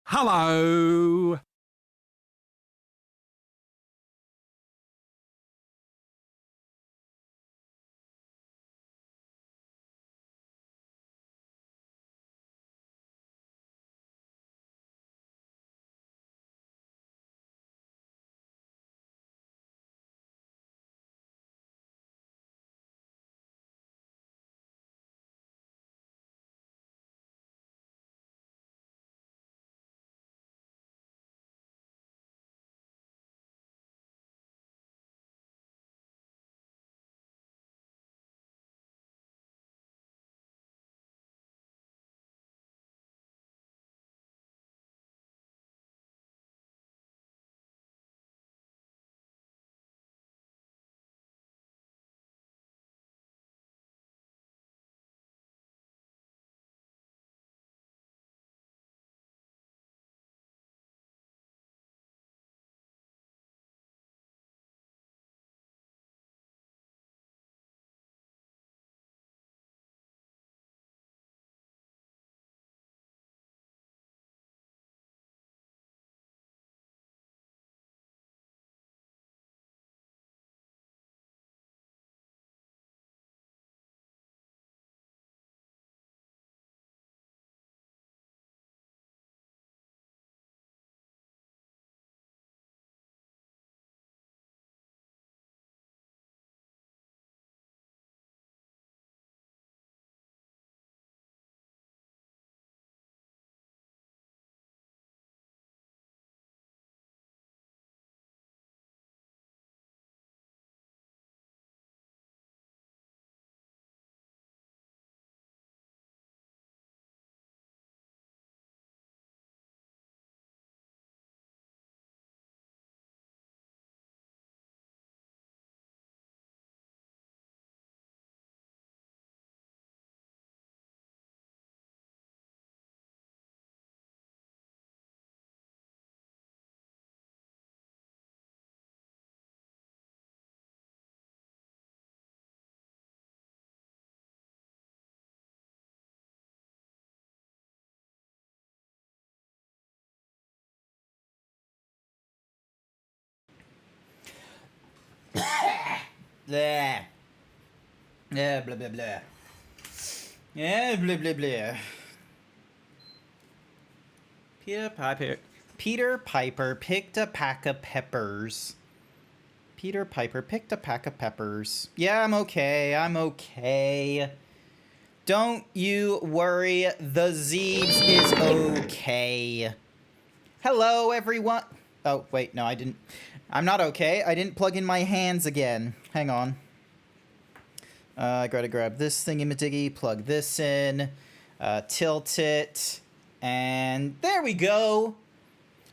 Hello. Blah. Yeah, blah, blah, blah. Yeah, blah, blah, blah. Peter Piper. Peter Piper picked a pack of peppers. Peter Piper picked a pack of peppers. Yeah, I'm okay. I'm okay. Don't you worry. The Zeebs is okay. Hello, everyone. Oh, wait. No, I didn't. I'm not okay. I didn't plug in my hands again. Hang on. I gotta grab this thingy-majiggy, plug this in, tilt it, and there we go.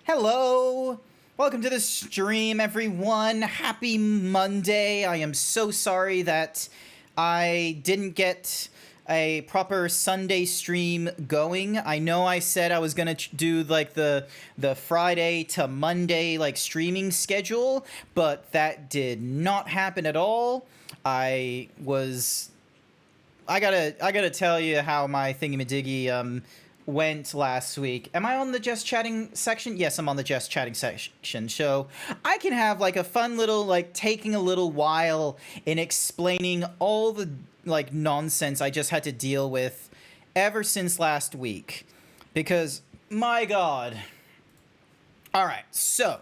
Hello. Welcome to the stream, everyone. Happy Monday. I am so sorry that I didn't get a proper Sunday stream going. I know I said I was gonna do like the Friday to Monday like streaming schedule, but that did not happen at all. I gotta tell you how my thingy-majiggy went last week. Am I on the just chatting section? Yes, I'm on the just chatting section. So I can have like a fun little like taking a little while in explaining all the like nonsense I just had to deal with ever since last week. Because my god. All right. So,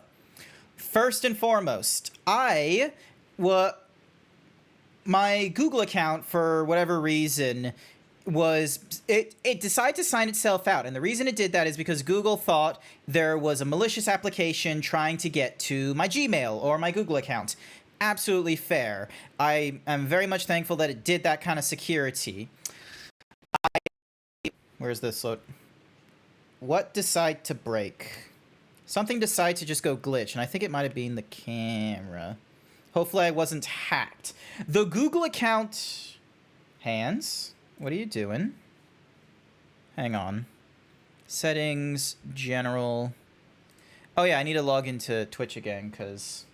first and foremost, my Google account, for whatever reason, it decided to sign itself out. And the reason it did that is because Google thought there was a malicious application trying to get to my Gmail or my Google account. Absolutely fair. I am very much thankful that it did that kind of security. Where's this load? What decide to break? Something decided to just go glitch, and I think it might have been the camera. Hopefully I wasn't hacked. The Google account... Hands? What are you doing? Hang on. Settings, general... Oh yeah, I need to log into Twitch again, because...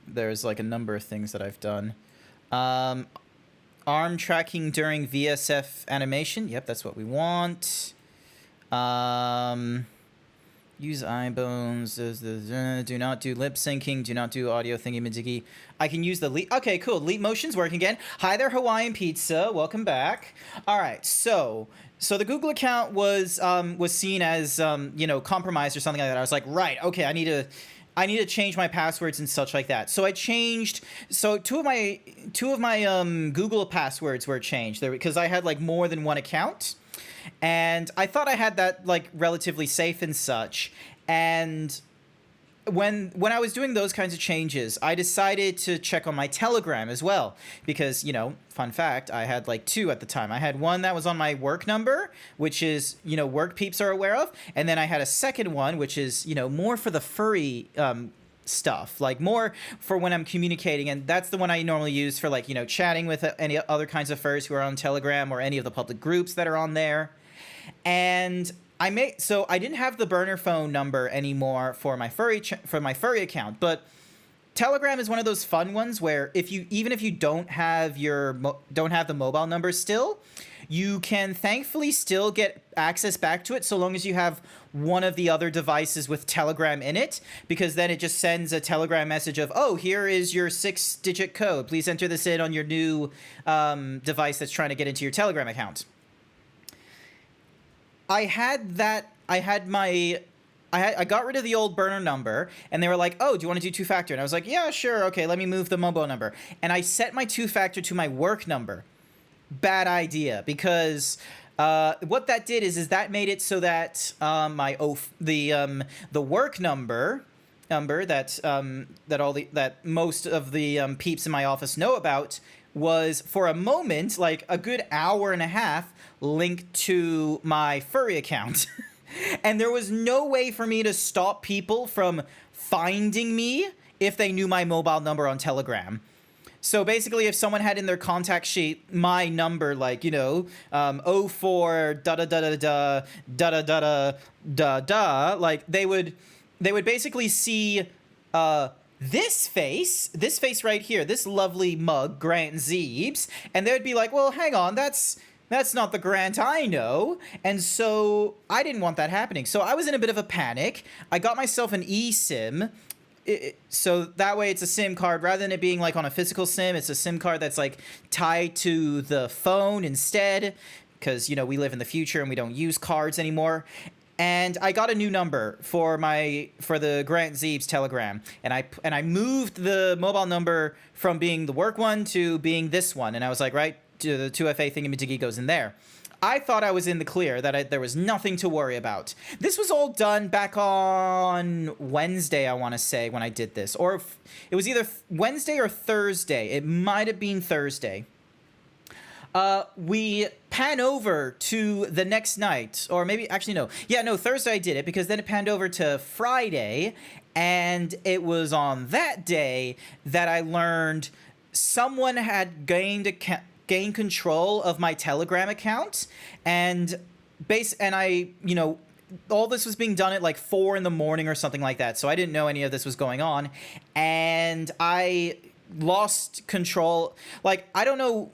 there's like a number of things that I've done. Arm tracking during VSF animation. Yep, that's what we want. Use iBones. Do not do lip syncing. Do not do audio thingy majiggy. I can use the leap. Okay, cool. Leap motion's working again. Hi there, Hawaiian Pizza. Welcome back. All right, so the Google account was seen as compromised or something like that. I was like, right, okay, I need to change my passwords and such like that. So I changed. So two of my Google passwords were changed there because I had like more than one account. And I thought I had that like relatively safe and such. And when I was doing those kinds of changes, I decided to check on my Telegram as well because, fun fact, I had like two at the time. I had one that was on my work number, which is, work peeps are aware of, and then I had a second one which is, more for the furry stuff, like more for when I'm communicating, and that's the one I normally use for like chatting with any other kinds of furries who are on Telegram or any of the public groups that are on there. And I didn't have the burner phone number anymore for my furry account, but Telegram is one of those fun ones where even if you don't have the mobile number still, you can thankfully still get access back to it so long as you have one of the other devices with Telegram in it, because then it just sends a Telegram message of, oh, here is your 6-digit code. Please enter this in on your new device that's trying to get into your Telegram account. I got rid of the old burner number, and they were like, oh, do you want to do two-factor? And I was like, yeah, sure, okay, let me move the mobile number. And I set my two-factor to my work number. Bad idea, because what that did is that made it so that the work number that most of the peeps in my office know about was for a moment, like a good hour and a half, linked to my furry account. And there was no way for me to stop people from finding me if they knew my mobile number on Telegram. So basically, if someone had in their contact sheet my number, like, 04 da da da da da da da da da, like they would basically see this face right here, this lovely mug, Grant Zeebs, and they would be like, well, hang on, that's not the Grant I know. And so I didn't want that happening. So I was in a bit of a panic. I got myself an eSIM. So that way it's a SIM card. Rather than it being like on a physical SIM, it's a SIM card that's like tied to the phone instead. Because, we live in the future and we don't use cards anymore. And I got a new number for the Grant Zeebs Telegram, and I moved the mobile number from being the work one to being this one, and I was like, right, the 2FA thingamajiggy goes in there. I thought I was in the clear, that there was nothing to worry about. This was all done back on Wednesday, I want to say, when I did this, or it was either Wednesday or Thursday. It might have been Thursday. We pan over to the next night, or maybe, actually, no. Yeah, no, Thursday I did it, because then it panned over to Friday, and it was on that day that I learned someone had gained control of my Telegram account, and all this was being done at like 4 a.m. or something like that, so I didn't know any of this was going on, and I lost control. Like, I don't know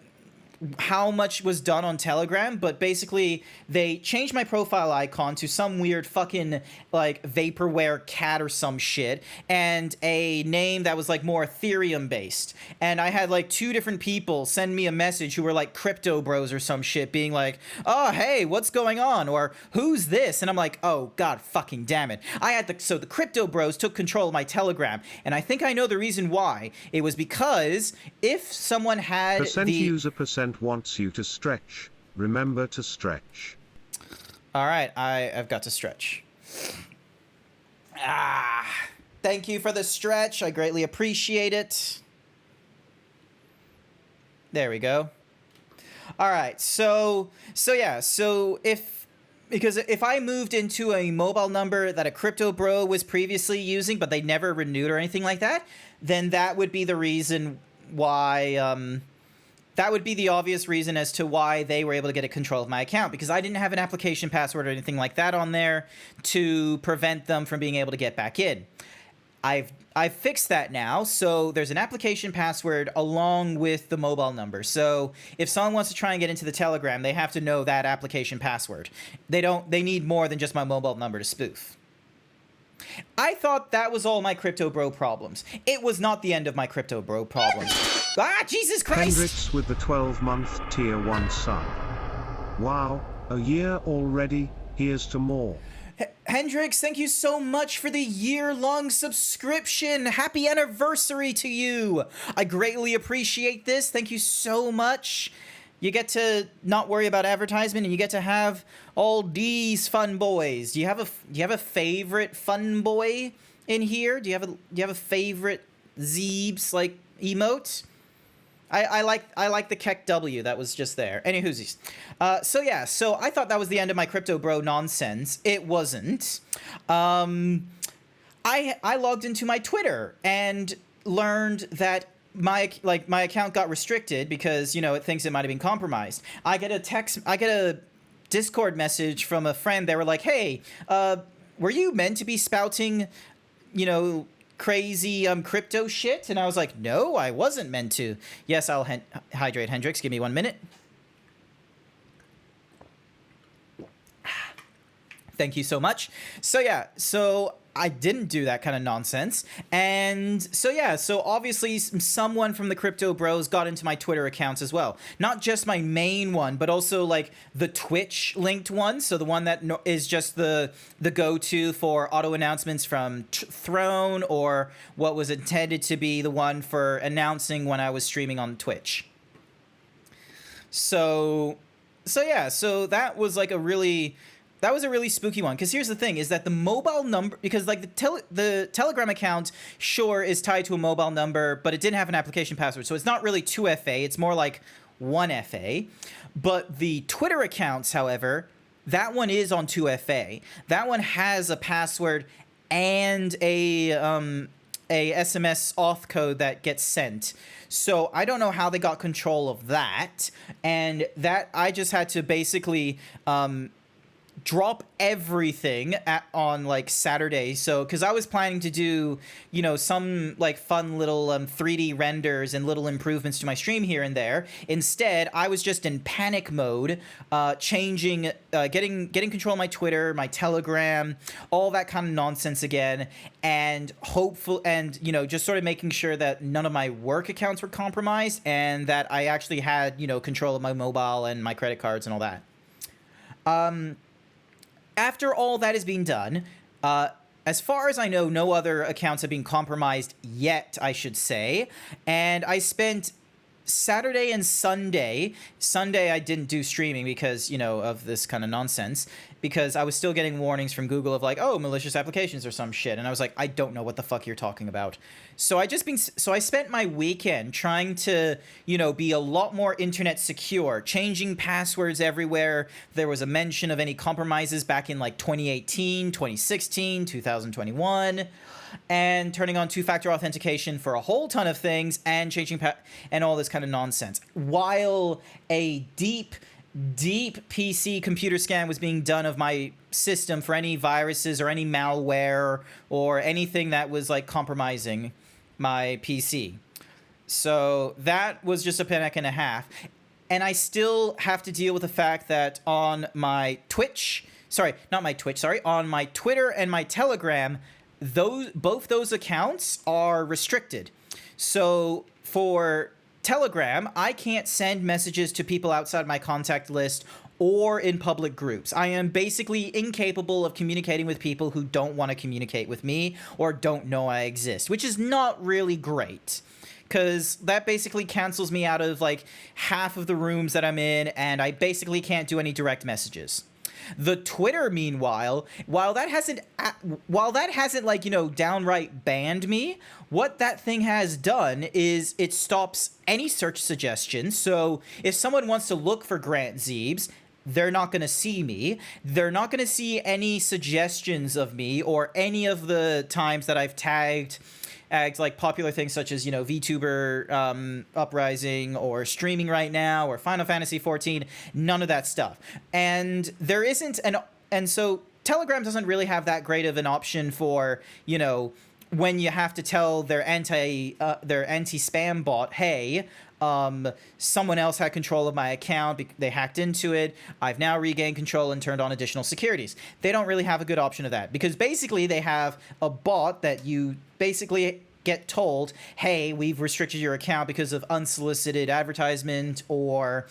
how much was done on Telegram, but basically they changed my profile icon to some weird fucking like vaporware cat or some shit, and a name that was like more Ethereum based. And I had like 2 different people send me a message who were like crypto bros or some shit, being like, oh, hey, what's going on? Or who's this? And I'm like, oh, god fucking damn it. So the crypto bros took control of my Telegram, and I think I know the reason why. It was because if someone had user wants you to stretch. Remember to stretch. All right, I've got to stretch. Thank you for the stretch. I greatly appreciate it. There we go. All right, so if I moved into a mobile number that a crypto bro was previously using, but they never renewed or anything like that, then that would be the reason why. That would be the obvious reason as to why they were able to get a control of my account, because I didn't have an application password or anything like that on there to prevent them from being able to get back in. I've fixed that now. So there's an application password along with the mobile number. So if someone wants to try and get into the Telegram, they have to know that application password. They need more than just my mobile number to spoof. I thought that was all my Crypto Bro problems. It was not the end of my Crypto Bro problems. Ah, Jesus Christ! Hendrix with the 12-month tier 1 sub. Wow, a year already, here's to more. Hendrix, thank you so much for the year-long subscription. Happy anniversary to you. I greatly appreciate this. Thank you so much. You get to not worry about advertisement, and you get to have all these fun boys. Do you have a favorite fun boy in here? Do you have a favorite Zeebs like emote? I like the Keck W that was just there. Anywhoosies. So I thought that was the end of my Crypto Bro nonsense. It wasn't. I logged into my Twitter and learned that my account got restricted because, you know, it thinks it might have been compromised. I get a Discord message from a friend. They were like, "Hey, were you meant to be spouting, you know, crazy crypto shit?" And I was like, "No, I wasn't meant to." Yes, I'll hydrate, Hendrix. Give me 1 minute. Thank you so much. So I didn't do that kind of nonsense. And so obviously someone from the Crypto Bros got into my Twitter accounts as well. Not just my main one, but also like the Twitch linked one. So the one that is just the go-to for auto announcements from Throne, or what was intended to be the one for announcing when I was streaming on Twitch. So that was like a really spooky one, because here's the thing, is that the mobile number, because like the Telegram account sure is tied to a mobile number, but it didn't have an application password, so it's not really 2FA, it's more like 1FA. But the Twitter accounts, however, that one is on 2FA. That one has a password and a SMS auth code that gets sent. So I don't know how they got control of that, and that I just had to basically drop everything on like Saturday. So because I was planning to do, you know, some like fun little 3D renders and little improvements to my stream here and there. Instead, I was just in panic mode, changing, getting control of my Twitter, my Telegram, all that kind of nonsense again, and you know, just sort of making sure that none of my work accounts were compromised, and that I actually had, you know, control of my mobile and my credit cards and all that. After all that is being done, as far as I know, no other accounts have been compromised yet, I should say. And I spent Saturday and Sunday I didn't do streaming because, you know, of this kind of nonsense, because I was still getting warnings from Google of like, oh, malicious applications or some shit. And I was like, I don't know what the fuck you're talking about. So I spent my weekend trying to, you know, be a lot more internet secure, changing passwords everywhere there was a mention of any compromises back in like 2018, 2016, 2021. And turning on two-factor authentication for a whole ton of things, and changing and all this kind of nonsense, while a deep PC computer scan was being done of my system for any viruses or any malware or anything that was like compromising my PC. So that was just a panic and a half. And I still have to deal with the fact that on my on my Twitter and my Telegram, both those accounts are restricted. So for Telegram, I can't send messages to people outside my contact list or in public groups. I am basically incapable of communicating with people who don't want to communicate with me or don't know I exist, which is not really great, because that basically cancels me out of like half of the rooms that I'm in, and I basically can't do any direct messages. The Twitter, meanwhile, while that hasn't like, you know, downright banned me, what that thing has done is it stops any search suggestions. So if someone wants to look for Grant Zeebs, they're not going to see me. They're not going to see any suggestions of me or any of the times that I've tagged like popular things such as, you know, VTuber Uprising or streaming right now or Final Fantasy 14, none of that stuff. And there isn't and so Telegram doesn't really have that great of an option for, you know, when you have to tell their anti-spam bot, hey, someone else had control of my account, they hacked into it, I've now regained control and turned on additional securities. They don't really have a good option of that, because basically they have a bot that you basically get told, hey, we've restricted your account because of unsolicited advertisement or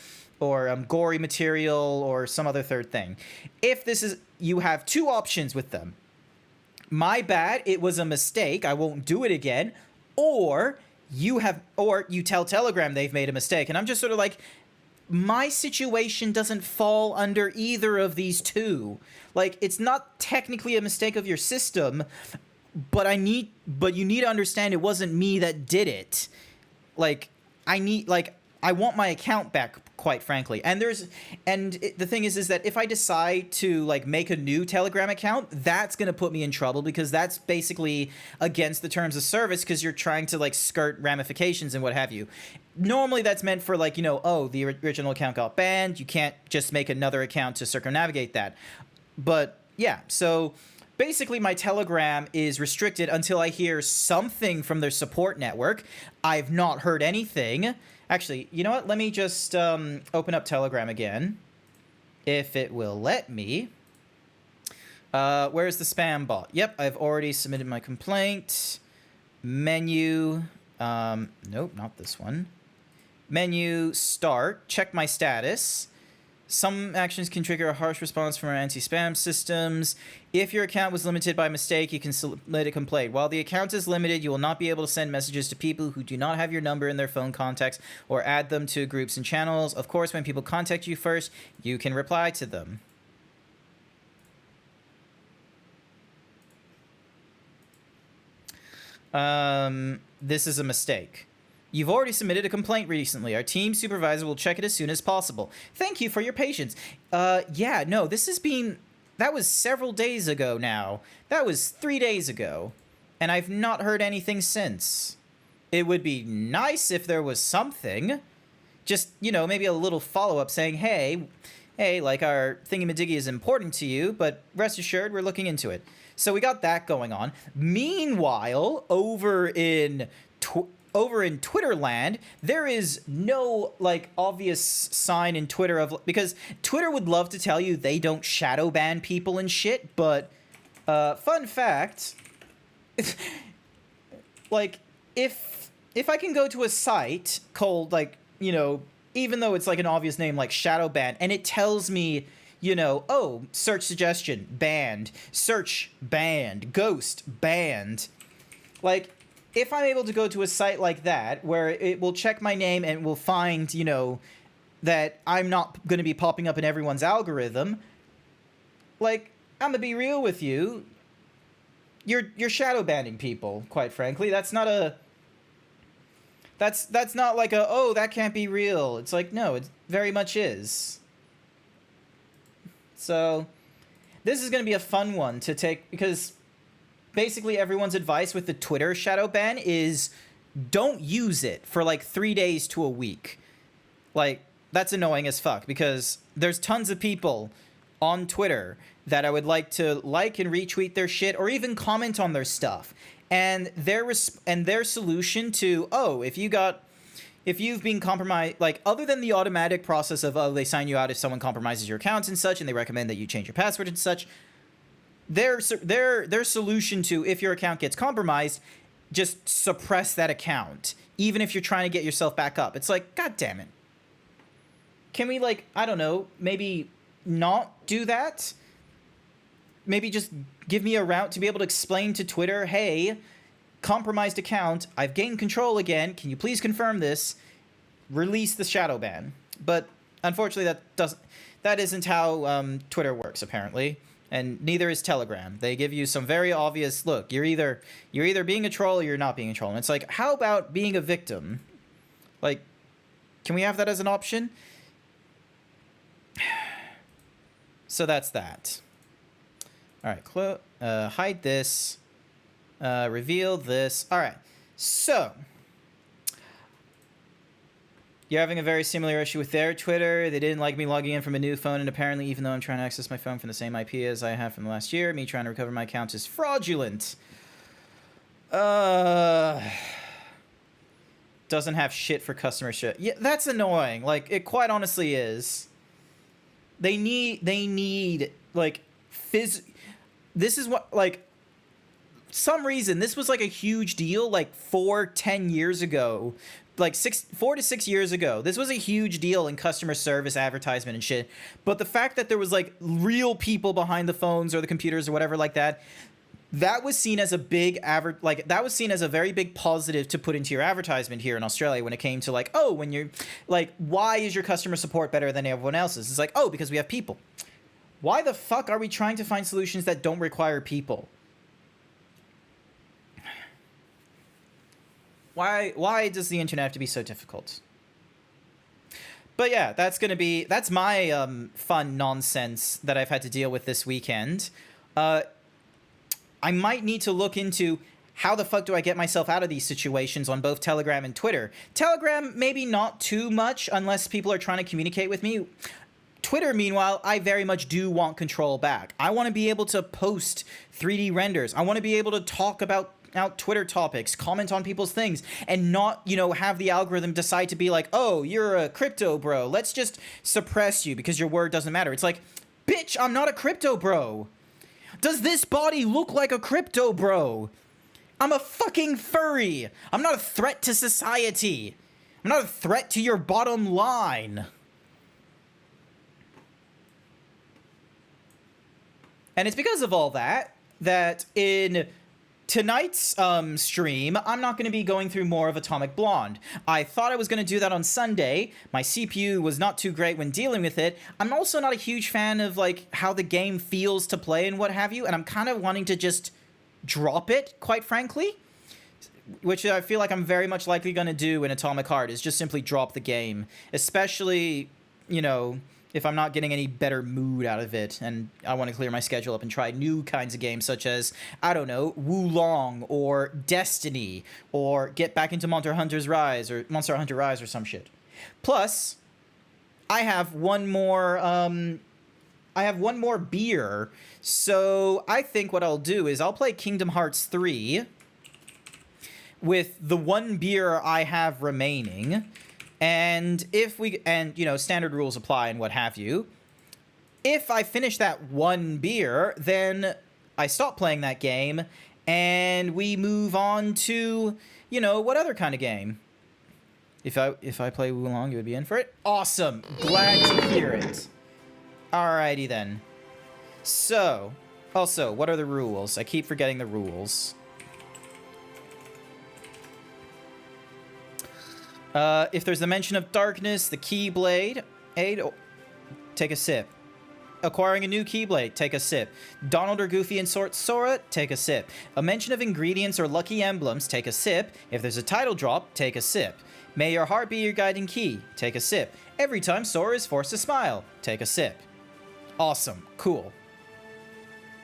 gory material or some other third thing. If this is, you have two options with them. My bad, it was a mistake, I won't do it again. Or you tell Telegram they've made a mistake. And I'm just sort of like, my situation doesn't fall under either of these two. Like, it's not technically a mistake of your system, but you need to understand it wasn't me that did it. Like, I want my account back, quite frankly. And the thing is that if I decide to like make a new Telegram account, that's going to put me in trouble, because that's basically against the terms of service, because you're trying to like skirt ramifications and what have you. Normally that's meant for like, oh, the original account got banned, you can't just make another account to circumnavigate that. But yeah, so basically my Telegram is restricted until I hear something from their support network. I've not heard anything. Actually, you know what? Let me just open up Telegram again, if it will let me. Where's the spam bot? Yep, I've already submitted my complaint. Menu. Nope, not this one. Menu, start, check my status. Some actions can trigger a harsh response from our anti-spam systems. If your account was limited by mistake, you can submit a complaint. While the account is limited, you will not be able to send messages to people who do not have your number in their phone contacts or add them to groups and channels. Of course, when people contact you first, you can reply to them. This is a mistake. You've already submitted a complaint recently. Our team supervisor will check it as soon as possible. Thank you for your patience. Yeah, no, that was several days ago now. That was 3 days ago. And I've not heard anything since. It would be nice if there was something. Just, maybe a little follow-up saying, hey, like our thingy-majiggy is important to you, but rest assured, we're looking into it. So we got that going on. Meanwhile, over in Twitter land, there is no like obvious sign in Twitter of, because Twitter would love to tell you they don't shadow ban people and shit, but fun fact, like if I can go to a site called like, even though it's like an obvious name like shadow ban, and it tells me, oh, search suggestion banned, search banned, ghost banned, like, if I'm able to go to a site like that, where it will check my name and will find, that I'm not going to be popping up in everyone's algorithm, like, I'm going to be real with you, you're shadow banning people, quite frankly. That's not that's not like oh, that can't be real. It's like, no, it very much is. So, this is going to be a fun one to take, because basically everyone's advice with the Twitter shadow ban is don't use it for like 3 days to a week. Like, that's annoying as fuck, because there's tons of people on Twitter that I would like to like and retweet their shit or even comment on their stuff. And their solution to, oh, if you've been compromised, like, other than the automatic process of, oh, they sign you out if someone compromises your account and such, and they recommend that you change your password and such, their solution to, if your account gets compromised, just suppress that account, even if you're trying to get yourself back up. It's like, god damn it. Can we, like, I don't know, maybe not do that? Maybe just give me a route to be able to explain to Twitter, hey, compromised account, I've gained control again, can you please confirm this? Release the shadow ban. But unfortunately that isn't how Twitter works, apparently. And neither is Telegram. They give you some very obvious, look, you're either being a troll or you're not being a troll. And it's like, how about being a victim? Like, can we have that as an option? So that's that. All right, hide this. Reveal this. All right, so you're having a very similar issue with their Twitter. They didn't like me logging in from a new phone, and apparently even though I'm trying to access my phone from the same IP as I have from last year, me trying to recover my account is fraudulent. Doesn't have shit for customer shit. Yeah, that's annoying. Like, it quite honestly is. They need, like, this is what, like, some reason, this was, like, a huge deal, like, 10 years ago. Like, 4 to 6 years ago. This was a huge deal in customer service advertisement and shit. But the fact that there was, like, real people behind the phones or the computers or whatever like that, that was seen as a big that was seen as a very big positive to put into your advertisement here in Australia when it came to, like, oh, when you're, like, why is your customer support better than everyone else's? It's like, oh, because we have people. Why the fuck are we trying to find solutions that don't require people? Why does the internet have to be so difficult? But yeah, that's my fun nonsense that I've had to deal with this weekend. I might need to look into how the fuck do I get myself out of these situations on both Telegram and Twitter. Telegram, maybe not too much unless people are trying to communicate with me. Twitter, meanwhile, I very much do want control back. I want to be able to post 3D renders. I want to be able to talk about Twitter topics, comment on people's things, and not, you know, have the algorithm decide to be like, oh, you're a crypto bro, let's just suppress you because your word doesn't matter. It's like, bitch, I'm not a crypto bro. Does this body look like a crypto bro? I'm a fucking furry. I'm not a threat to society. I'm not a threat to your bottom line. And it's because of all that in tonight's stream, I'm not going to be going through more of Atomic Blonde. I thought I was going to do that on Sunday. My CPU was not too great when dealing with it. I'm also not a huge fan of, like, how the game feels to play and what have you, and I'm kind of wanting to just drop it, quite frankly. Which I feel like I'm very much likely going to do in Atomic Heart, is just simply drop the game. Especially, you know, if I'm not getting any better mood out of it, and I want to clear my schedule up and try new kinds of games, such as, I don't know, Wulong, or Destiny, or get back into Monster Hunter Rise, or some shit. Plus, I have one more beer, so I think what I'll do is I'll play Kingdom Hearts 3 with the one beer I have remaining. And you know, standard rules apply and what have you. If I finish that one beer, then I stop playing that game and we move on to, you know, what other kind of game? If I play Wulong, you would be in for it? Awesome. Glad to hear it. Alrighty then. So, also, what are the rules? I keep forgetting the rules. If there's a mention of darkness, the Keyblade, take a sip. Acquiring a new Keyblade, take a sip. Donald or Goofy and Sora, take a sip. A mention of ingredients or lucky emblems, take a sip. If there's a title drop, take a sip. May your heart be your guiding key, take a sip. Every time Sora is forced to smile, take a sip. Awesome. Cool.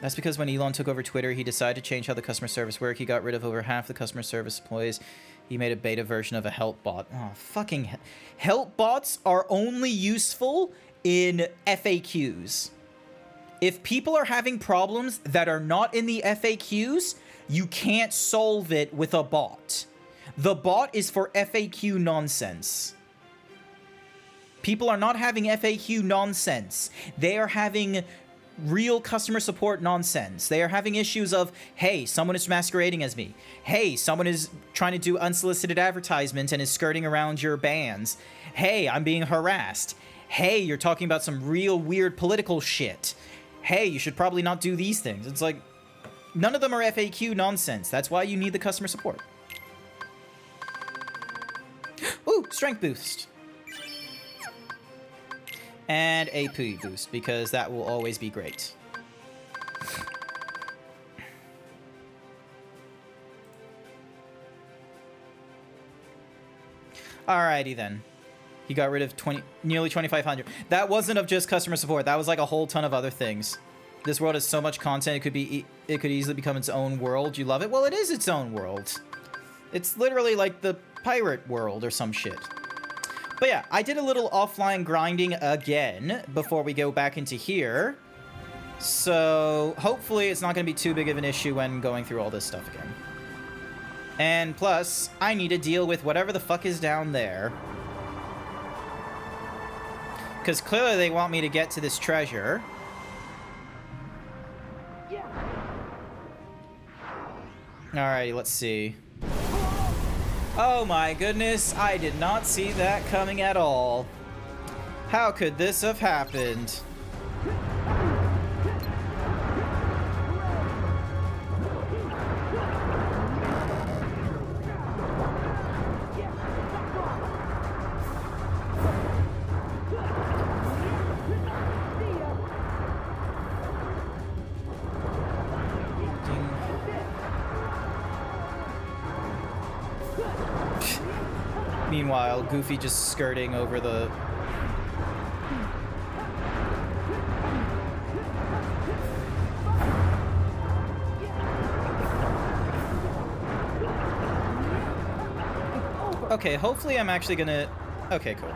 That's because when Elon took over Twitter, he decided to change how the customer service worked. He got rid of over half the customer service employees. He made a beta version of a help bot. Oh, fucking help bots are only useful in FAQs. If people are having problems that are not in the FAQs, you can't solve it with a bot. The bot is for FAQ nonsense. People are not having FAQ nonsense. They are having real customer support nonsense. They are having issues of, hey, someone is masquerading as me. Hey, someone is trying to do unsolicited advertisement and is skirting around your bans. Hey, I'm being harassed. Hey, you're talking about some real weird political shit. Hey, you should probably not do these things. It's like, none of them are FAQ nonsense. That's why you need the customer support. Ooh, strength boost. And a P boost, because that will always be great. Alrighty then. He got rid of nearly 2,500. That wasn't of just customer support. That was like a whole ton of other things. This world has so much content. It could easily become its own world. You love it? Well, it is its own world. It's literally like the pirate world or some shit. But yeah, I did a little offline grinding again before we go back into here. So hopefully it's not going to be too big of an issue when going through all this stuff again. And plus, I need to deal with whatever the fuck is down there. Because clearly they want me to get to this treasure. Alrighty, let's see. Oh my goodness, I did not see that coming at all. How could this have happened? Meanwhile, Goofy just skirting over the... Okay, hopefully I'm actually gonna... Okay, cool.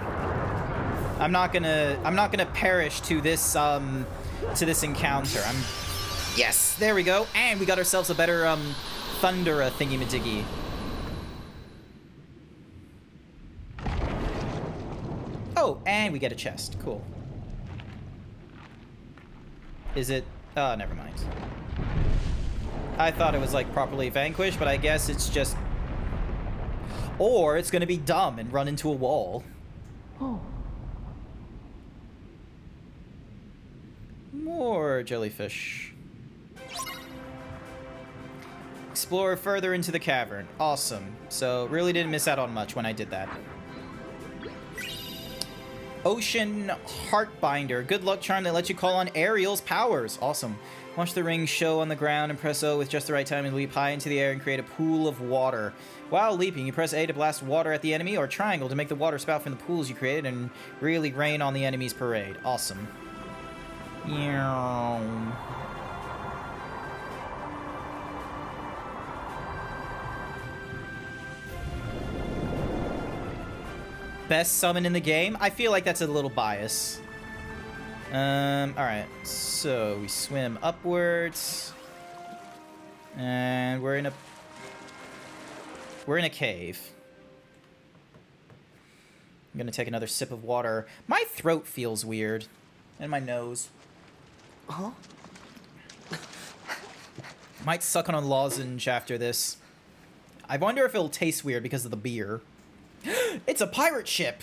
I'm not gonna perish to this encounter. Yes, there we go. And we got ourselves a better, Thundera thingy-majiggy. Oh, and we get a chest. Cool. Is it... Oh, never mind. I thought it was, like, properly vanquished, but I guess it's just... Or it's gonna be dumb and run into a wall. Oh. More jellyfish. Explore further into the cavern. Awesome. So, really didn't miss out on much when I did that. Ocean Heartbinder. Good luck charm that lets you call on Ariel's powers. Awesome. Watch the ring show on the ground and press O with just the right time and leap high into the air and create a pool of water. While leaping, you press A to blast water at the enemy or triangle to make the water spout from the pools you created and really rain on the enemy's parade. Awesome. Best summon in the game? I feel like that's a little bias. Alright. So, we swim upwards. And we're in a cave. I'm gonna take another sip of water. My throat feels weird. And my nose. Huh? Might suck on a lozenge after this. I wonder if it'll taste weird because of the beer. It's a pirate ship!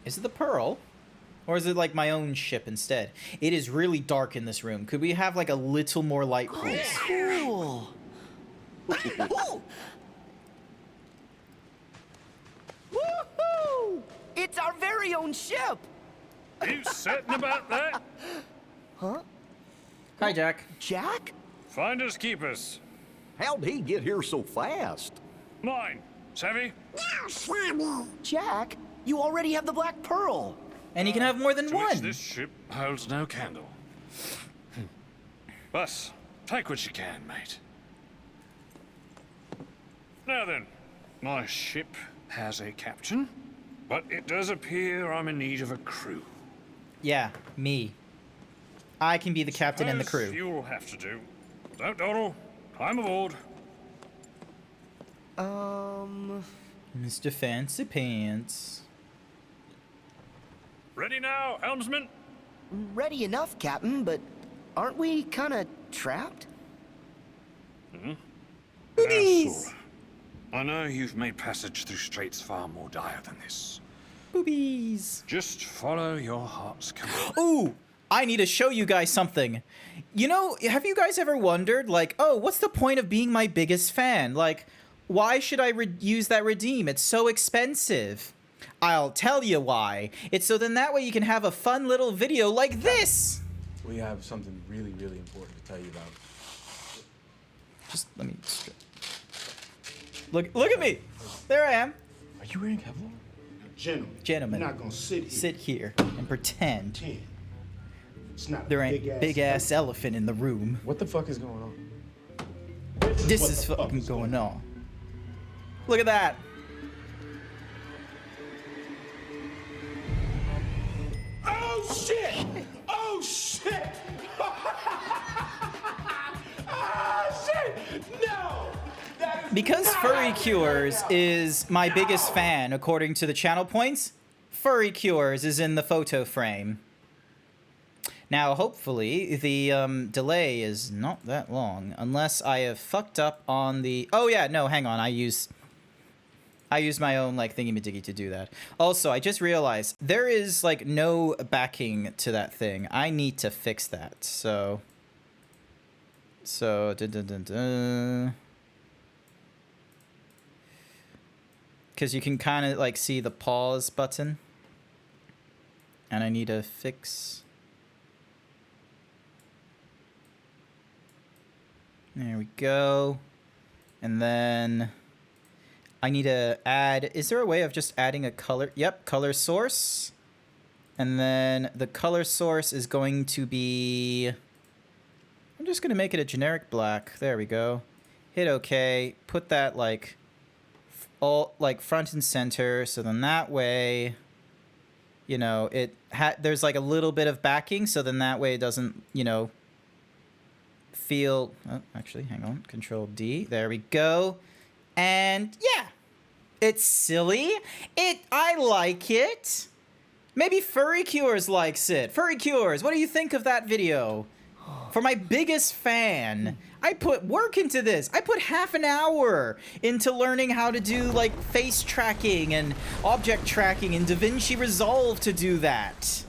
Is it the Pearl? Or is it like my own ship instead? It is really dark in this room. Could we have like a little more light, please? Cool. Woohoo! It's our very own ship! You certain about that? Huh? Hi, Jack. Jack? Finders keepers. How'd he get here so fast? Mine. Savvy? Jack, you already have the Black Pearl. And you can have more than To which one. this ship holds no candle. Bus, take what you can, mate. Now then, my ship has a captain, but it does appear I'm in need of a crew. Yeah, me. I can be the captain and the Suppose crew. You'll have to do. Don't dawdle. I'm aboard. Mr. Fancy Pants. Ready now, helmsman? Ready enough, Captain, but aren't we kind of trapped? Boobies! I know you've made passage through straits far more dire than this. Boobies. Just follow your heart's command. Ooh, I need to show you guys something. You know, have you guys ever wondered, like, oh, what's the point of being my biggest fan? Like, why should I use that redeem? It's so expensive. I'll tell you why. It's so then that way you can have a fun little video like this. We have something really, really important to tell you about. Just let me... Look at me. There I am. Are you wearing Kevlar? Gentlemen, You're not gonna sit sit here and pretend 10. It's not there a ain't big ass elephant in the room. What the fuck is going on? This what is the fuck fucking is going on. Look at that. Oh shit! Oh shit! Oh shit! No! That is Because Furry Cures is my biggest fan, according to the channel points, Furry Cures is in the photo frame. Now, hopefully, the delay is not that long, unless I have fucked up on the... Oh, yeah, no, hang on. I use my own, like, thingy-majiggy to do that. Also, I just realized there is, like, no backing to that thing. I need to fix that, so... Because you can kind of, like, see the pause button. And I need to fix... There we go. And then I need to add, is there a way of just adding a color? Yep, color source. And then the color source is going to be, I'm just going to make it a generic black. There we go. Hit OK. Put that like all like front and center. So then that way, you know, there's like a little bit of backing. So then that way it doesn't, you know, feel, oh, actually, hang on, Control D, there we go, and yeah, it's silly, I like it, maybe Furry Cures likes it. Furry Cures, what do you think of that video? For my biggest fan, I put work into this. I put half an hour into learning how to do like face tracking and object tracking in DaVinci Resolve to do that.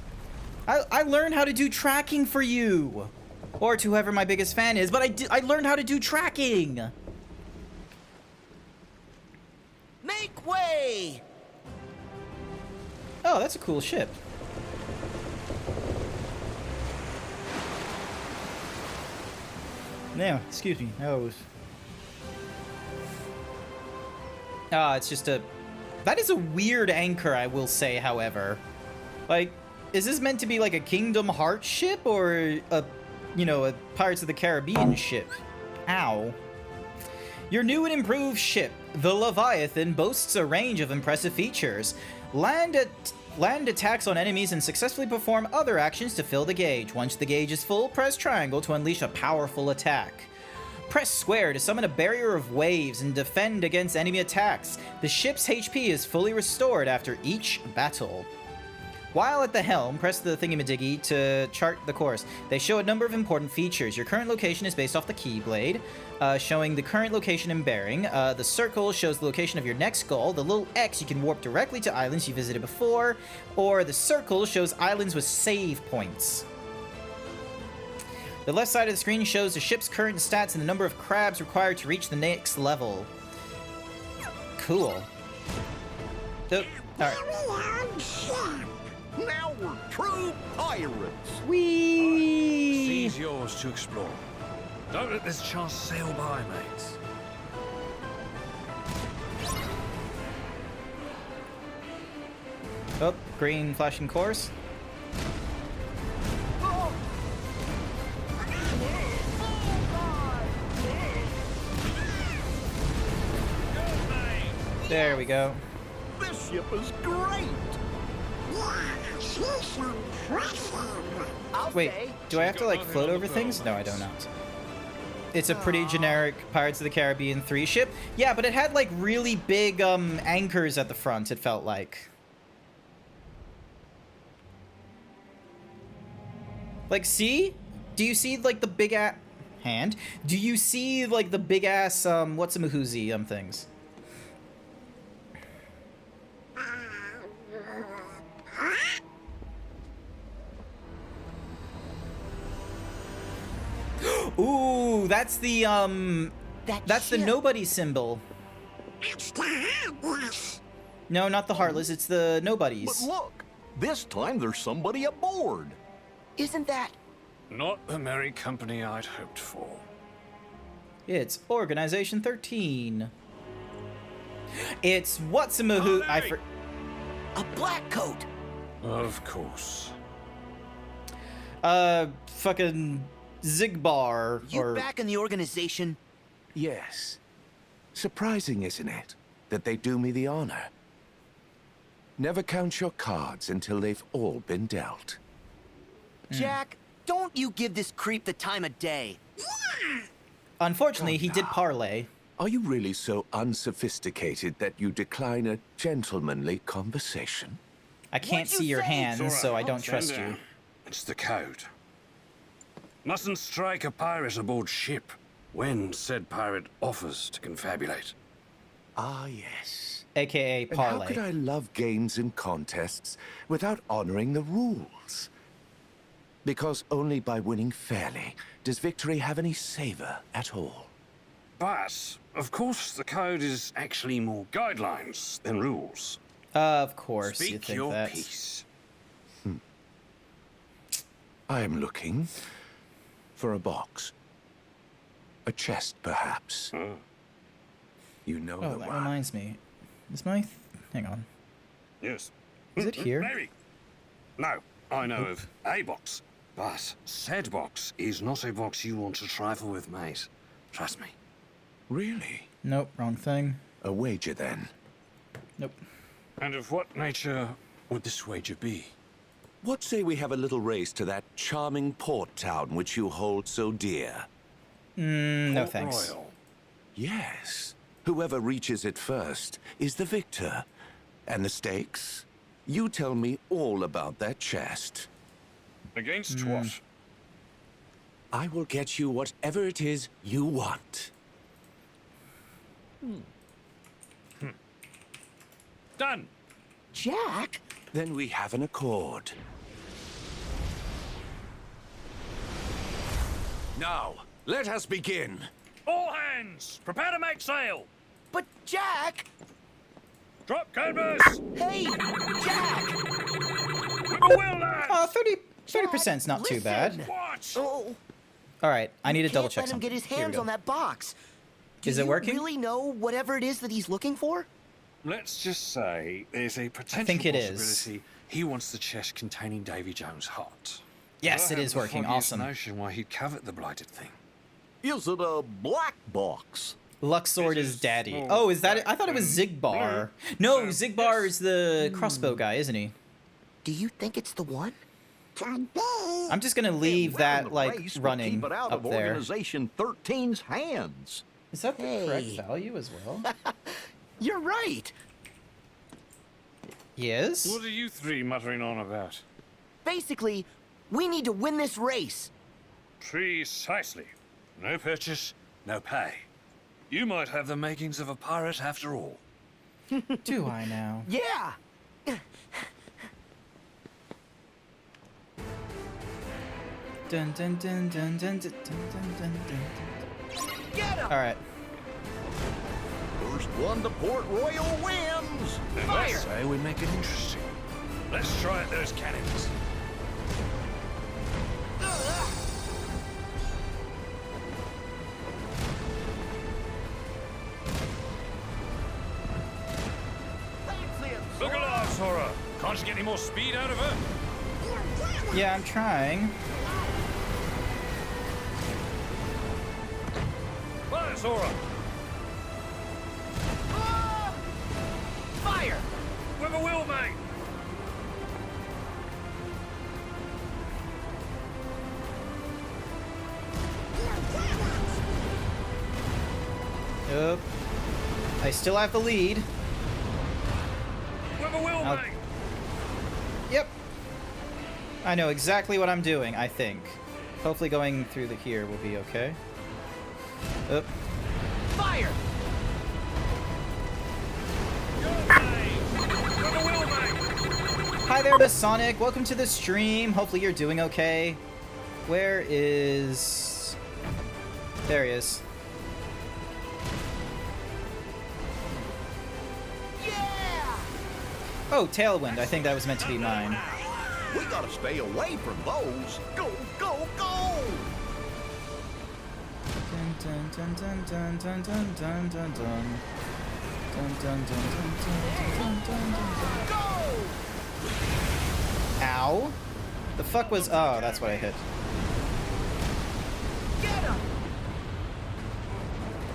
I learned how to do tracking for you. Or to whoever my biggest fan is, but I learned how to do tracking! Make way! Oh, that's a cool ship. No, excuse me. No. Ah, it's just a... That is a weird anchor, I will say, however. Like, is this meant to be like a Kingdom Hearts ship, or a... you know, a Pirates of the Caribbean ship? Ow. Your new and improved ship, the Leviathan, boasts a range of impressive features. Land attacks on enemies and successfully perform other actions to fill the gauge. Once the gauge is full, press triangle to unleash a powerful attack. Press square to summon a barrier of waves and defend against enemy attacks. The ship's HP is fully restored after each battle. While at the helm, press the thingy-majiggy to chart the course. They show a number of important features. Your current location is based off the Keyblade, showing the current location and bearing. The circle shows the location of your next goal. The little X, you can warp directly to islands you visited before. Or the circle shows islands with save points. The left side of the screen shows the ship's current stats and the number of crabs required to reach the next level. Cool. Alright. Now we're true pirates. Whee! Sea's yours to explore. Don't let this chance sail by, mates. Oh, green flashing course. There we go. This ship is great. Wait, do I have to like float over things? No, I do not. It's a pretty generic Pirates of the Caribbean 3 ship. Yeah, but it had like really big anchors at the front, it felt like. Like, see? Do you see like the big ass hand? Do you see like the big ass what's a mahoozy things? Ooh, that's the that's the nobody symbol. It's the Heartless. No, not the Heartless, it's the nobodies. But look, this time there's somebody aboard. Isn't that... Not the merry company I'd hoped for. It's Organization 13. It's what's a mahoo... a black coat? Of course. Fucking Zigbar, You or... back in the organization? Yes. Surprising, isn't it, that they do me the honor? Never count your cards until they've all been dealt. Jack, don't you give this creep the time of day. Unfortunately, he did parlay. Are you really so unsophisticated that you decline a gentlemanly conversation? I can't see your hands, so I don't trust you. It's the code. Mustn't strike a pirate aboard ship when said pirate offers to confabulate. Ah, yes. AKA And how parlay. could I love games and contests without honoring the rules? Because only by winning fairly does victory have any savor at all. But, of course, the code is actually more guidelines than rules. Of course, you Speak think your that. piece. I am looking for a box. A chest, perhaps. You know Oh, the that one. reminds me. Is my... Hang on. Yes. Is it here? Maybe. No, I know of a box. But said box is not a box you want to trifle with, mate. Trust me. Really? Nope, wrong thing. A wager, then. Nope. And of what nature would this wager be? What say we have a little race to that charming port town which you hold so dear? No Port thanks. Royal. Yes. Whoever reaches it first is the victor. And the stakes? You tell me all about that chest. Against what? I will get you whatever it is you want. Done. Jack? Then we have an accord. Now, let us begin. All hands, prepare to make sail. But Jack! Drop canvas. Hey, Jack! Whippoorwill, lads. Oh, 30%'s not too bad. Listen. What? Oh, All right, I need to can't double check let him something. get his Here we hands go. on that box. Do Is it you working? really know whatever it is that he's looking for? Let's just say there's a potential think it is. possibility he wants the chest containing Davy Jones' heart. Yes, I it have is the working. foggiest Awesome. notion why he'd covet the blighted thing. Is it a black box? Luxord It is is daddy. small, Oh, is that it? I black, thought it was and Zigbar. blue. No, So, Zigbar yes. is the crossbow guy, isn't he? Do you think it's the one? I'm just gonna leave Winning that, the like, race will running keep it out up of there. Organization 13's hands. Is that the correct Hey. value as well? You're right. Yes? What are you three muttering on about? Basically, we need to win this race. Precisely. No purchase, no pay. You might have the makings of a pirate after all. Do I now? Yeah! Dun dun dun dun dun dun dun dun dun. Get him! All right. First one to Port Royal wins. Then Fire! let's say we make it interesting. Let's try at those cannons. Look alive, Sora. Can't you get any more speed out of her? Yeah, I'm trying. Fire, Sora. Fire! Whippoorwill, mate. Yep. I still have the lead. Whippoorwill, I'll- mate. Yep. I know exactly what I'm doing, I think. Hopefully going through the here will be okay. Oop. Fire! Whippoorwill, mate. Hi there, Miss Sonic. Welcome to the stream. Hopefully you're doing okay. Where is... There he is. Yeah! Oh, Tailwind. I think that was meant to be mine. We gotta stay away from those. Go, go, go! Dun, dun, dun, dun, dun, dun, dun, dun, dun, dun. Dun, dun, dun, dun, dun, dun, dun, dun, dun. Go! Ow. The fuck was... Oh, that's what I hit. Get him!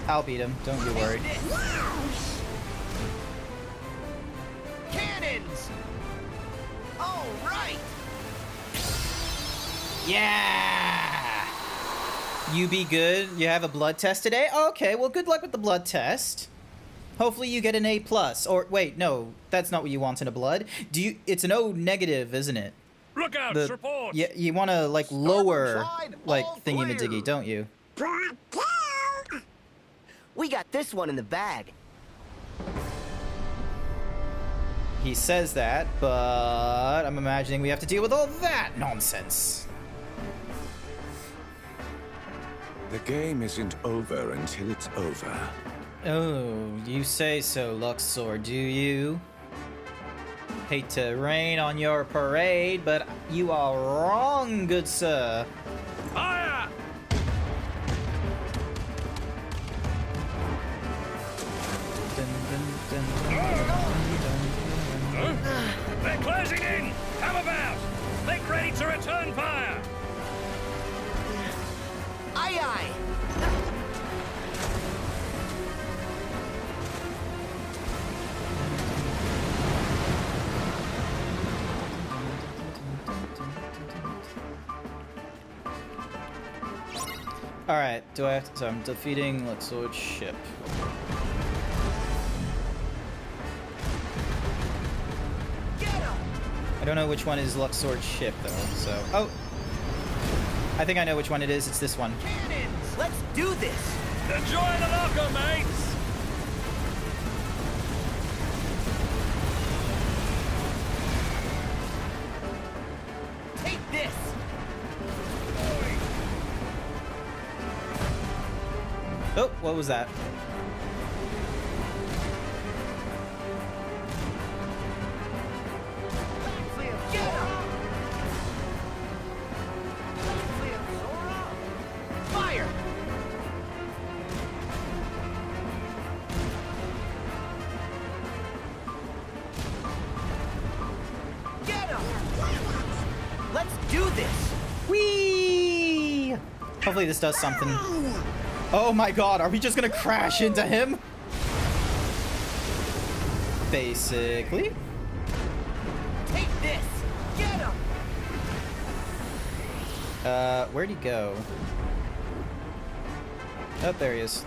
I'll beat him. Don't you worry. Cannons! All right! Yeah! You be good. You have a blood test today? Okay, well, good luck with the blood test. Hopefully you get an A+. Or, wait, no. That's not what you want in a blood. It's an O negative, isn't it? Look out, report! Yeah, you want to, like, lower, side, like, all thingy-majiggy, clear. don't you? We got this one in the bag. He says that, but I'm imagining we have to deal with all that nonsense. The game isn't over until it's over. Oh, you say so, Luxor, do you? Hate to rain on your parade, but you are wrong, good sir. Fire! Dun, dun, dun, dun, dun, dun. They're closing in! Come about! Make ready to return fire! Aye, aye. Alright, do I have to... So I'm defeating Luxor's ship. I don't know which one is Luxor's ship, though, so... Oh! I think I know which one it is. It's this one. Cannons! Let's do this! Enjoy the locker, mates! Take this! Oh, what was that? Get him! Fire! Get him! Let's do this! Whee! Hopefully this does something. Oh my god, are we just gonna crash into him? Basically. Take this! Get him! Where'd he go? Oh, there he is.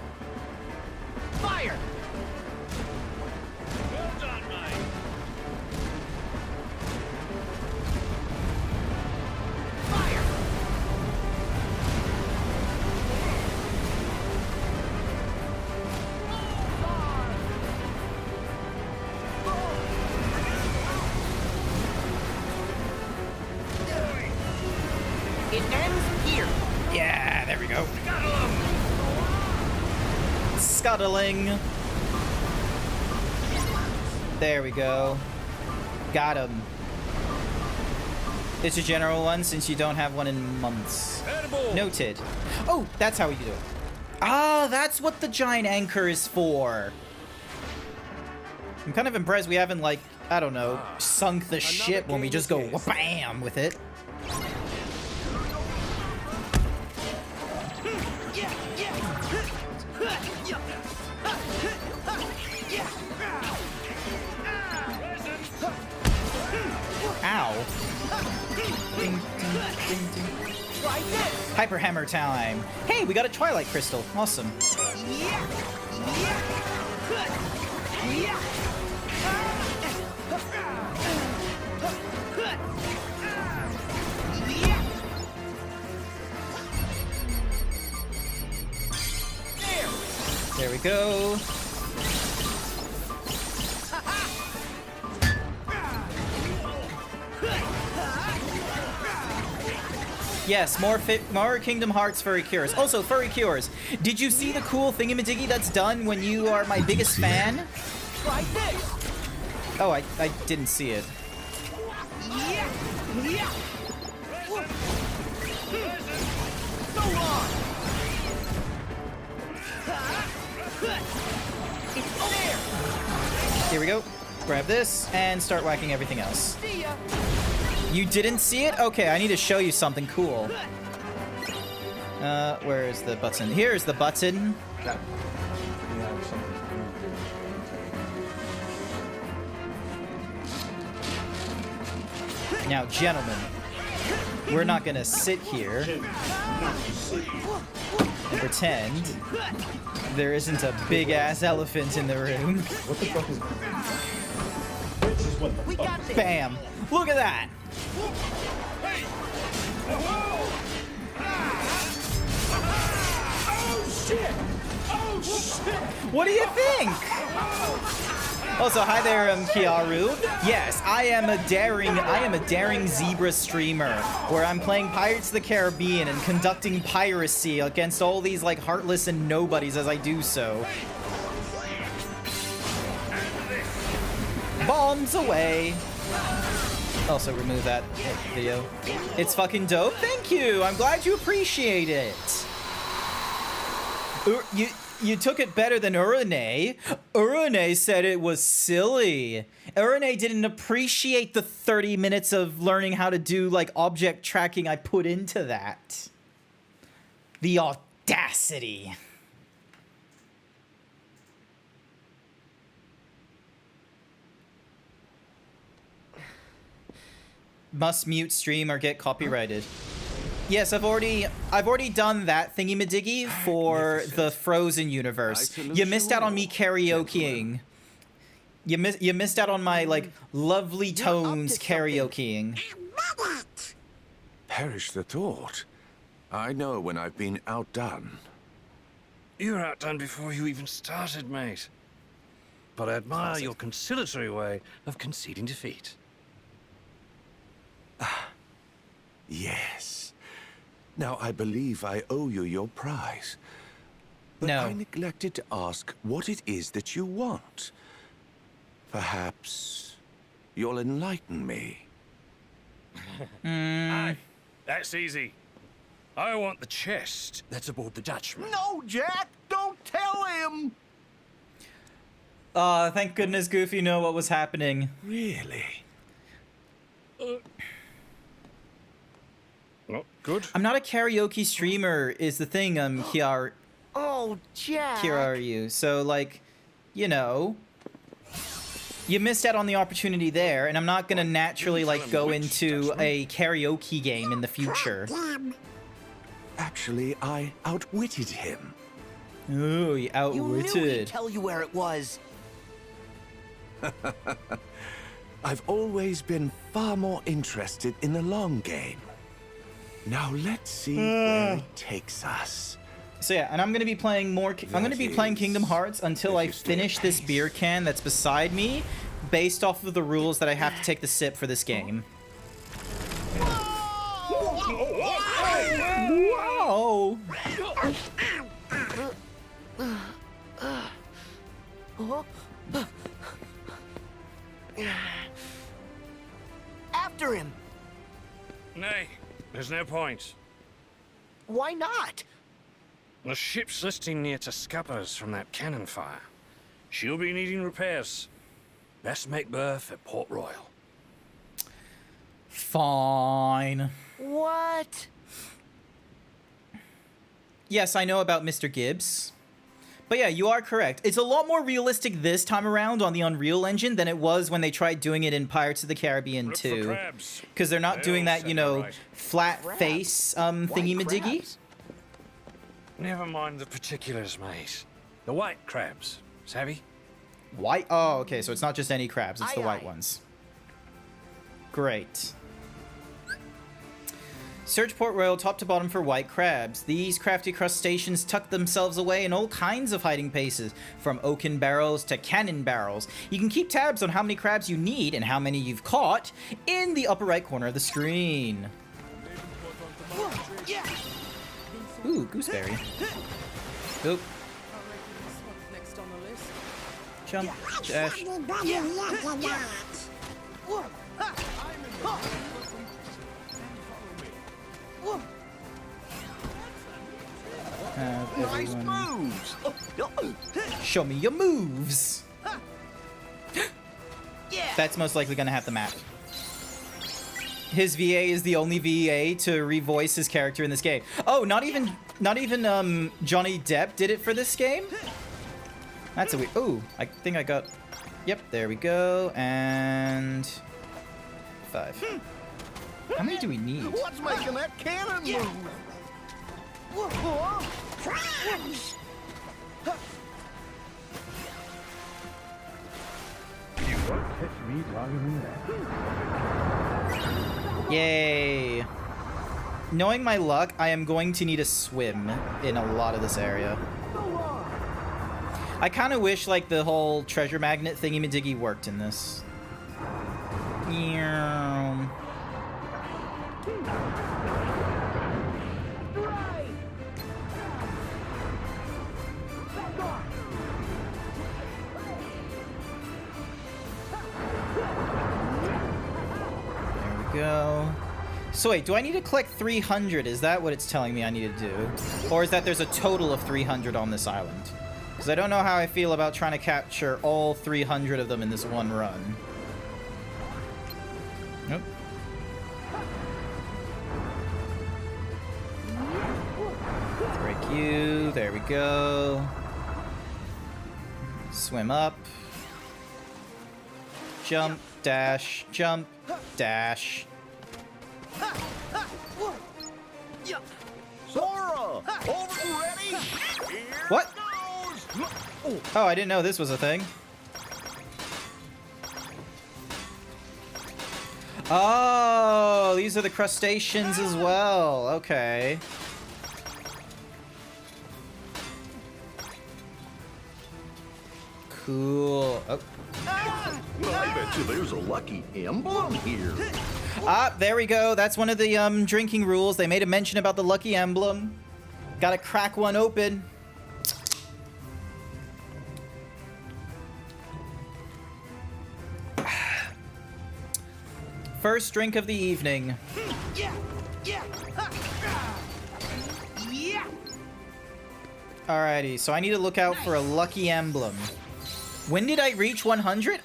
Fire! Well done, mate! Fire! It ends here. Yeah, there we go. Scuttling. There we go. Got him. It's a general one since you don't have one in months. Noted. Oh, that's how we do it. Ah, that's what the giant anchor is for. I'm kind of impressed we haven't, like, I don't know, sunk the ship when we just go bam with it. Ow. Ding, ding, ding, ding. Hyper hammer time. Hey, we got a Twilight Crystal. Awesome. There we go. Yes, more Kingdom Hearts furry cures. Also, furry cures. Did you see the cool thingamadiggy that's done when you are my biggest fan? Oh, I didn't see it. Here we go. Grab this and start whacking everything else. You didn't see it? Okay, I need to show you something cool. Where is the button? Here's the button. Captain, we have something really important to tell you. Now, gentlemen, we're not gonna sit here. and pretend there isn't a big-ass elephant in the room. What the fuck is... This is what the We fuck. got this. Bam! Look at that! Oh shit! Oh shit! What do you think? Also, hi there, Kiaru. Yes, I am a daring zebra streamer where I'm playing Pirates of the Caribbean and conducting piracy against all these like heartless and nobodies as I do so. Bombs away. Also, remove that video. It's fucking dope. Thank you. I'm glad you appreciate it. You took it better than Urane. Urane said it was silly. Urane didn't appreciate the 30 minutes of learning how to do like object tracking I put into that. The audacity. Must mute stream or get copyrighted. Yes, I've already done that thingy-madiggy for the Frozen universe. You missed out on me karaokeing. You missed out on my like lovely tones karaokeing. Perish the thought. I know when I've been outdone. You were outdone before you even started, mate. But I admire your conciliatory way of conceding defeat. Yes. Now I believe I owe you your prize. But No. I neglected to ask what it is that you want. Perhaps you'll enlighten me. Aye, that's easy. I want the chest that's aboard the Dutchman. No, Jack, don't tell him. Thank goodness Goofy knew what was happening. Really? Not good. I'm not a karaoke streamer is the thing, Kiara, Oh, Jack. are you? So like, you know, you missed out on the opportunity there, and I'm not gonna naturally like go into a karaoke game in the future. Actually, I outwitted him. Ooh, you You knew he'd outwitted. tell you where it was. I've always been far more interested in the long game. Now let's see where it takes us. So yeah, and I'm gonna be playing more. I'm gonna be playing is, Kingdom Hearts until I if you stay finish this pace. beer can that's beside me, based off of the rules that I have to take the sip for this game. Whoa! After him. Nay, there's no point. Why not? The ship's listing near to scuppers from that cannon fire. She'll be needing repairs. Best make berth at Port Royal. Fine. What? Yes, I know about Mr. Gibbs. But yeah, you are correct. It's a lot more realistic this time around on the Unreal Engine than it was when they tried doing it in Pirates of the Caribbean Look for 2. crabs. Because they're not They doing all that, set you know, right. flat Crabs? face Why thingy-madiggy. crabs? Never mind the particulars, mate. The white crabs, savvy? White? Oh, okay, so it's not just any crabs, it's the Aye, white aye. ones. Great. Search Port Royal top to bottom for white crabs. These crafty crustaceans tuck themselves away in all kinds of hiding places, from oaken barrels to cannon barrels. You can keep tabs on how many crabs you need and how many you've caught in the upper right corner of the screen. Ooh, gooseberry. Oop. Next on the list. Jump, dash. Have Nice everyone- moves. Show me your moves. Yeah. That's most likely gonna have the map. His VA is the only VA to revoice his character in this game. Oh, not even Johnny Depp did it for this game? That's a weird. Oh, I think I got. Yep, there we go. And 5. How many do we need? What's making that cannon move? tracks! You won't catch me longer than that. Yay. Knowing my luck, I am going to need a swim in a lot of this area. I kind of wish, like, the whole treasure magnet thingy-majiggy worked in this. Yeah. There we go. So wait, do I need to collect 300? Is that what it's telling me I need to do? Or is that there's a total of 300 on this island? Because I don't know how I feel about trying to capture all 300 of them in this one run. Nope. Break you. There we go. Swim up. Jump, dash, jump, dash. Sora! Over and ready! Here What? goes! Oh, I didn't know this was a thing. Oh, these are the crustaceans as well. Okay. Cool. Oh. Well, I bet you there's a lucky emblem here. Ah, there we go. That's one of the drinking rules. They made a mention about the lucky emblem. Gotta crack one open. First drink of the evening. Alrighty, so I need to look out for a lucky emblem. When did I reach 100?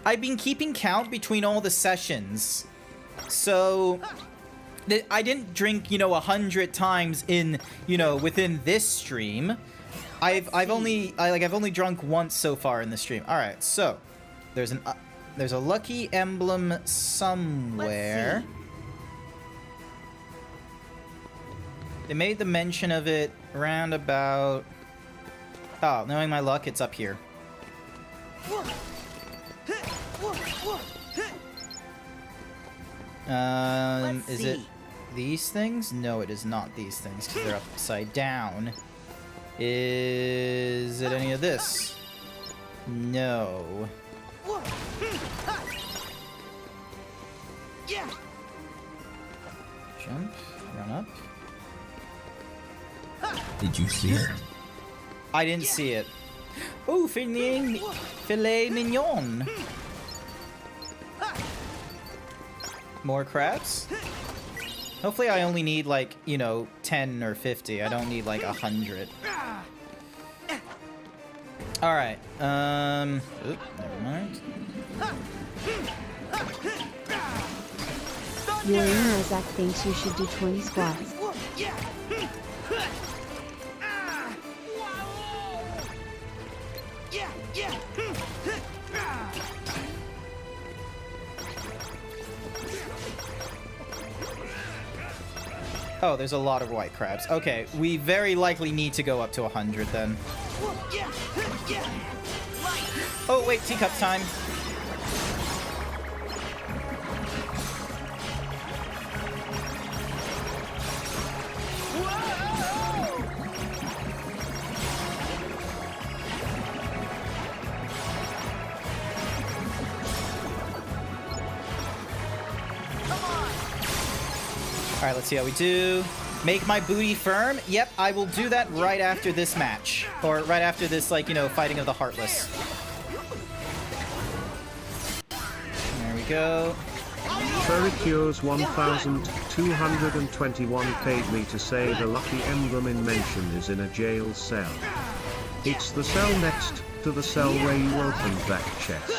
I've been keeping count between all the sessions. So I didn't drink, 100 times in, within this stream. I've only drunk once so far in the stream. All right, so there's a lucky emblem somewhere. They made the mention of it around about. Oh, knowing my luck, it's up here. Is it these things? No, it is not these things because they're upside down. Is it any of this? No. Jump, run up. Did you see it? I didn't see it. Oh, filet mignon. More crabs? Hopefully I only need, 10 or 50. I don't need, 100. Alright, oop, never mind. Your Isaac thinks you should do 20 squats. Oh, there's a lot of white crabs. Okay, we very likely need to go up to 100 then. Oh, wait, teacup time. Alright, let's see how we do. Make my booty firm. Yep, I will do that right after this match. Or right after this, fighting of the Heartless. There we go. Ferricures 1221 paid me to say the lucky emblem in mention is in a jail cell. It's the cell next to the cell where you opened that chest.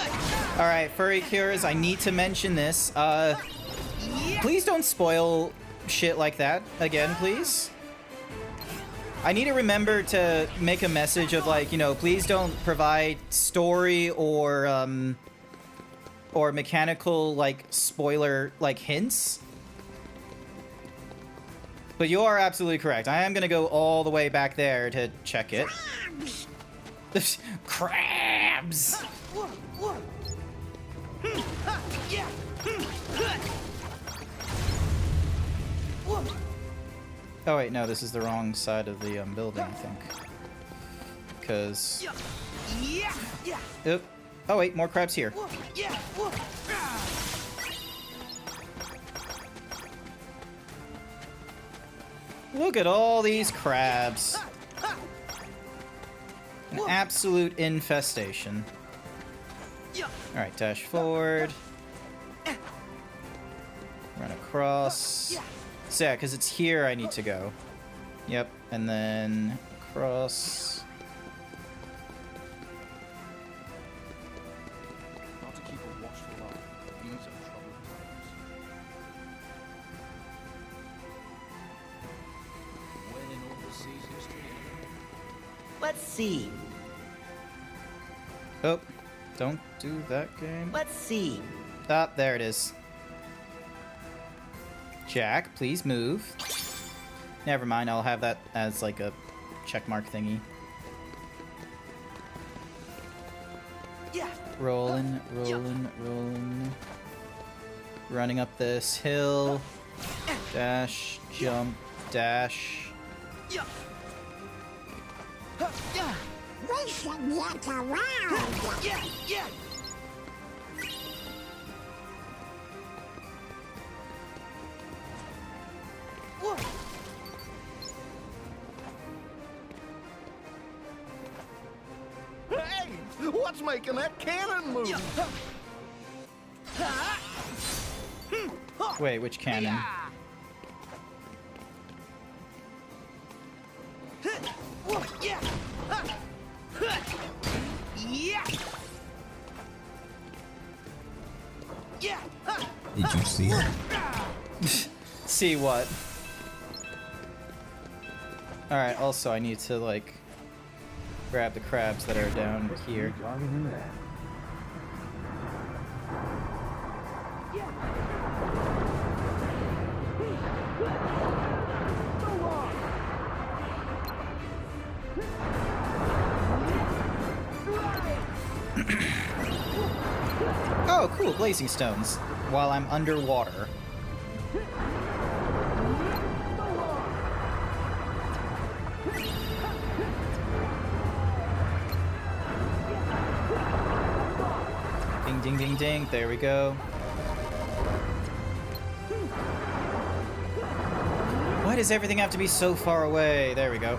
Alright, Furry Cures, I need to mention this. Please don't spoil shit like that again, please. I need to remember to make a message of please don't provide story or mechanical spoiler hints. But you are absolutely correct. I am gonna go all the way back there to check it. Crabs! Oh wait, no, this is the wrong side of the building, I think. Because... Oop. Oh wait, more crabs here. Look at all these crabs. An absolute infestation. Alright, dash forward. Run across. So yeah, because it's here I need to go. Yep, and then across. Not to keep a watchful eye. These are troubled times. When in all the seas history. Let's see. Oh, don't do that game. Let's see. Ah, there it is. Jack, please move. Never mind, I'll have that as like a checkmark thingy. Rolling, rolling, rolling. Running up this hill. Dash, jump, dash. We should get around. Hey, what's making that cannon move? Wait, which cannon? Did you see it? See what? Alright, also I need to, like, grab the crabs that are down here. Oh, cool, blazing stones. While I'm underwater. Ding, ding, ding, ding. There we go. Why does everything have to be so far away? There we go.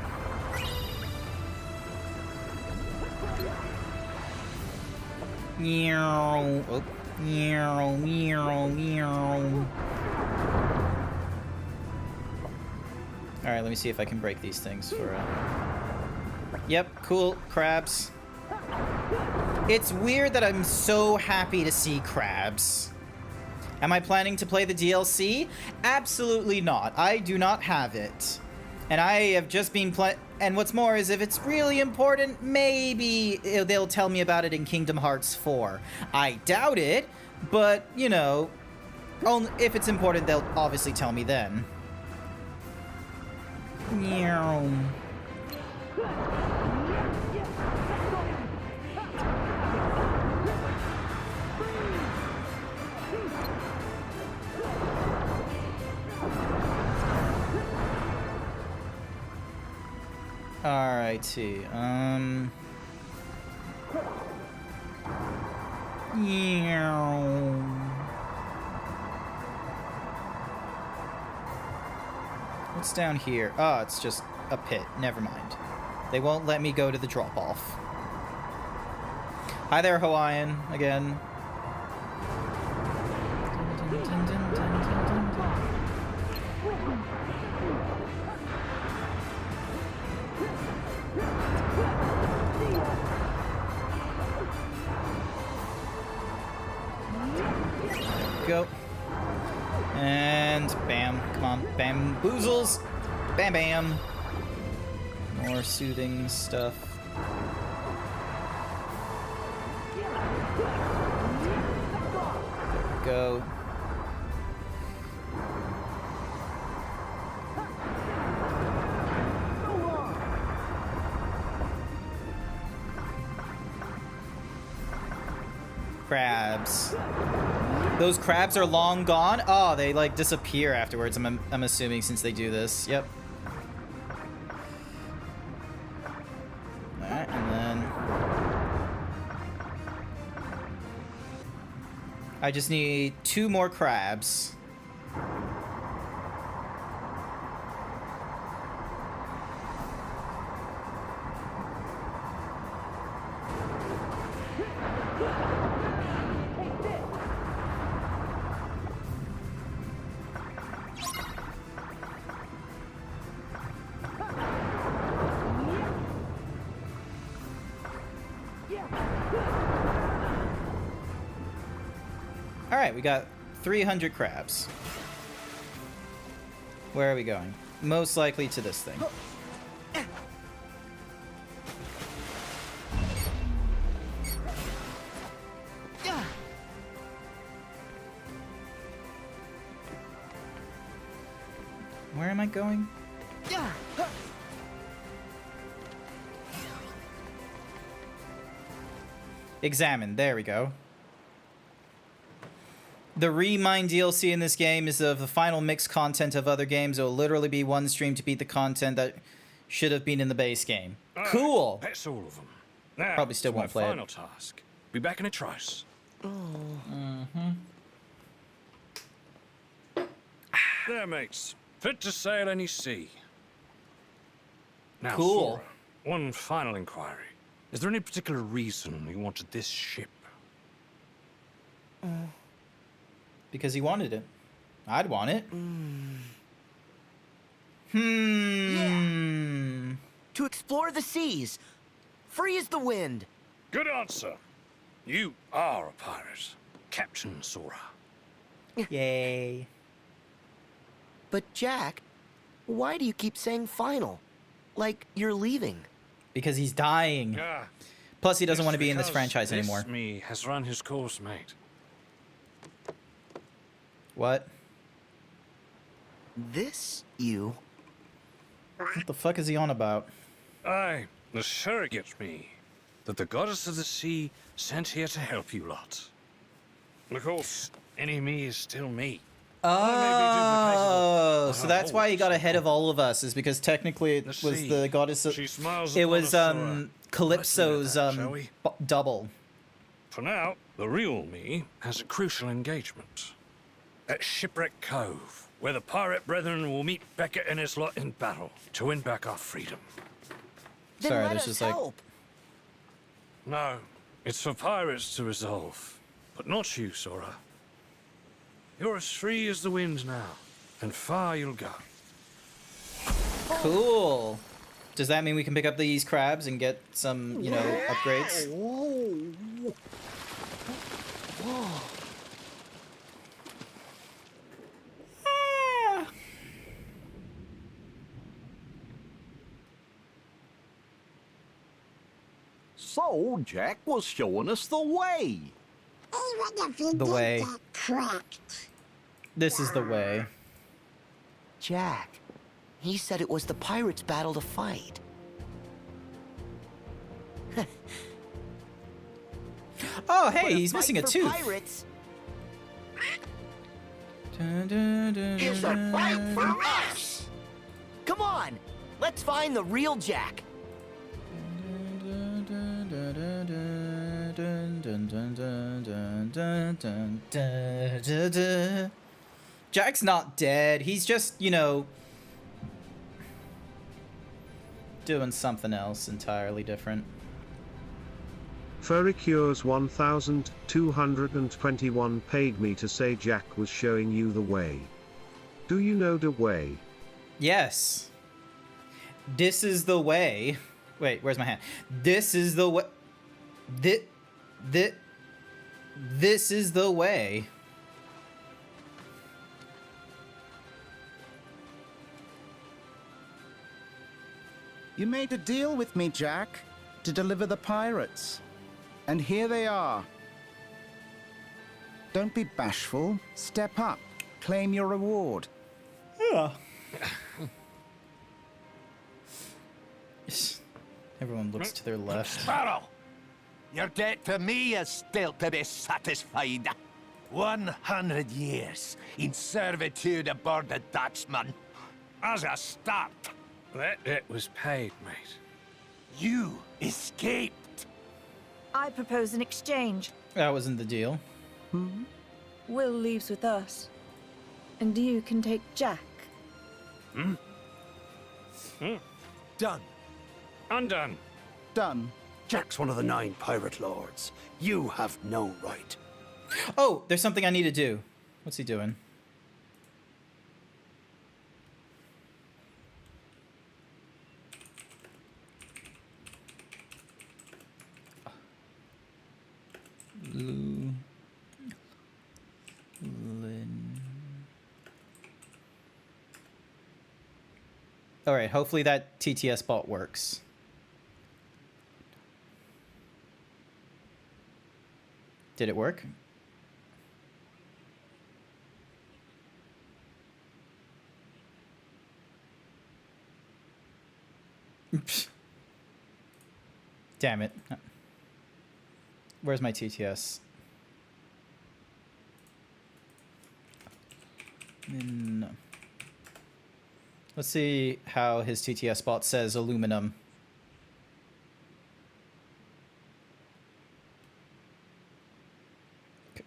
Meow. Oh. Meow, meow, meow. Alright, let me see if I can break these things for Yep, cool. Crabs. It's weird that I'm so happy to see crabs. Am I planning to play the DLC? Absolutely not. I do not have it. And I have just been and what's more is if it's really important, maybe they'll tell me about it in Kingdom Hearts 4. I doubt it, but, you know, only if it's important, they'll obviously tell me then. Meow. Alrighty, What's down here? Oh, it's just a pit. Never mind. They won't let me go to the drop-off. Hi there, Hawaiian, again. Go. And bam. Come on. Bamboozles. Bam bam. More soothing stuff. Go. crabs. Those crabs are long gone? Oh, they like disappear afterwards, I'm assuming, since they do this. Yep. Alright, and then... I just need 2 more crabs. Alright, we got 300 crabs. Where are we going? Most likely to this thing. Where am I going? Examine. There we go. The Remind DLC in this game is of the final mixed content of other games. It will literally be one stream to beat the content that should have been in the base game. Cool. That's all of them. Now, Probably still won't play it. final task. Be back in a trice. There, mates. Fit to sail any sea. Now, Cool. Sora, one final inquiry. Is there any particular reason you wanted this ship? Because he wanted it. I'd want it. Yeah. To explore the seas. Free as the wind. Good answer. You are a pirate. Captain Sora. Yay. But Jack, why do you keep saying final? Like you're leaving. Because he's dying. Ah, Plus, he doesn't want to be in this because franchise anymore. Me has run his course, mate. What? This you? What the fuck is he on about? Aye, the surrogate me. That the goddess of the sea sent here to help you lot. And of course, any me is still me. Oh, so that's why he got ahead of all of us, is because technically it was the goddess of... It was Calypso's double. For now, the real me has a crucial engagement. At Shipwreck Cove, where the pirate brethren will meet Beckett and his lot in battle to win back our freedom. Then Sorry, let there's us just like... help. No, it's for pirates to resolve, but not you, Sora. You're as free as the wind now, and far you'll go. Cool. Does that mean we can pick up these crabs and get some, you know, upgrades? So, Jack was showing us the way. The way. This is the way. Jack, he said it was the pirates' battle to fight. Oh, hey, But he's missing a fight for tooth. Pirates. It's a fight for us! Come on, let's find the real Jack. Jack's not dead. He's just, you know, doing something else entirely different. Furrycures 1221 paid me to say Jack was showing you the way. Do you know the way? Yes. This is the way. Wait, where's my hand? This is the way. This is the way. You made a deal with me, Jack, to deliver the pirates. And here they are. Don't be bashful. Step up. Claim your reward. Yeah. Everyone looks to their left. Battle! Your debt to me is still to be satisfied. 100 years in servitude aboard the Dutchman. As a start. That debt was paid, mate. You escaped. I propose an exchange. That wasn't the deal. Will leaves with us. And you can take Jack. Done. Undone. Done. Jack's one of the 9 pirate lords. You have no right. Oh, there's something I need to do. What's he doing? All right, hopefully that TTS bot works. Did it work? Damn it. Where's my TTS? No. Let's see how his TTS bot says aluminum. Okay.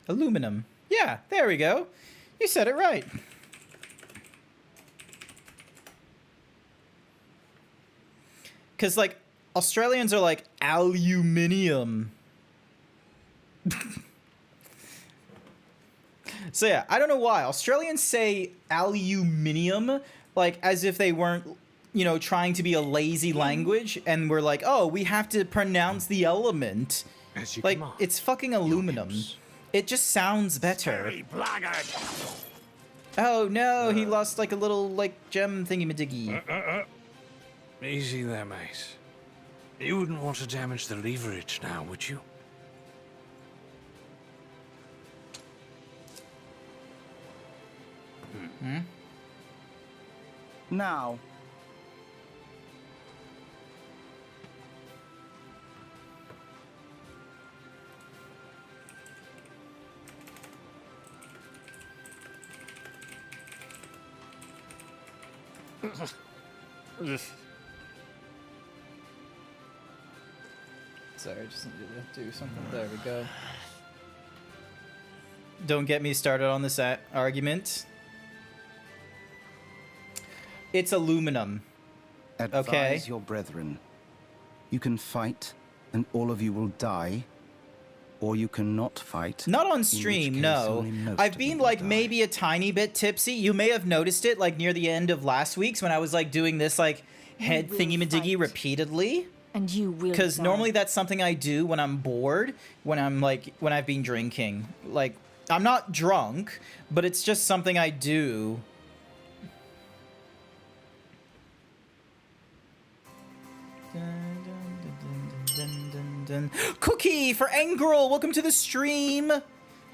Aluminum. Yeah, there we go. You said it right. Because, like, Australians are like, aluminium. So yeah, I don't know why. Australians say aluminium, like, as if they weren't, you know, trying to be a lazy language, and we're like, oh, we have to pronounce the element. Like, it's fucking aluminum. It just sounds better. Oh no, he lost, like, a little, like, gem thingy-majiggy. Easy there, mate. You wouldn't want to damage the leverage now, would you? Now. Sorry, I just needed to do something. There we go. Don't get me started on this argument. It's aluminum. Advise Okay. your brethren. You can fight, and all of you will die, or you cannot fight. Not on in which stream, case no. only most I've of been you will like die. maybe a tiny bit tipsy. You may have noticed it like near the end of last week's when I was like doing this like head will thingy-majiggy fight. repeatedly. And you will Because die. normally that's something I do when I'm bored, when I'm like, when I've been drinking. Like, I'm not drunk, but it's just something I do. Cookie for Angrel, welcome to the stream.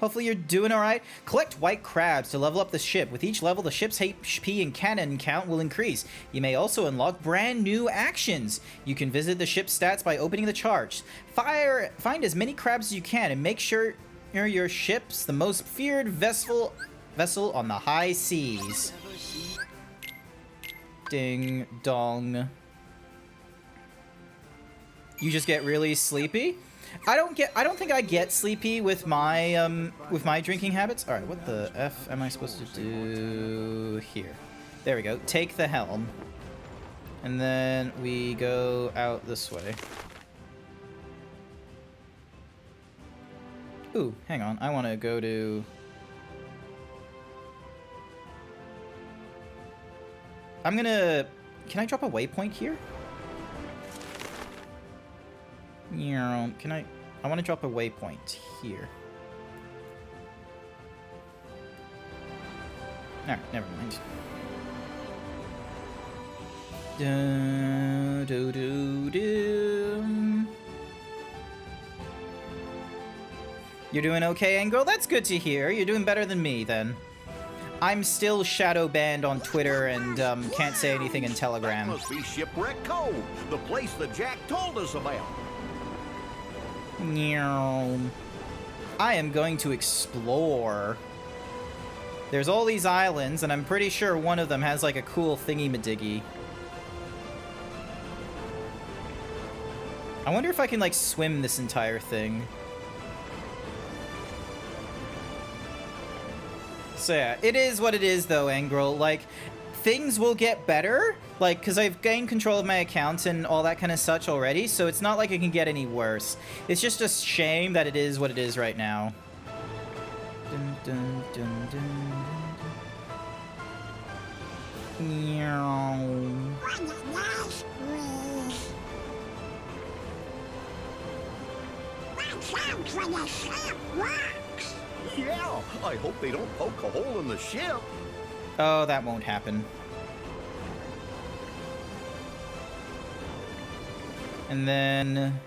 Hopefully you're doing all right. Collect white crabs to level up the ship. With each level, the ship's HP and cannon count will increase. You may also unlock brand new actions. You can visit the ship's stats by opening the charts. Find as many crabs as you can and make sure your ship's the most feared vessel on the high seas. Ding dong. You just get really sleepy? I don't think I get sleepy with my drinking habits. All right, what the F am I supposed to do here? There we go. Take the helm. And then we go out this way. Ooh, hang on. I want to go to... I'm gonna... Can I drop a waypoint here? Can I want to drop a waypoint here. Alright, never mind. You're doing okay, Angro? That's good to hear. You're doing better than me, then. I'm still shadow banned on Twitter and can't say anything in That Telegram. must be Shipwreck Cove, the place that Jack told us about. Meow. I am going to explore. There's all these islands, and I'm pretty sure one of them has like a cool thingy-madiggy. I wonder if I can like swim this entire thing. So yeah, it is what it is though, Angrel. Like, things will get better, like, because I've gained control of my account and all that kind of such already, so it's not like it can get any worse. It's just a shame that it is what it is right now. Dun, dun, dun, dun, dun. Meow. Yeah, I hope they don't poke a hole in the ship. Oh, that won't happen. And then...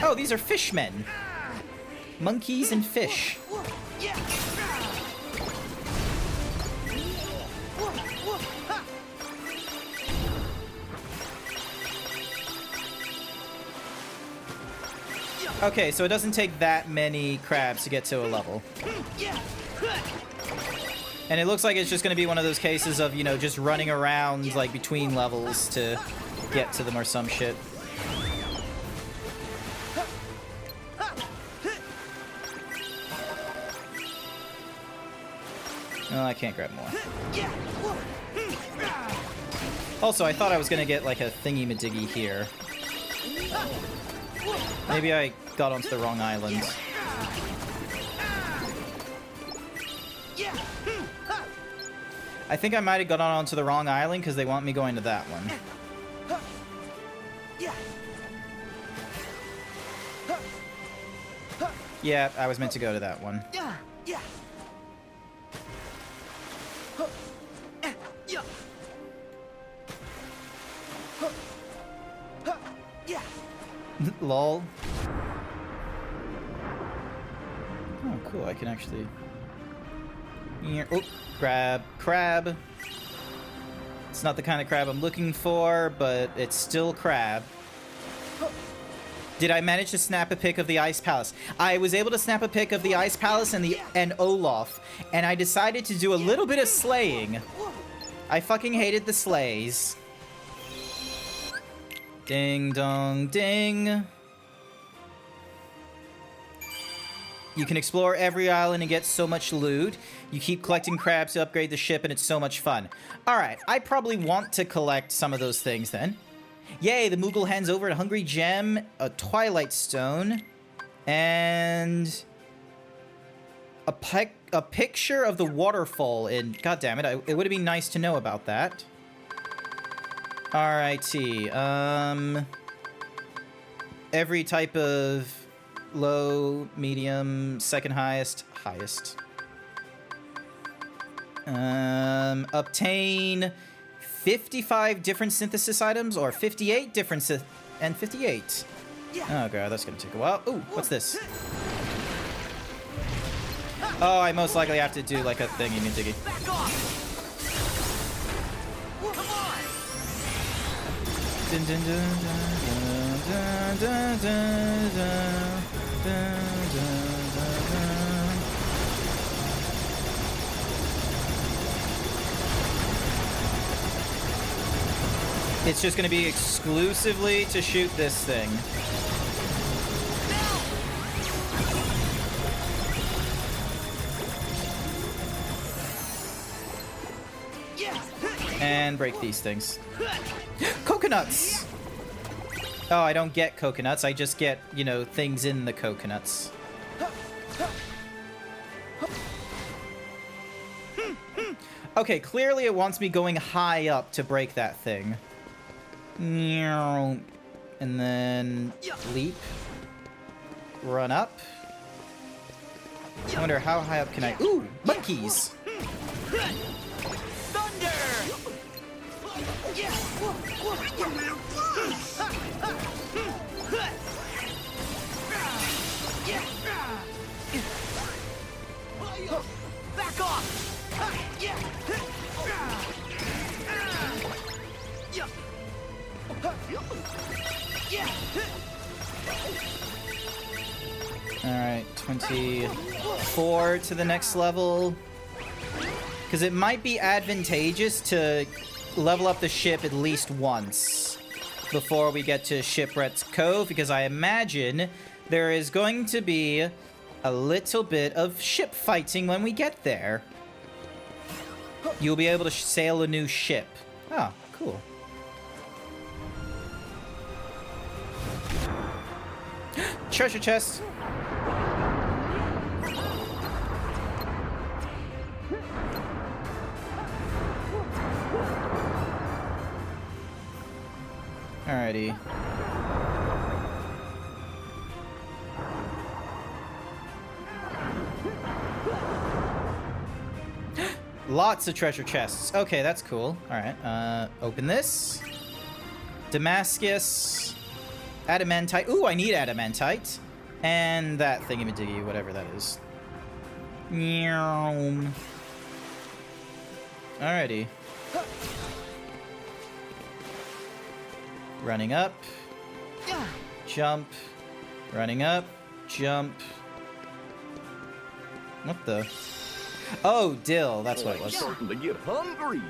Oh, these are fishmen. Monkeys and fish. Okay, so it doesn't take that many crabs to get to a level. And it looks like it's just going to be one of those cases of, you know, just running around, like, between levels to get to them or some shit. Oh, I can't grab more. Also, I thought I was going to get, like, a thingy-madiggy here. Maybe I got onto the wrong island. I think I might have got onto the wrong island because they want me going to that one. Yeah, I was meant to go to that one. Lol. Oh, cool. I can actually... Oh, grab crab. It's not the kind of crab I'm looking for, but it's still crab. Did I manage to snap a pic of the Ice Palace? I was able to snap a pic of the Ice Palace and Olaf, and I decided to do a little bit of slaying. I fucking hated the slays. Ding dong ding. You can explore every island and get so much loot. You keep collecting crabs to upgrade the ship and it's so much fun. Alright, I probably want to collect some of those things then. Yay, the Moogle hands over a Hungry Gem, a Twilight Stone, and a picture of the waterfall in... God damn it, it would have been nice to know about that. Alrighty, every type of low, medium, second highest, highest. Obtain 55 different synthesis items or 58 different and 58. Oh god, that's gonna take a while. Ooh, what's this? Oh, I most likely have to do like a thingy-majiggy. Dun, dun, dun, dun, dun, dun, dun, dun, dun, dun. It's just going to be exclusively to shoot this thing. And break these things. Coconuts! Oh, I don't get coconuts. I just get, you know, things in the coconuts. Okay, clearly it wants me going high up to break that thing. And then leap. Run up. I wonder how high up can I... Ooh, monkeys! Back off! Alright, 24 to the next level. Because it might be advantageous to level up the ship at least once before we get to Shipwreck's Cove, because I imagine there is going to be a little bit of ship fighting when we get there. You'll be able to sail a new ship. Oh, cool. Treasure chest. Alrighty. Lots of treasure chests. Okay, that's cool. Alright, open this. Damascus. Adamantite. Ooh, I need adamantite. And that thingy-majiggy, whatever that is. Meow. Alrighty. Running up. Jump. Running up. Jump. What the? Oh, dill. That's what it was. Starting to get hungry.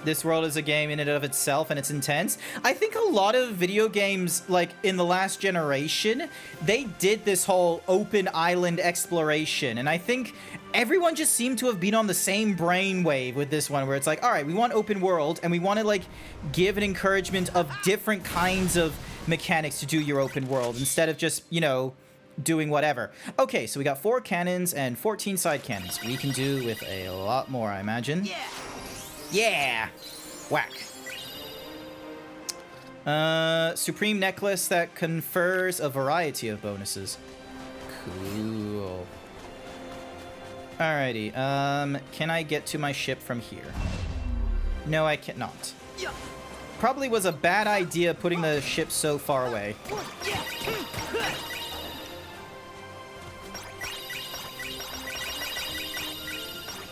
This world is a game in and of itself, and it's intense. I think a lot of video games, like, in the last generation, they did this whole open island exploration, and I think everyone just seemed to have been on the same brainwave with this one, where it's like, all right, we want open world, and we want to, like, give an encouragement of different kinds of mechanics to do your open world, instead of just, you know, doing whatever. Okay, so we got 4 cannons and 14 side cannons. We can do with a lot more, I imagine. Yeah! Yeah! Whack. Supreme necklace that confers a variety of bonuses. Cool. Alrighty, can I get to my ship from here? No, I cannot. Probably was a bad idea putting the ship so far away.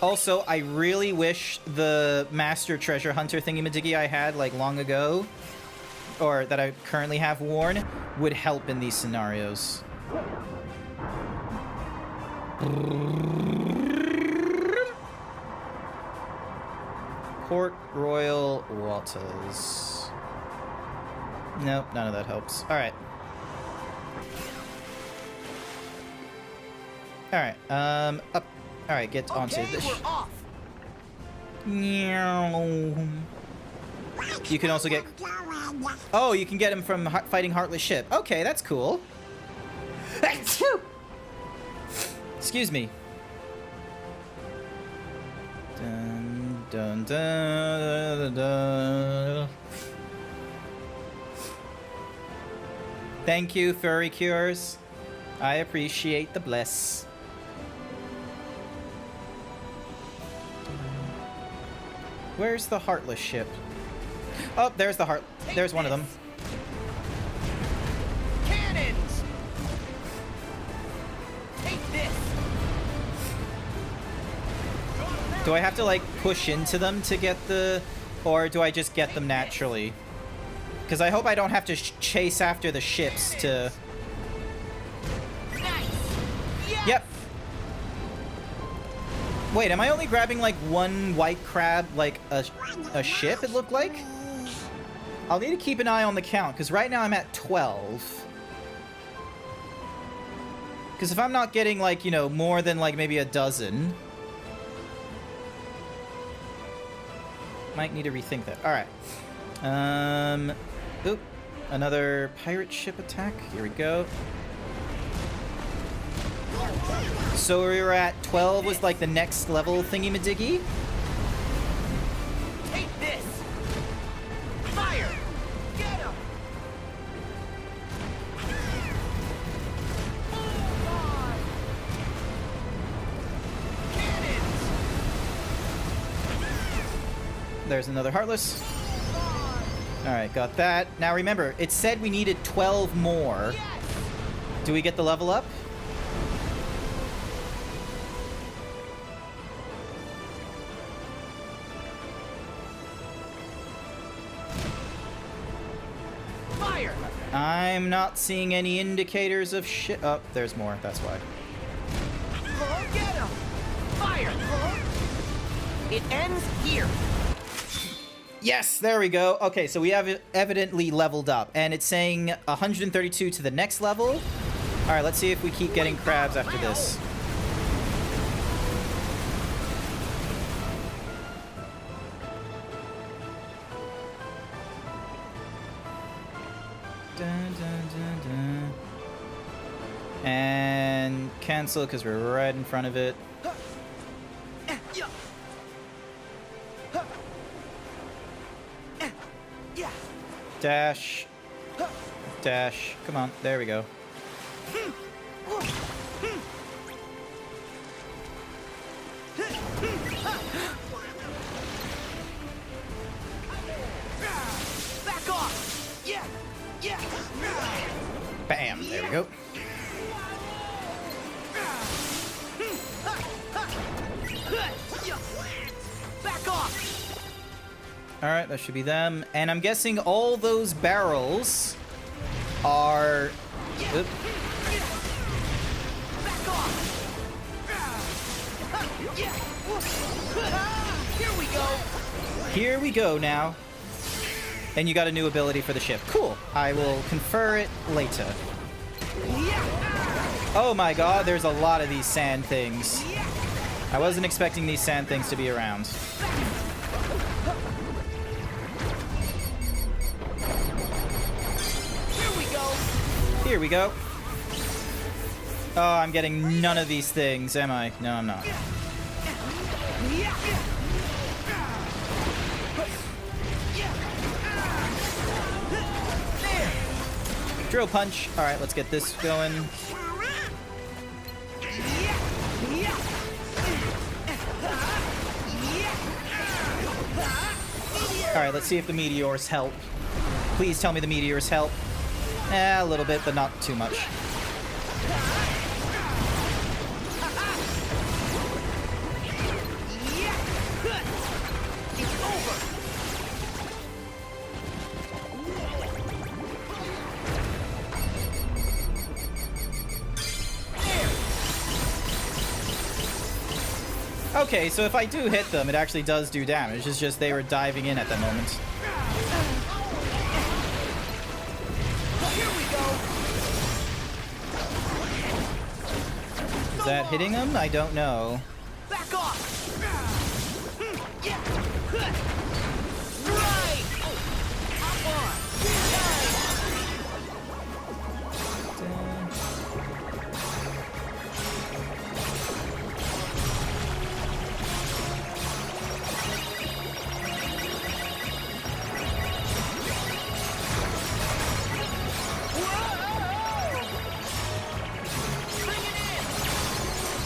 Also, I really wish the Master Treasure Hunter thingy-majiggy I had, like, long ago, or that I currently have worn, would help in these scenarios. Port Royal Waters. Nope, none of that helps. Alright. Alright, up. Alright, get onto this. You can also get... Oh, you can get him from fighting Heartless Ship. Okay, that's cool. Excuse me. Dun, dun, dun, dun, dun. Thank you, Furry Cures. I appreciate the bliss. Where's the Heartless Ship? Oh, there's the Heart. There's one of them. Cannons! Take this! Do I have to, like, push into them to get the... Or do I just get them naturally? Because I hope I don't have to chase after the ships to... Nice. Yes. Yep. Wait, am I only grabbing, like, one white crab, like, a ship, it looked like? I'll need to keep an eye on the count, because right now I'm at 12. Because if I'm not getting, like, you know, more than, like, maybe a dozen... Might need to rethink that. Alright. Oop. Another pirate ship attack. Here we go. So we were at 12 was like the next level thingy-majiggy. Take this! Fire! Get him! Cannons! there's another Heartless. Alright, got that. Now remember, it said we needed 12 more. Do we get the level up? Fire! I'm not seeing any indicators of shit. Oh, there's more. That's why. Get him! Fire! It ends here. Yes, there we go. Okay, so we have evidently leveled up, and it's saying 132 to the next level. All right, let's see if we keep getting crabs after this. Dun, dun, dun, dun. And cancel because we're right in front of it. Dash. Dash. Come on. There we go. Back off! Yeah! Yeah! Bam. There we go. Back off! Alright, that should be them. And I'm guessing all those barrels are... Oop. Back off! Here we go! Here we go now. And you got a new ability for the ship. Cool. I will confer it later. Oh my god, there's a lot of these sand things. I wasn't expecting these sand things to be around. Here we go. Oh, I'm getting none of these things, am I? No, I'm not. Drill punch. All right, let's get this going. All right, let's see if the meteors help. Please tell me the meteors help. A little bit, but not too much. Okay, so if I do hit them, it actually does do damage. It's just they were diving in at that moment. Is that hitting them? I don't know. Back off!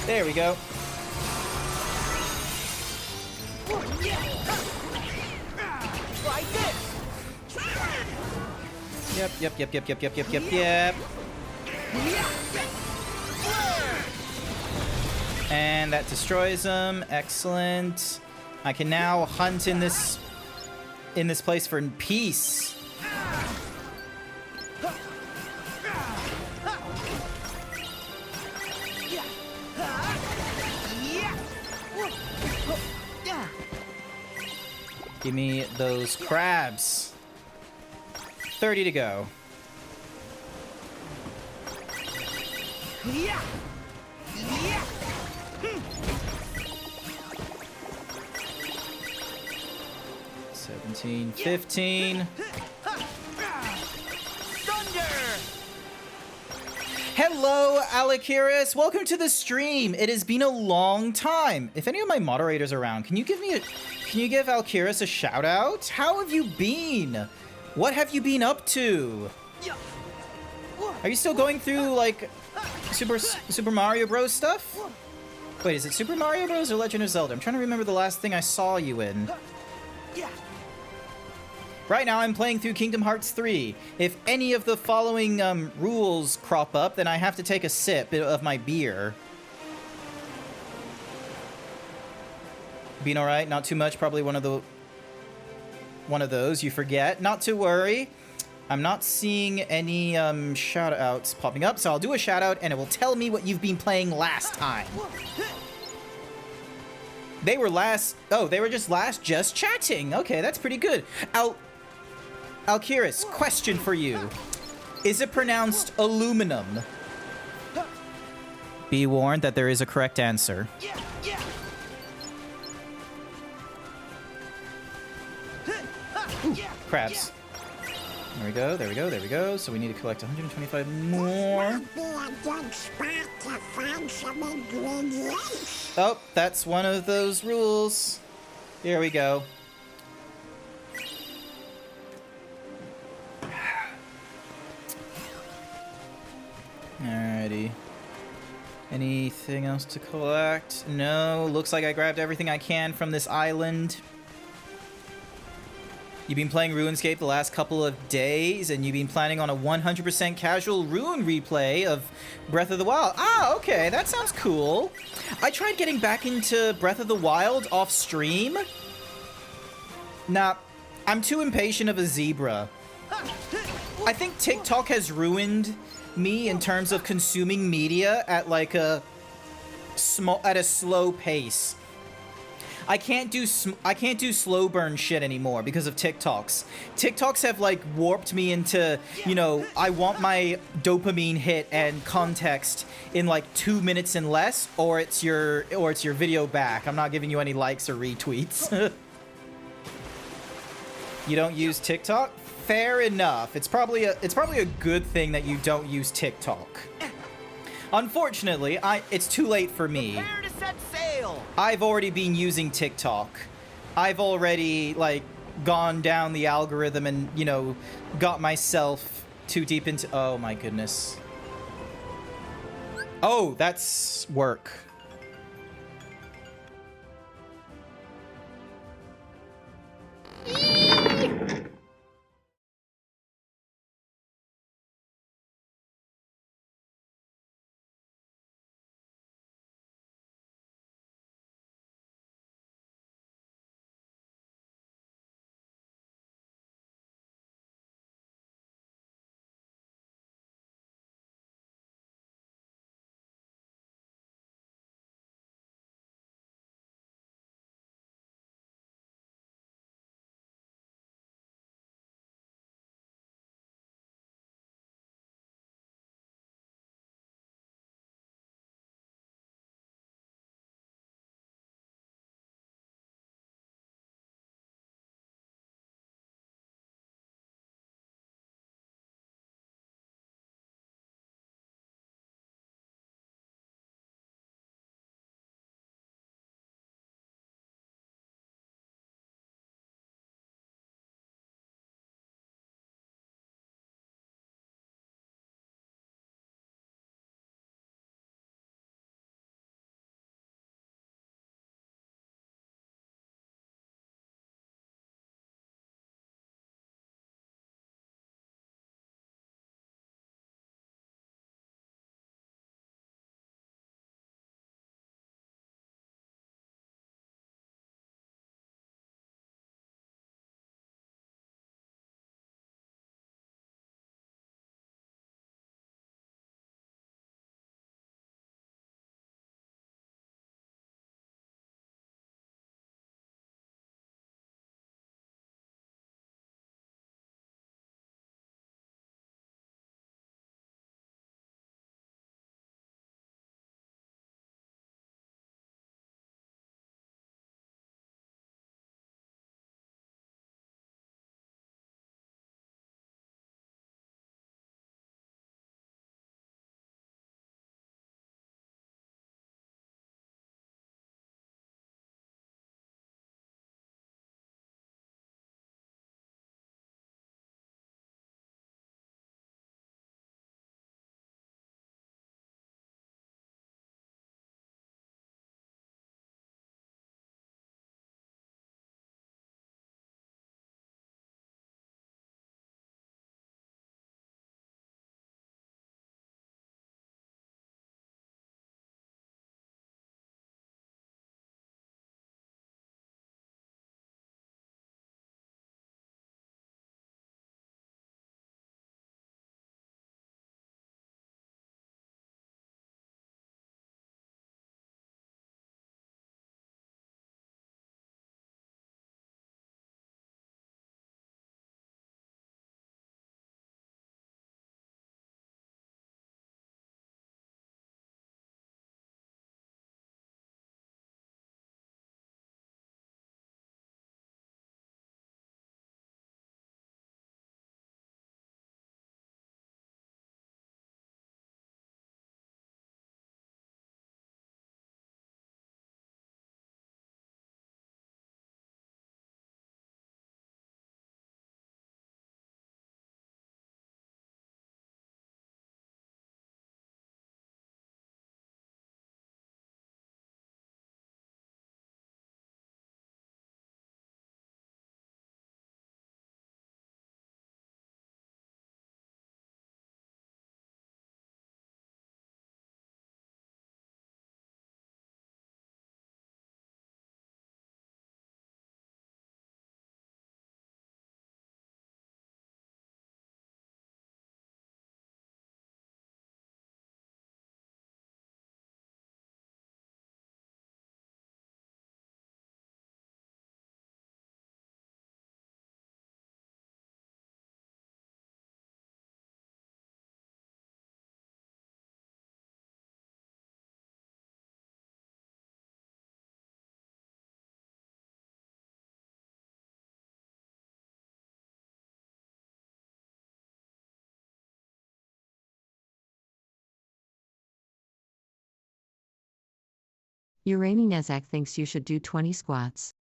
There we go. Yep. And that destroys them. Excellent. I can now hunt in this place for peace. Give me those crabs. 30 to go. Yeah. 17, 15. Hello, Alakiris. Welcome to the stream. It has been a long time. If any of my moderators are around, can you give Alkiris a shout out? How have you been? What have you been up to? Are you still going through like Super Mario Bros stuff? Wait, is it Super Mario Bros or Legend of Zelda? I'm trying to remember the last thing I saw you in. Right now, I'm playing through Kingdom Hearts 3. If any of the following rules crop up, then I have to take a sip of my beer. Being all right, not too much. Probably one of those you forget. Not to worry. I'm not seeing any shout-outs popping up, so I'll do a shout-out, and it will tell me what you've been playing last time. They were just chatting. Okay, that's pretty good. Alkiris, question for you. Is it pronounced aluminum? Be warned that there is a correct answer. Ooh, crabs. There we go, there we go, there we go. So we need to collect 125 more. Oh, that's one of those rules. Here we go. Alrighty. Anything else to collect? No, looks like I grabbed everything I can from this island. You've been playing RuneScape the last couple of days, and you've been planning on a 100% casual Rune replay of Breath of the Wild. Ah, okay, that sounds cool. I tried getting back into Breath of the Wild off stream. Nah, I'm too impatient of a zebra. I think TikTok has ruined me in terms of consuming media at like a slow pace. I can't do slow burn shit anymore because of TikToks. TikToks have like warped me into, you know, I want my dopamine hit and context in like 2 minutes and less, or it's your video back. I'm not giving you any likes or retweets. You don't use TikTok? Fair enough. It's probably a good thing that you don't use TikTok. Unfortunately, it's too late for me. Prepare to set sail. I've already been using TikTok. I've already like gone down the algorithm and, you know, got myself too deep into. Oh my goodness. Oh, that's work. Urani Nezak thinks you should do 20 squats.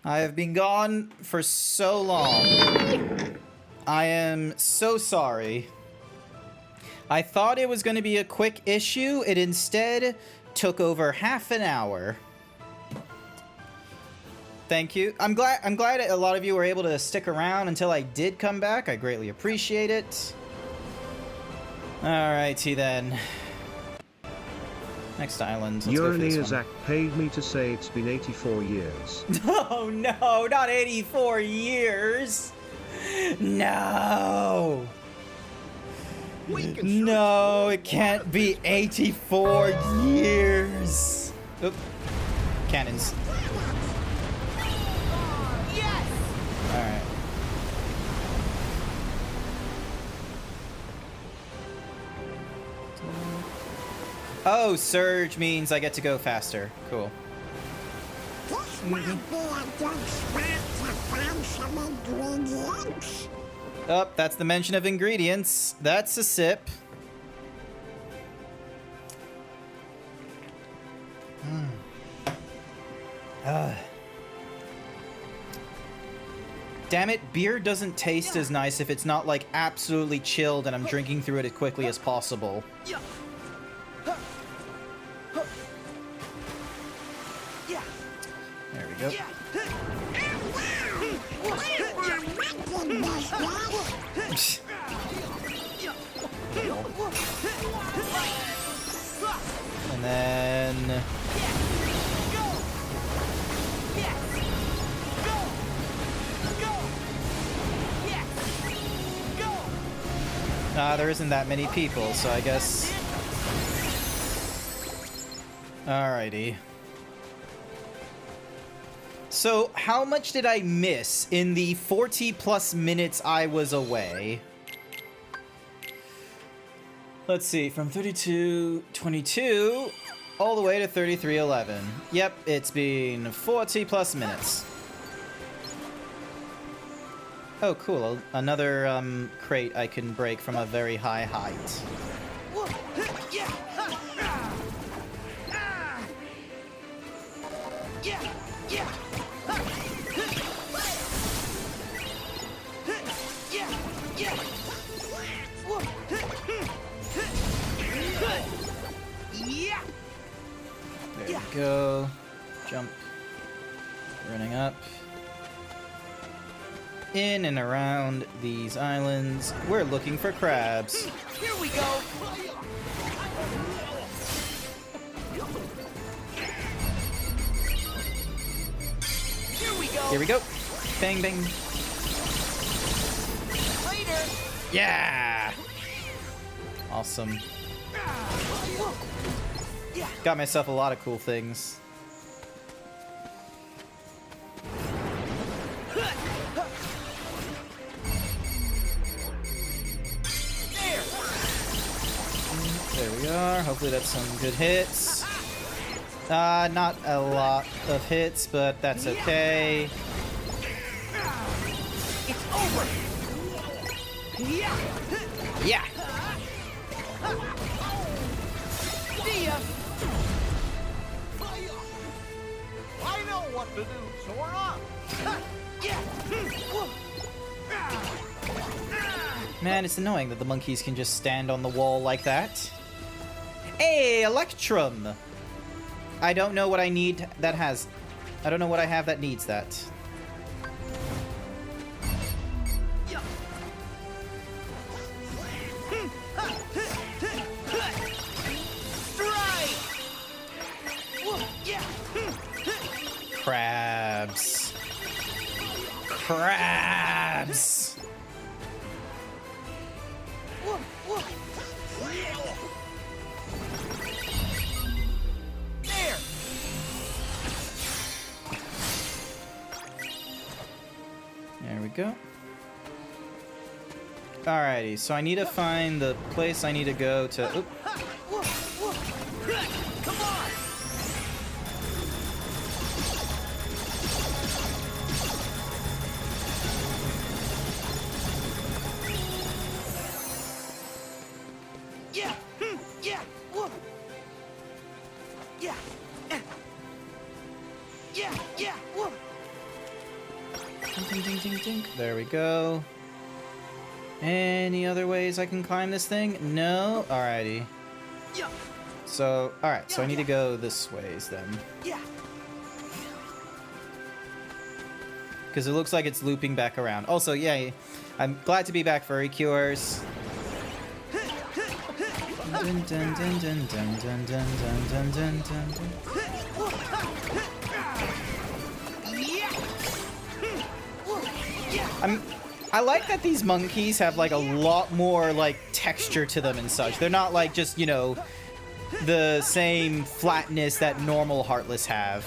I have been gone for so long. I am so sorry. I thought it was going to be a quick issue. It instead took over half an hour. Thank you. I'm glad a lot of you were able to stick around until I did come back. I greatly appreciate it. Alrighty then. Next island. Let's go for this one. Zach paid me to say it's been 84 years. Oh no, not 84 years. No. No, it can't be 84 years. Oop. Cannons. Yes. All right. Oh, surge means I get to go faster. Cool. Oh, that's the mention of ingredients. That's a sip. Damn it, beer doesn't taste as nice if it's not like absolutely chilled and I'm drinking through it as quickly as possible. There we go. And then... there isn't that many people, so I guess... Alrighty. So, how much did I miss in the 40+ minutes I was away? Let's see, from 32:22 all the way to 33:11. Yep, it's been 40+ minutes. Oh, cool. Another crate I can break from a very high height. There we go. Jump. Running up. In and around these islands, we're looking for crabs. Here we go. Here we go. Here we go. Bang, bang. Later. Yeah. Awesome. Got myself a lot of cool things. There we are. Hopefully that's some good hits. Not a lot of hits, but that's okay. It's over. Yeah. Yeah. See ya. I know what to do, Sora. Man, it's annoying that the monkeys can just stand on the wall like that. Hey, Electrum! I don't know what I need that has... I don't know what I have that needs that. Crabs. Crabs! There. There we go. Alrighty, so I need to find the place I need to go to... Oop. Come on. Yeah. Yeah. Yeah. Yeah. Yeah. Ding, ding, ding, ding, ding. There we go. Any other ways I can climb this thing? No? Alrighty. So, alright, so I need to go this ways then. Because it looks like it's looping back around. Also, yeah, I'm glad to be back, Furry Cures. Dun, dun, dun, dun, dun, dun, dun, dun, dun, dun, dun. I like that these monkeys have like a lot more like texture to them and such. They're not like just, you know, the same flatness that normal Heartless have.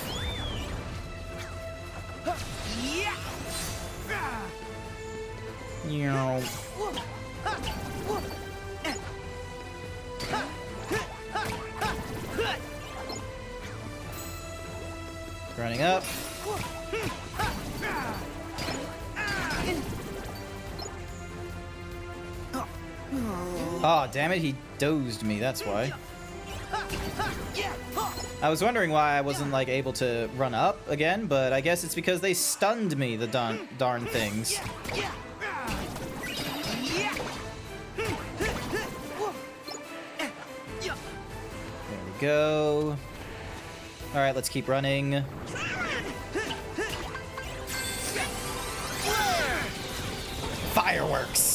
You know. Running up. Oh, damn it, he dozed me, that's why. I was wondering why I wasn't, like, able to run up again, but I guess it's because they stunned me, the darn things. There we go. Alright, let's keep running. Fireworks!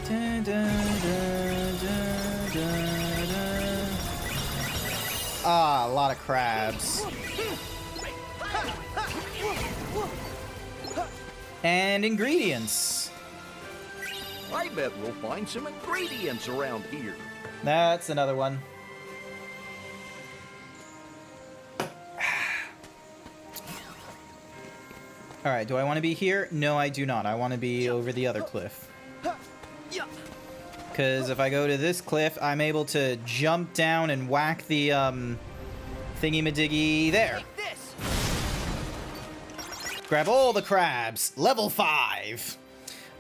Dun, dun, dun, dun, dun, dun. Ah, a lot of crabs. And ingredients. I bet we'll find some ingredients around here. That's another one. Alright, do I want to be here? No, I do not. I want to be over the other cliff. Because if I go to this cliff, I'm able to jump down and whack the thingy-madiggy there. Grab all the crabs. Level 5.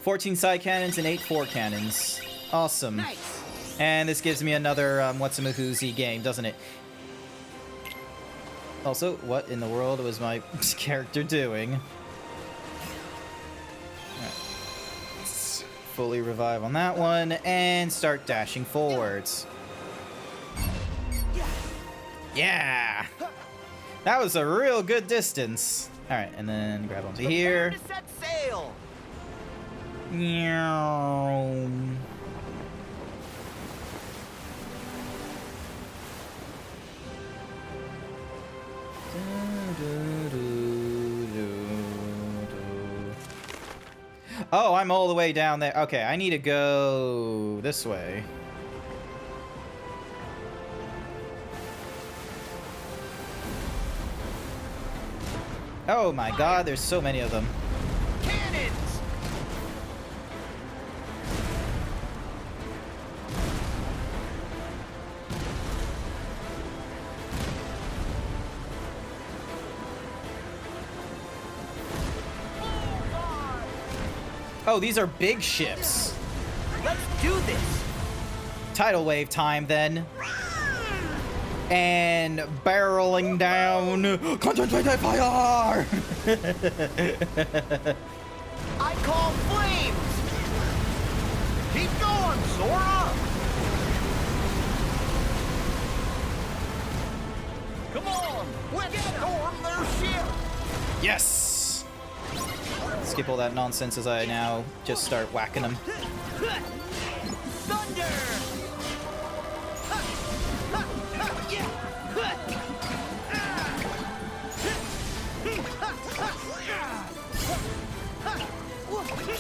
14 side cannons and 8 fore cannons. Awesome. Nice. And this gives me another what's-a-mahoozy game, doesn't it? Also, what in the world was my character doing? Fully revive on that one and start dashing forwards. Yeah! That was a real good distance. Alright, and then grab onto here. Set sail. Meow. Oh, I'm all the way down there. Okay, I need to go this way. Oh my god, there's so many of them. Cannons. Oh, these are big ships. Let's do this. Tidal wave time, then. And barreling down. Concentrated fire! I call flames. Keep going, Sora. Come on, let's storm their ship. Yes! Skip all that nonsense as I now just start whacking them. Thunder!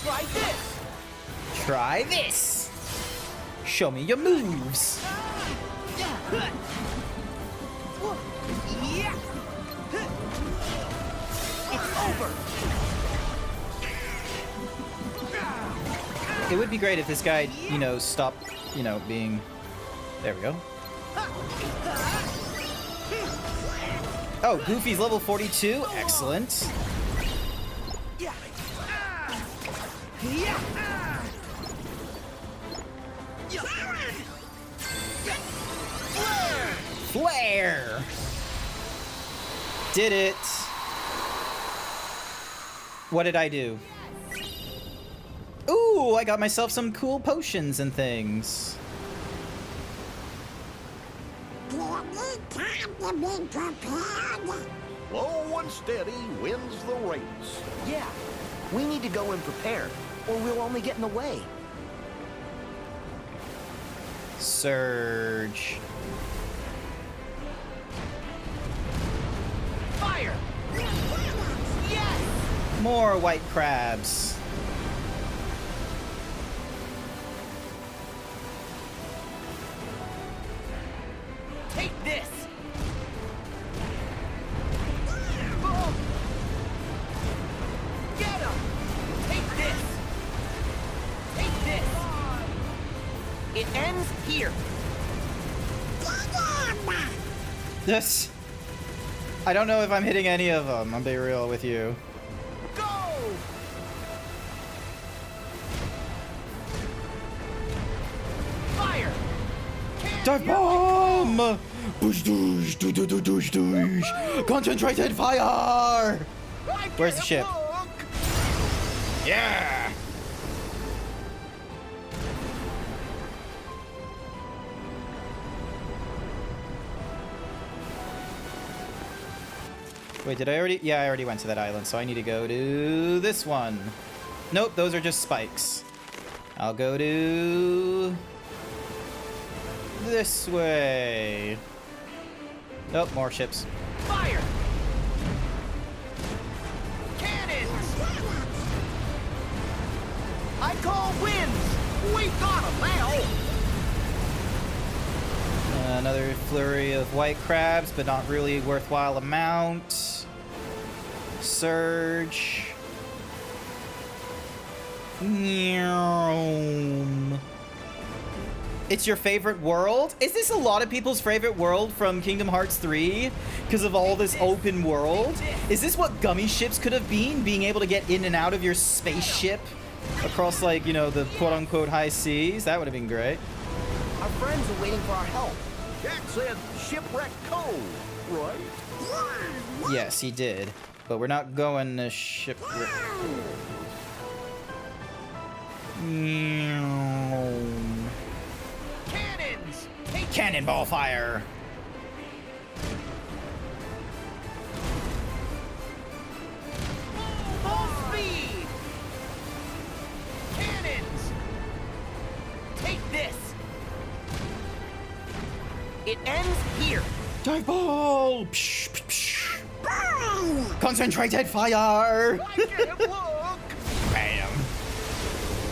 Try this! Try this! Show me your moves! It's over! It would be great if this guy, you know, stopped, you know, being There we go. Oh, Goofy's level 42. Excellent. Flare! Did it. What did I do? Ooh, I got myself some cool potions and things. Slow and steady wins the race. Yeah, we need to go and prepare, or we'll only get in the way. Surge. Fire! Yes! More white crabs. Take this! Get him! Take this! Take this! It ends here. This. I don't know if I'm hitting any of them. I'll be real with you. Go! Fire! Dive bomb! Boosh doosh doo doo doo doosh doosh. Concentrated fire! Where's the ship? Yeah! Wait, did I already? Yeah, I already went to that island, so I need to go to this one. Nope, those are just spikes. I'll go to this way. Nope, more ships. Fire! Cannons! I call wins! We got 'em now! Another flurry of white crabs, but not really worthwhile amount. Surge. It's your favorite world? Is this a lot of people's favorite world from Kingdom Hearts 3? Because of all this open world? Is this what gummy ships could have been? Being able to get in and out of your spaceship across, like, you know, the quote-unquote high seas? That would have been great. Our friends are waiting for our help. Jack said Shipwreck Cove, right? Yes, he did. But we're not going to shipwreck. Cannons! Cannonball fire! Full speed! Cannons! Take this! It ends here. Dive ball! Psh, psh, psh. Concentrated fire! I can't look! Bam!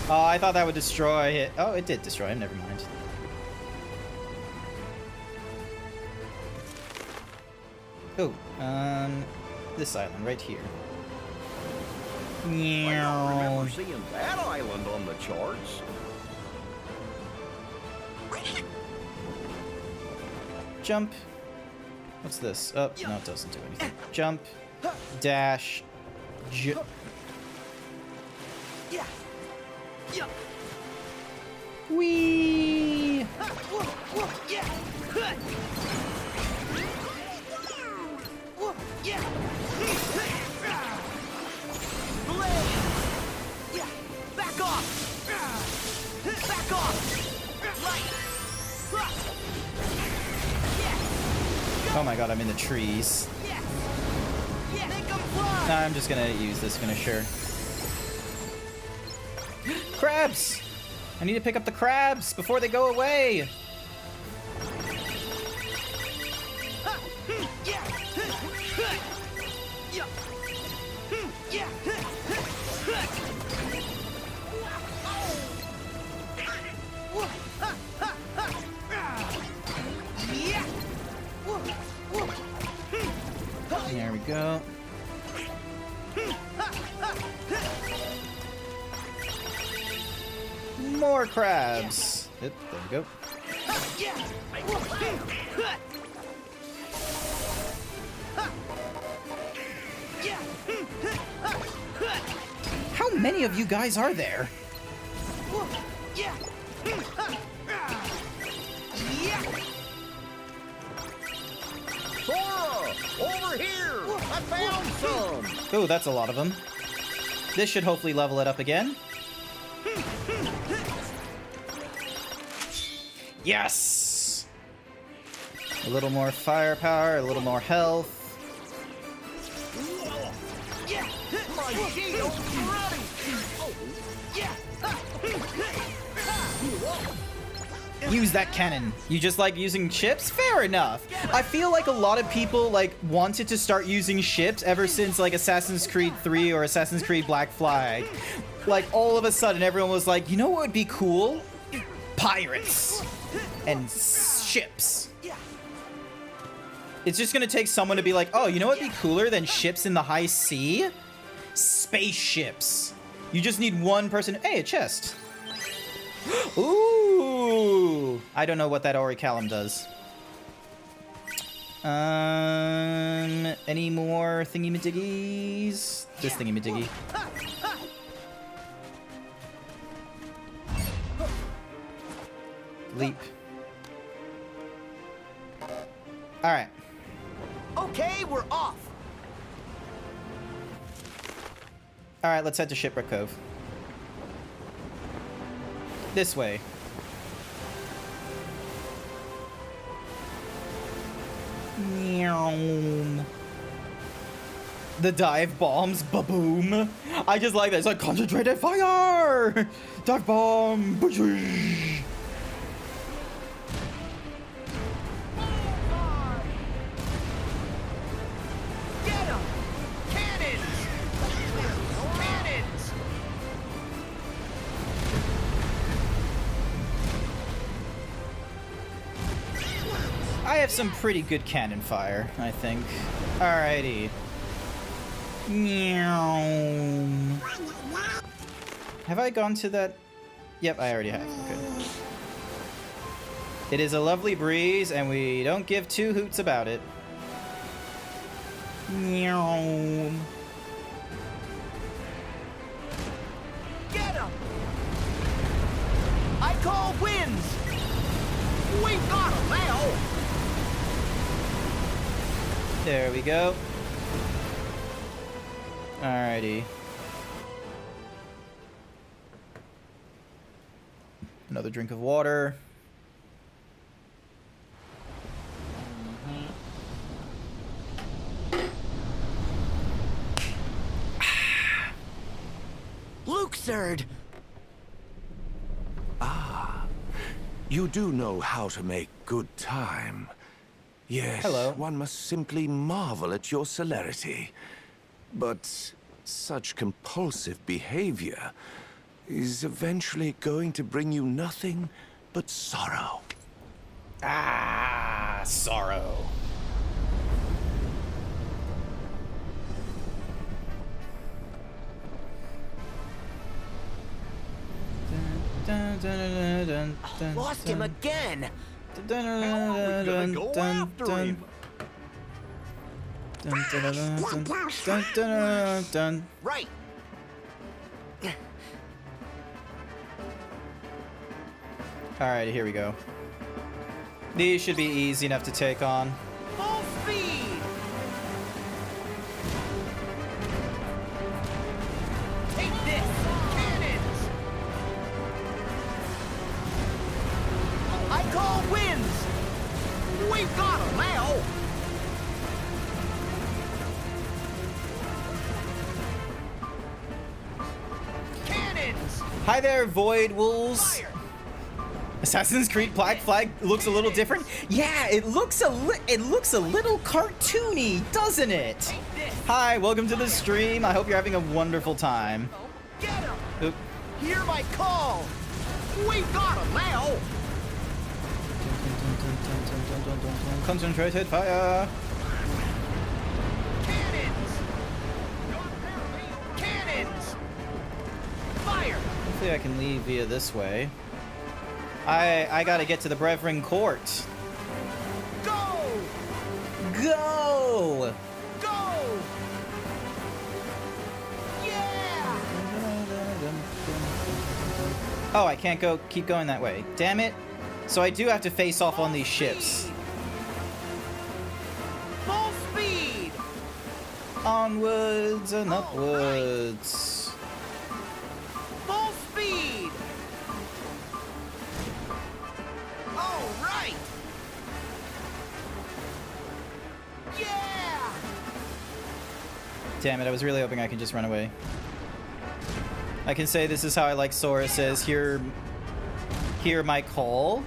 Oh, I thought that would destroy it. Oh, it did destroy him. Never mind. Oh, this island right here. I don't remember seeing that island on the charts. Jump. What's this? Oh, no, it doesn't do anything. Jump. Dash. Whee! Back off! Back off! Right! Oh my god, I'm in the trees. Nah, I'm just gonna use this finisher. Crabs! I need to pick up the crabs before they go away! There we go. More crabs. There we go. How many of you guys are there? Sora! Over here! I found some! Oh, that's a lot of them. This should hopefully level it up again. Yes! A little more firepower, a little more health. My shield's ready! Use that cannon. You just like using ships? Fair enough. I feel like a lot of people like wanted to start using ships ever since like Assassin's Creed 3 or Assassin's Creed Black Flag. Like all of a sudden everyone was like, you know what would be cool? Pirates and ships. It's just gonna take someone to be like, oh, you know what'd be cooler than ships in the high sea? Spaceships. You just need one person. Hey, a chest. Ooh! I don't know what that Auricalum does. Any more thingy-majiggies? This thingy-majiggy. Leap. Alright. Okay, we're off. Alright, let's head to Shipwreck Cove. This way. The dive bombs, ba-boom. I just like that. It's like concentrated fire! Dive bomb! I have some pretty good cannon fire, I think. Alrighty. Have I gone to that? Yep, I already have. Okay. It is a lovely breeze, and we don't give two hoots about it. Get him! I call wins! We've got him now! There we go. Alrighty. Another drink of water. Luxord! Ah, you do know how to make good time. Yes, hello. One must simply marvel at your celerity. But such compulsive behavior is eventually going to bring you nothing but sorrow. Ah, sorrow. Lost him again! Right! Alright, here we go. These should be easy enough to take on. Full speed! Take this! Cannons! I call wins! We've got him now! Cannons! Hi there, Void Wolves. Assassin's Creed Black Flag looks a little different. Yeah, it looks a little cartoony, doesn't it? Hi, welcome to the stream. I hope you're having a wonderful time. Get him! Oop. Hear my call! We've got him now! Concentrated fire. Cannons! Cannons! Fire! Hopefully I can leave via this way. I gotta get to the Brevin Court. Go! Go! Go! Yeah! Oh, I can't go. Keep going that way. Damn it. So I do have to face off on these ships. Full speed! Onwards and upwards. Full speed! All right! Yeah! Damn it, I was really hoping I could just run away. I can say this is how I like Sora says, hear my call.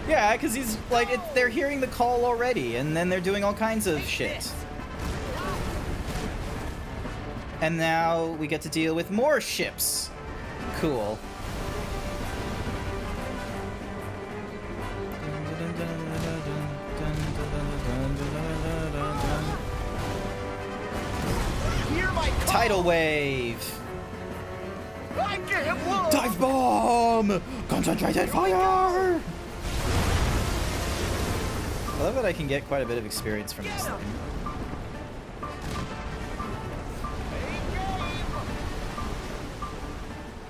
Yeah, because he's like, they're hearing the call already, and then they're doing all kinds of shit. And now we get to deal with more ships. Cool. Hear my call! Tidal wave. I can't look! Dive bomb! Concentrated fire! I love that I can get quite a bit of experience from this thing.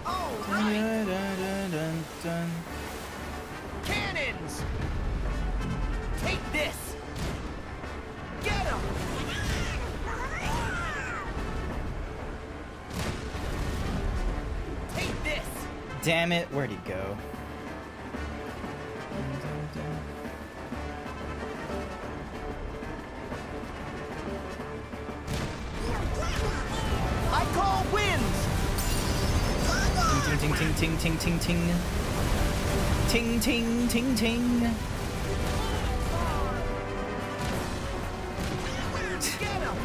All right! Cannons! Take this! Get him! Take this! Damn it, where'd he go? I call winds! Ting ting ting ting ting ting. Ting ting ting ting. Get him!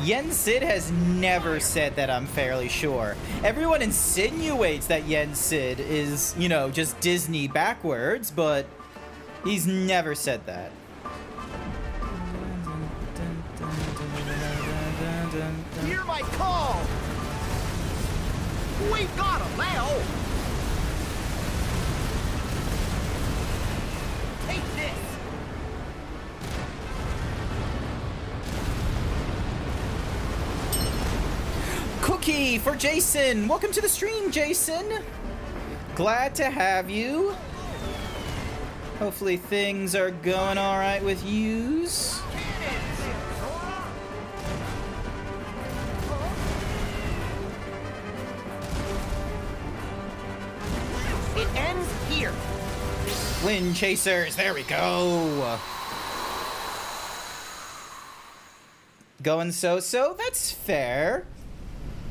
Yen Sid has never said that, I'm fairly sure. Everyone insinuates that Yen Sid is, you know, just Disney backwards, but he's never said that. Hear my call! We've got him now! Take this! Cookie for Jason! Welcome to the stream, Jason! Glad to have you. Hopefully things are going alright with yous. It ends here. Wind Chasers, there we go. Going so-so, that's fair.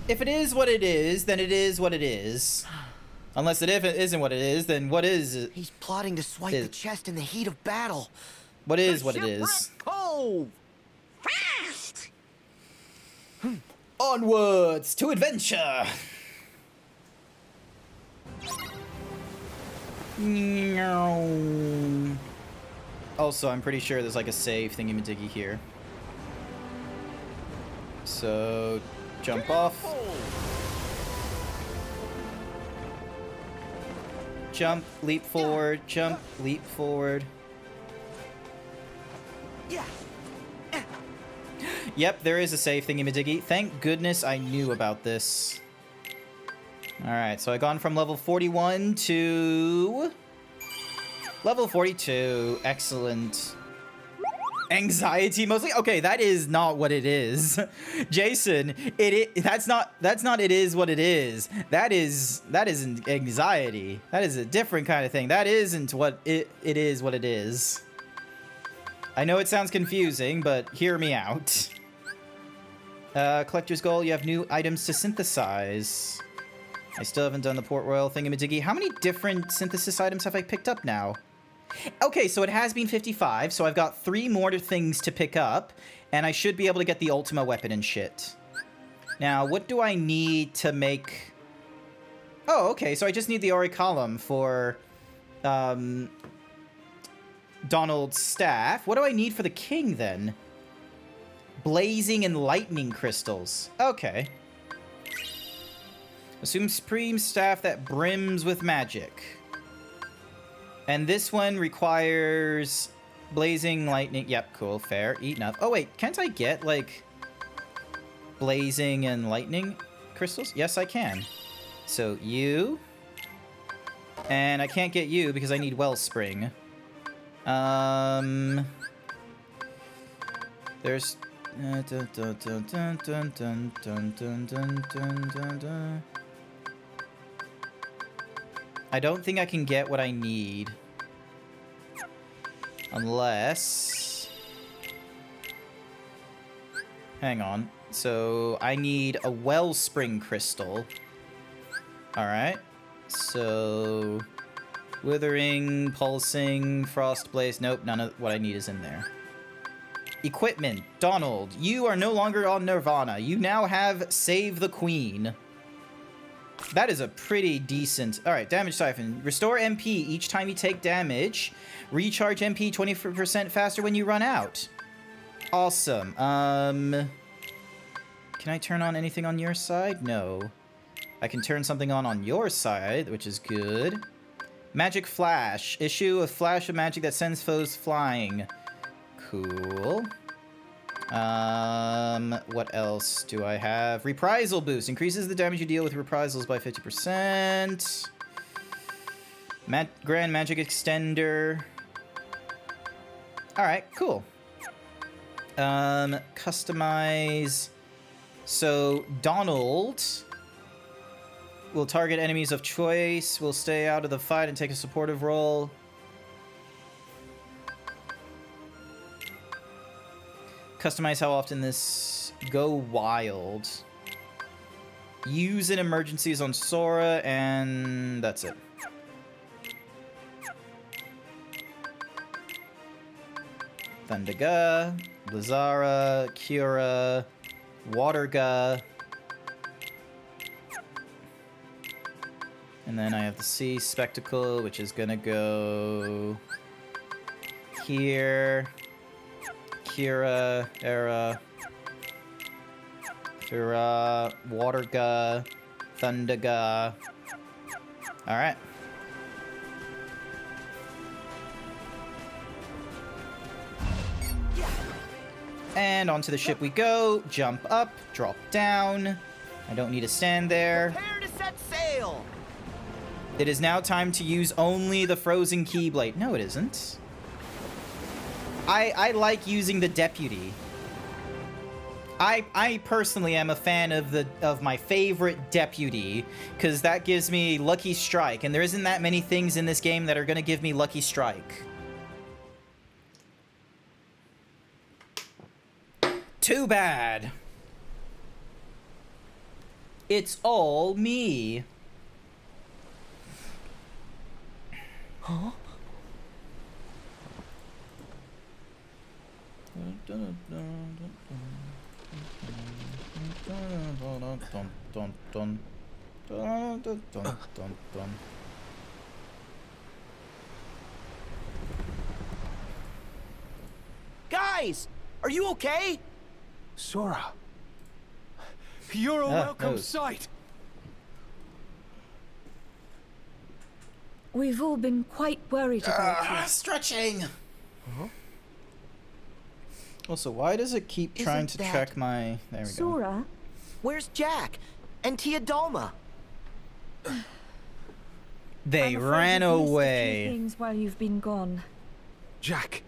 If it is what it is, then it is what it is. Unless if it isn't what it is, then what is it? He's plotting to swipe the chest in the heat of battle. What is what it is? Cove! Fast! Onwards to adventure! Also, I'm pretty sure there's like a save thingy-majiggy here. So, jump off. Jump, leap forward, jump, leap forward. Yeah. Yep, there is a save thingy-majiggy. Thank goodness I knew about this. Alright, so I've gone from level 41 to level 42. Excellent. Anxiety mostly? Okay, that is not what it is. Jason, that's not it is what it is. That is anxiety. That is a different kind of thing. That isn't what it is what it is. I know it sounds confusing, but hear me out. Collector's Goal, you have new items to synthesize. I still haven't done the Port Royal thingamajiggy. How many different synthesis items have I picked up now? Okay, so it has been 55, so I've got 3 more things to pick up, and I should be able to get the Ultima weapon and shit. Now, what do I need to make... Oh, okay, so I just need the Ori Column for Donald's staff. What do I need for the king, then? Blazing and lightning crystals. Okay. Assume supreme staff that brims with magic. And this one requires blazing lightning. Yep, cool, fair, eat enough. Oh wait, can't I get like blazing and lightning crystals? Yes, I can. So you, and I can't get you because I need wellspring. There's. I don't think I can get what I need. Unless... Hang on. So, I need a wellspring crystal. Alright. So... Withering, pulsing, frost blaze. Nope, none of what I need is in there. Equipment. Donald, you are no longer on Nirvana. You now have Save the Queen. That is a pretty decent... Alright, damage siphon. Restore MP each time you take damage. Recharge MP 20% faster when you run out. Awesome. Can I turn on anything on your side? No. I can turn something on your side, which is good. Magic Flash. Issue a flash of magic that sends foes flying. Cool. What else do I have? Reprisal boost. Increases the damage you deal with reprisals by 50%. Grand magic extender. Alright, cool. Customize. So, Donald will target enemies of choice, will stay out of the fight and take a supportive role. Customize how often this... Go wild. Use in emergencies on Sora, and that's it. Thundaga, Blizzara, Cura, Waterga. And then I have the Sea Spectacle, which is gonna go... here... Kira, Era, Fira, Waterga, Thundaga. Alright. And onto the ship we go. Jump up, drop down. I don't need to stand there. Prepare to set sail! It is now time to use only the frozen Keyblade. No, it isn't. I like using the deputy. I personally am a fan of my favorite deputy, because that gives me Lucky Strike, and there isn't that many things in this game that are gonna give me Lucky Strike. Too bad. It's all me. Huh? Guys, are you okay? Sora, you're a welcome no. sight. We've all been quite worried about you. Stretching. Also, why does it keep trying to track my... There we go. Sora? Where's Jack? And Tia Dalma? They I'm afraid ran we've missed a few away. things while you've been gone. Jack.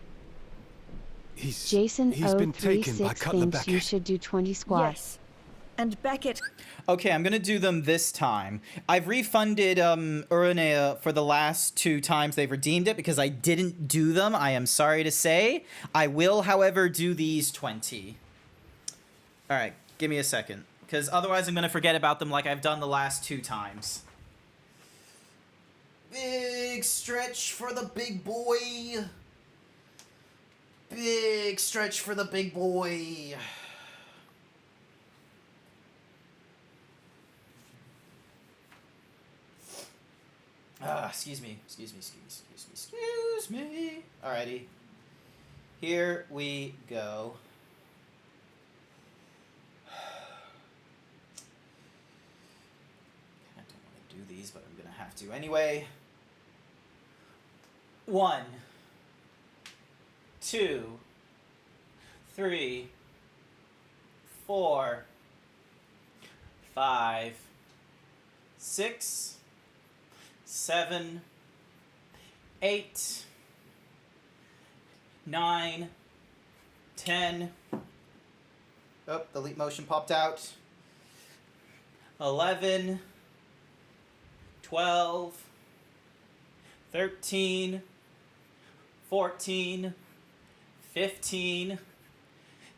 Jason he's been taken by 036 Cutler thinks Beckett. you should do 20 squats. Yes. And Beckett. Okay, I'm gonna do them this time. I've refunded Uranea for the last 2 times they've redeemed it because I didn't do them, I am sorry to say. I will, however, do these 20. Alright, give me a second. Because otherwise I'm gonna forget about them like I've done the last 2 times. Big stretch for the big boy. Big stretch for the big boy. Excuse me. Alrighty. Here we go. I don't want to do these, but I'm gonna have to anyway. 1, 2, 3, 4, 5, 6, 7, 8, 9, 10. Oh, the leap motion popped out. 11, 12, 13, 14, 15,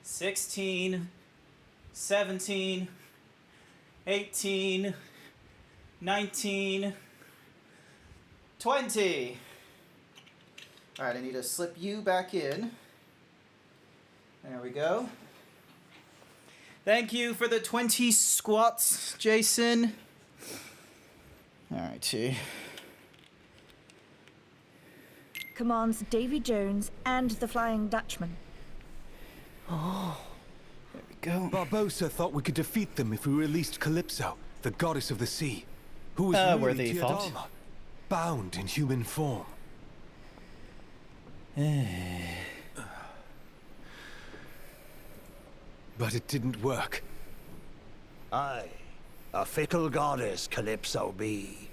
16, 17, 18, 19, 20. All right, I need to slip you back in. There we go. Thank you for the 20 squats, Jason. All right, T. Commands Davy Jones and the Flying Dutchman. Oh. There we go. Barbossa thought we could defeat them if we released Calypso, the goddess of the sea, who was worthy really thought. Teodama, bound in human form. But it didn't work. Aye, a fickle goddess Calypso be.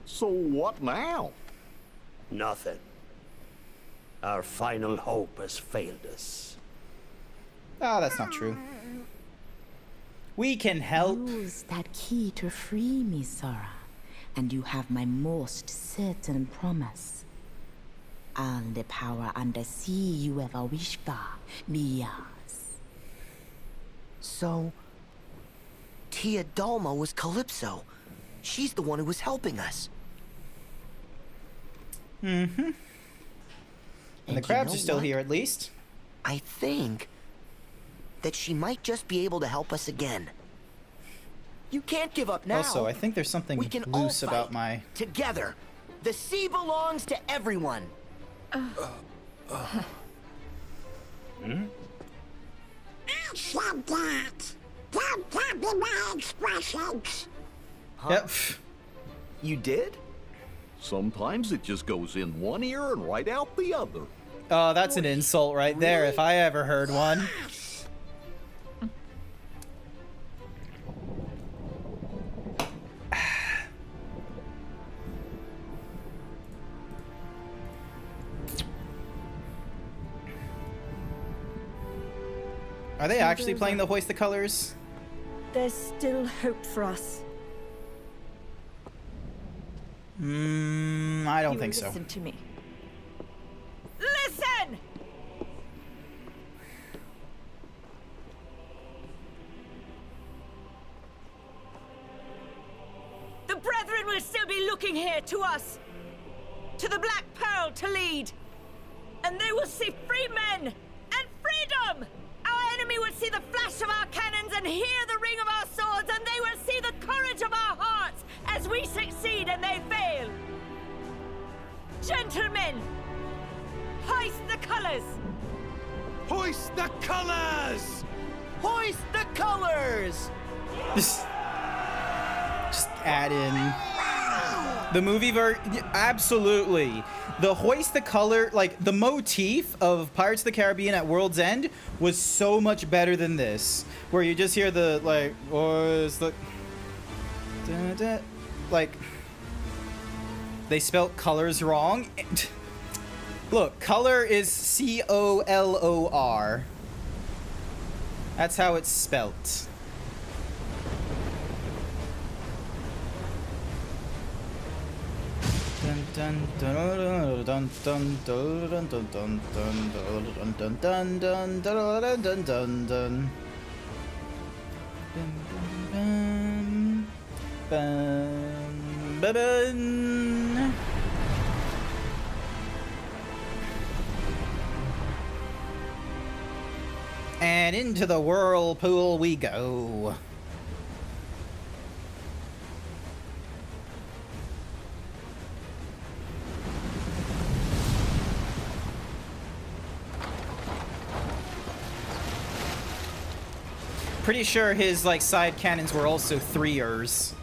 So what now? Nothing. Our final hope has failed us. Ah, that's not true. We can help. Use that key to free me, Sora, and you have my most certain promise. All the power under sea you ever wished for, be yours. So, Teodama was Calypso. She's the one who was helping us. Mm-hmm. And the crabs are still here, at least. I think that she might just be able to help us again. You can't give up now. Also, I think there's something we can loose all about fight my... together. The sea belongs to everyone. Said that. Don't copy my expressions. Yep. You did? Sometimes it just goes in one ear and right out the other. Oh, that's an insult right there, if I ever heard one. Are they actually playing the Hoist the Colors? There's still hope for us. I don't think so. Listen to me. Listen! The Brethren will still be looking here to us. To the Black Pearl to lead. And they will see free men and freedom! Our enemy will see the flash of our cannons and hear the ring of our swords, and they will see the courage of our hearts as we succeed and they fail. Gentlemen, hoist the colors! Hoist the colors! Hoist the colors! Just add in the movie absolutely. The Hoist the Color, like the motif of Pirates of the Caribbean at World's End was so much better than this, where you just hear the like, was the like they spelt colors wrong. Look, color is C-O-L-O-R. That's how it's spelt. Dun dun dun dun dun dun dun dun dun dun dun dun dun dun dun. And into the whirlpool we go. Pretty sure his like side cannons were also 3ers.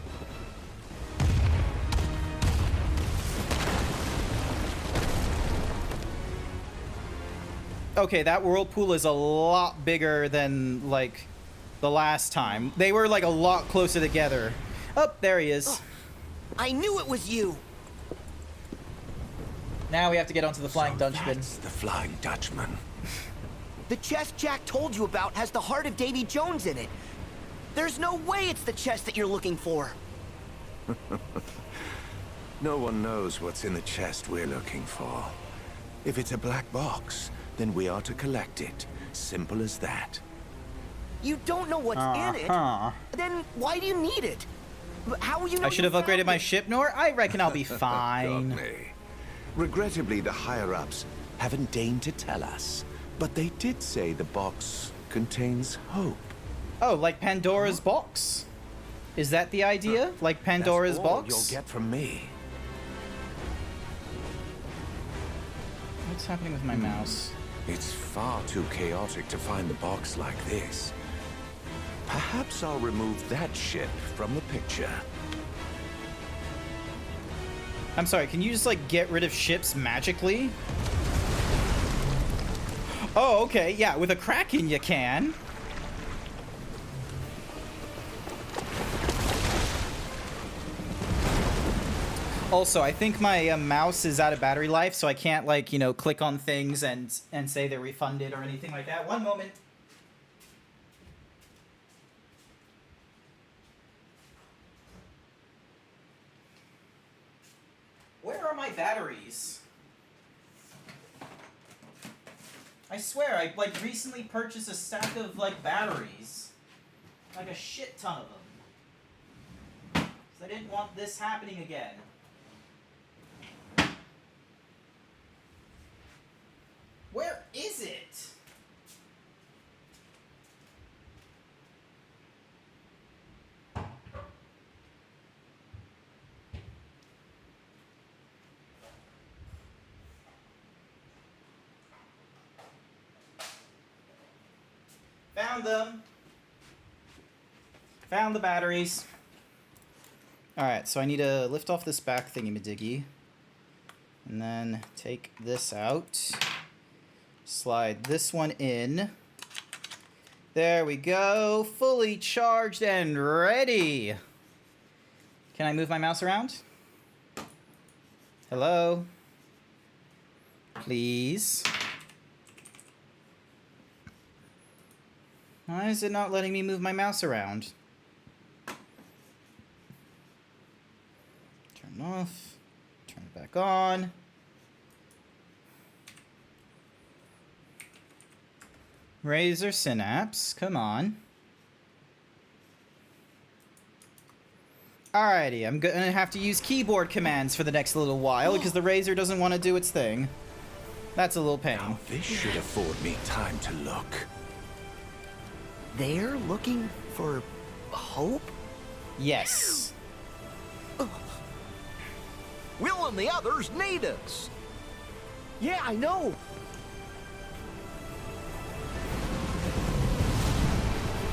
Okay, that whirlpool is a lot bigger than, like, the last time. They were, like, a lot closer together. Oh, there he is. I knew it was you! Now we have to get onto the Flying Dutchman. That's the Flying Dutchman. The chest Jack told you about has the heart of Davy Jones in it. There's no way it's the chest that you're looking for. No one knows what's in the chest we're looking for. If it's a black box, then we are to collect it. Simple as that. You don't know what's in it? Then why do you need it? How will you know I should have upgraded my ship, Nor. I reckon I'll be fine. Got me. Regrettably, the higher-ups haven't deigned to tell us. But they did say the box contains hope. Oh, like Pandora's box? Is that the idea? Like Pandora's That's all box? you'll get from me. What's happening with my mouse? It's far too chaotic to find the box like this. Perhaps I'll remove that ship from the picture. I'm sorry, can you just, like, get rid of ships magically? Oh, okay, yeah, with a Kraken you can. Also, I think my mouse is out of battery life, so I can't, like, you know, click on things and say they're refunded or anything like that. One moment. Where are my batteries? I swear, I, like, recently purchased a stack of, like, batteries. Like, a shit ton of them. 'Cause I didn't want this happening again. Where is it? Found them. Found the batteries. Alright, so I need to lift off this back thingy-majiggy. And then take this out. Slide this one in. There we go. Fully charged and ready. Can I move my mouse around? Hello? Please? Why is it not letting me move my mouse around? Turn it off. Turn it back on. Razor Synapse, come on. Alrighty, I'm gonna have to use keyboard commands for the next little while because the Razor doesn't want to do its thing. That's a little pain. Now this should afford me time to look. They're looking for hope? Yes. Will and the others need us. Yeah, I know.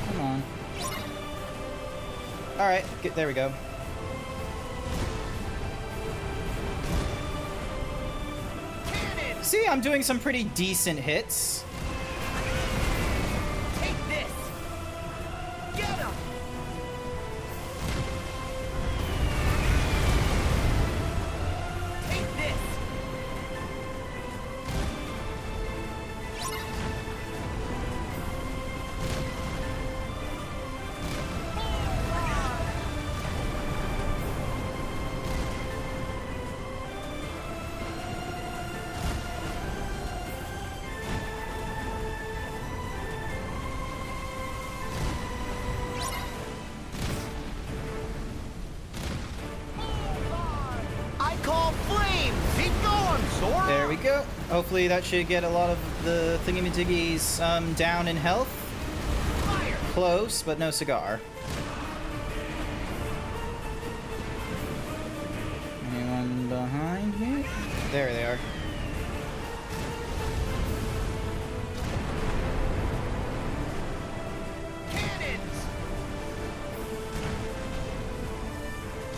Come on. Alright, there we go. See, I'm doing some pretty decent hits. Take this. Get him. Take this. I call flame. Keep going, Sora. There we go. Hopefully that should get a lot of the thingamajiggies down in health. Fire. Close, but no cigar. Anyone behind me? There they are. Cannons.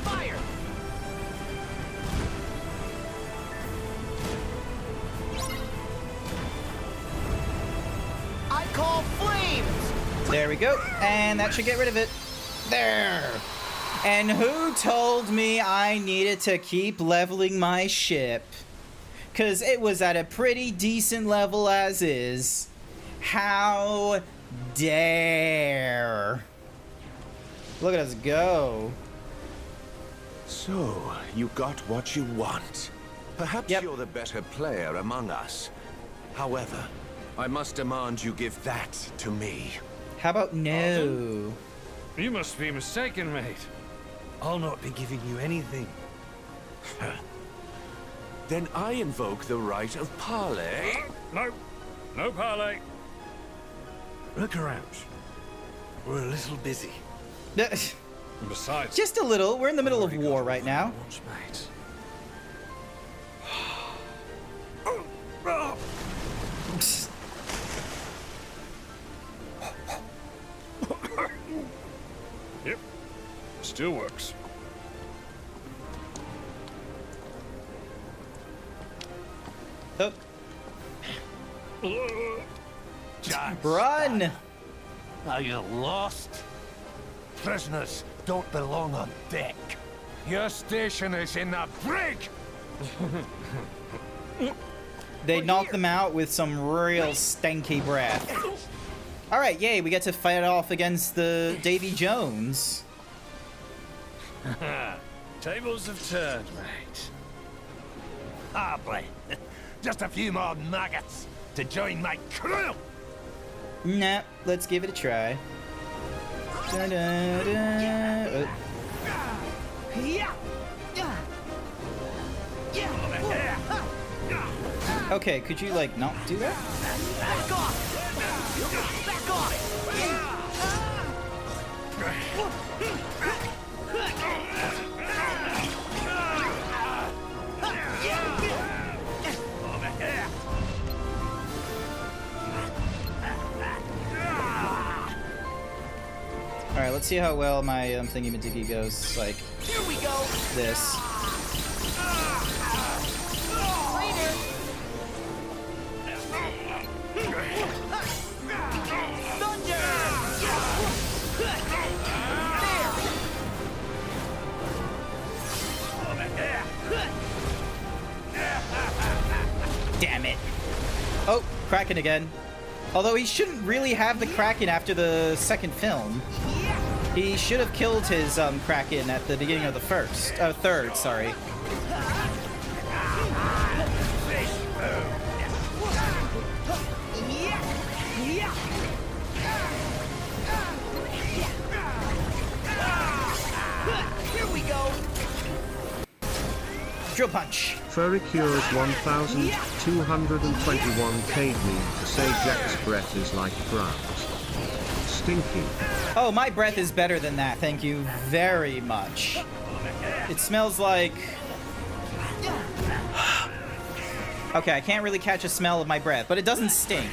Fire. There we go. And that should get rid of it. There. And who told me I needed to keep leveling my ship? Because it was at a pretty decent level as is. How dare. Look at us go. So, you got what you want. Perhaps you're the better player among us. However, I must demand you give that to me. How about no? You must be mistaken, mate. I'll not be giving you anything. Then I invoke the right of parley. No. No parley. Look around. We're a little busy. Besides, just a little. We're in the middle of war right now. Mate. Yep. Still works. Oh. Jack, run! Are you lost? Prisoners don't belong on deck. Your station is in the brig! They knocked them out with some real stanky breath. Alright, yay, we get to fight off against the Davy Jones. Tables have turned, mate. Hardly. Just a few more maggots to join my crew! Nah, let's give it a try. Da, da, da. Okay, could you, like, not do that? Back off! Back off! Alright, let's see how well my thingy-majiggy goes, like, here we go. This. Damn it. Oh, Kraken again. Although he shouldn't really have the Kraken after the second film. He should have killed his Kraken at the beginning of the third, sorry. Here we go. Drill punch. Furricures 1221 paid me to say Jack's breath is like drought. Stinky. Oh, my breath is better than that, thank you very much. It smells like... Okay, I can't really catch a smell of my breath, but it doesn't stink.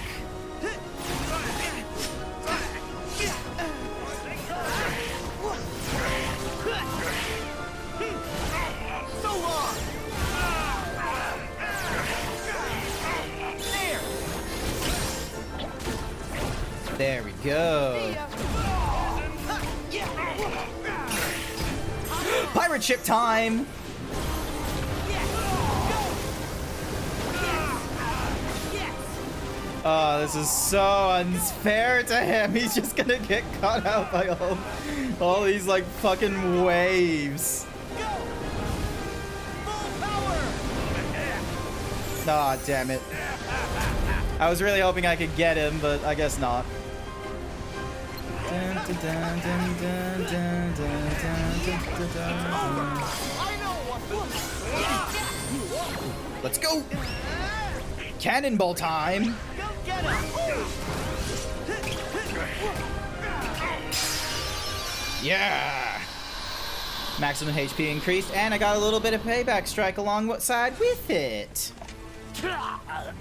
There we go. Pirate ship time! Oh, this is so unfair to him. He's just gonna get caught out by all these like fucking waves. Aw, oh, damn it. I was really hoping I could get him, but I guess not. Let's go! Cannonball time! Yeah! Maximum HP increased, and I got a little bit of payback strike alongside with it.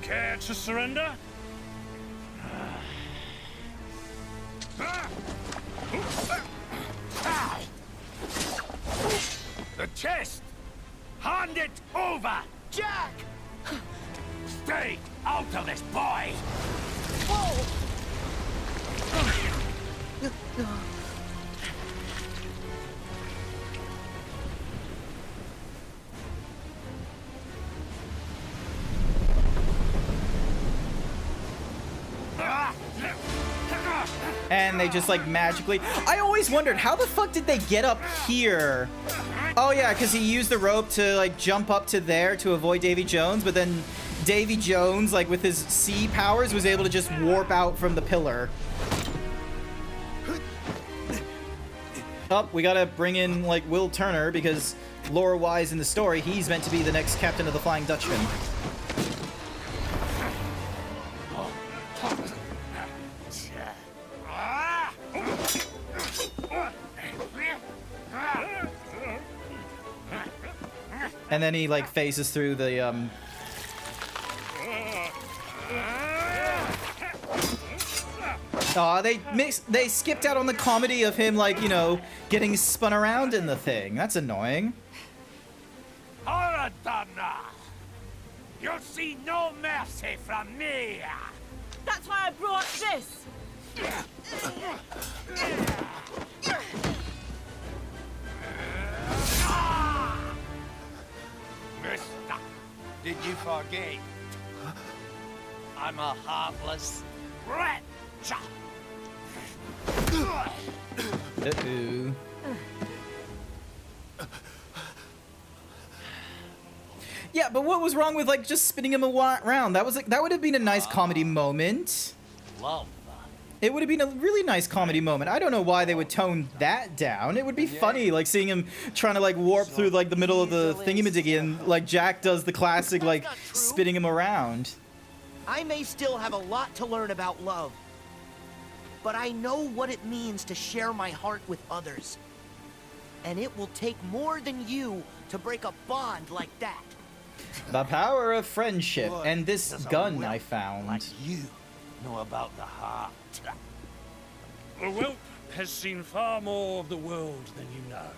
Care to surrender? The chest! Hand it over! Jack! Stay out of this, boy! Whoa! And they just like magically. I always wondered how the fuck did they get up here? Oh yeah, because he used the rope to like jump up to there to avoid Davy Jones, but then Davy Jones, like with his sea powers, was able to just warp out from the pillar. Oh, we gotta bring in like Will Turner because lore-wise in the story, he's meant to be the next captain of the Flying Dutchman. And then he like phases through the Aw, they skipped out on the comedy of him like, you know, getting spun around in the thing. That's annoying. Horadana! You'll see no mercy from me! That's why I brought this! Mister, did you forget? I'm a heartless wretch! Uh-oh. Yeah, but what was wrong with like just spinning him around? That was like that would have been a nice comedy moment. Love. It would have been a really nice comedy moment. I don't know why they would tone that down. It would be funny, like seeing him trying to like warp through like the middle of the thingamajiggy, and like Jack does the classic like spinning him around. I may still have a lot to learn about love, but I know what it means to share my heart with others. And it will take more than you to break a bond like that. The power of friendship, and this gun I found. Like you know about the heart. The whelp has seen far more of the world than you know.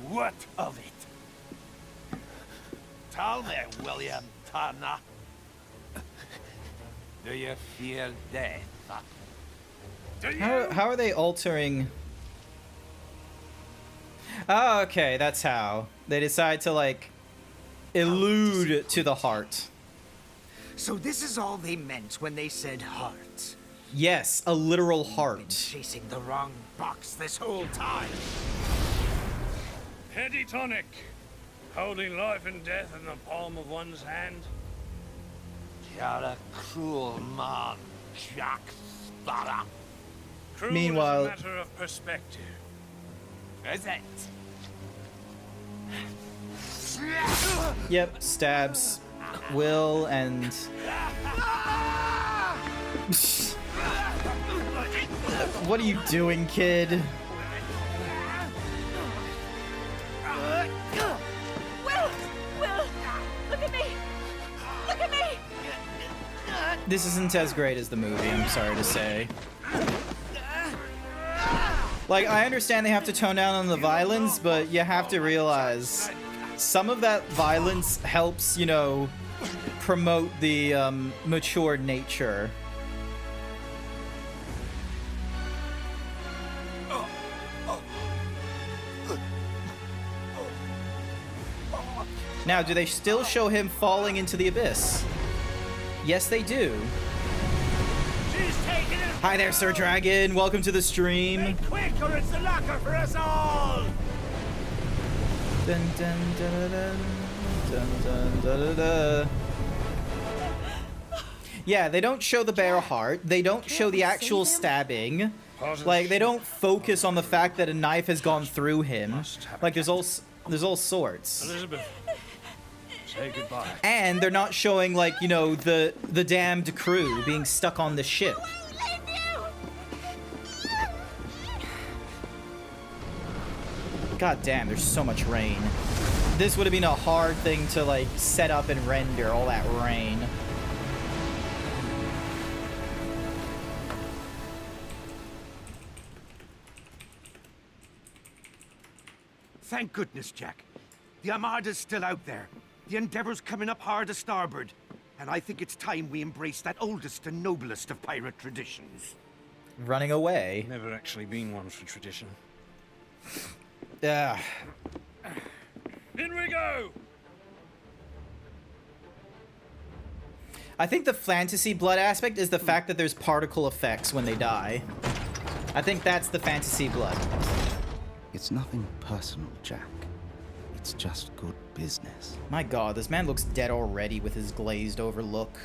What of it? Tell me, William Turner. Do you fear death? How are they altering? Oh, okay, that's how. They decide to, like, elude to the heart. So this is all they meant when they said heart. Yes, a literal heart. Chasing the wrong box this whole time. Heady tonic. Holding life and death in the palm of one's hand. You're a cruel man, Jack Sparrow. Cruel Meanwhile, is a matter of perspective. Is it? Yep, stabs Will and... What are you doing, kid? Will! Look at me! Look at me! This isn't as great as the movie, I'm sorry to say. Like, I understand they have to tone down on the violence, but you have to realize some of that violence helps, you know, promote the mature nature. Now, do they still show him falling into the abyss? Yes, they do. Hi there, Sir Dragon. Welcome to the stream. Quick, or it's the locker for us all! Dun, dun, dun, dun, dun, dun, dun, dun, dun. Yeah, they don't show the bare heart. They don't show the actual stabbing. Like, they don't focus on the fact that a knife has gone through him. Like, there's all sorts. Elizabeth, say goodbye. And they're not showing, like, you know, the damned crew being stuck on the ship. God damn, there's so much rain. This would have been a hard thing to, like, set up and render, all that rain. Thank goodness, Jack. The Armada's still out there. The Endeavor's coming up hard to starboard. And I think it's time we embrace that oldest and noblest of pirate traditions. running away. Never actually been one for tradition. Yeah. In we go! I think the fantasy blood aspect is the fact that there's particle effects when they die. I think that's the fantasy blood. It's nothing personal, Jack. It's just good business. My god, this man looks dead already with his glazed over look.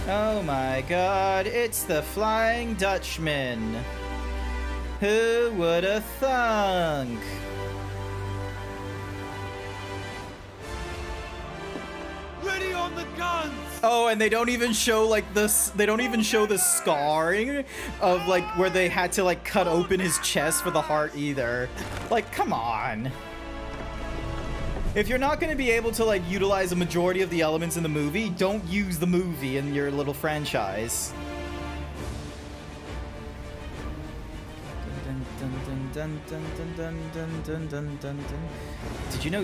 Oh my god, it's the Flying Dutchman. Who would have thunk? Ready on the guns! Oh, and they don't even show like this. They don't even show the scarring of like where they had to like cut open his chest for the heart either. Like, come on. If you're not going to be able to like utilize a majority of the elements in the movie, don't use the movie in your little franchise. Did you know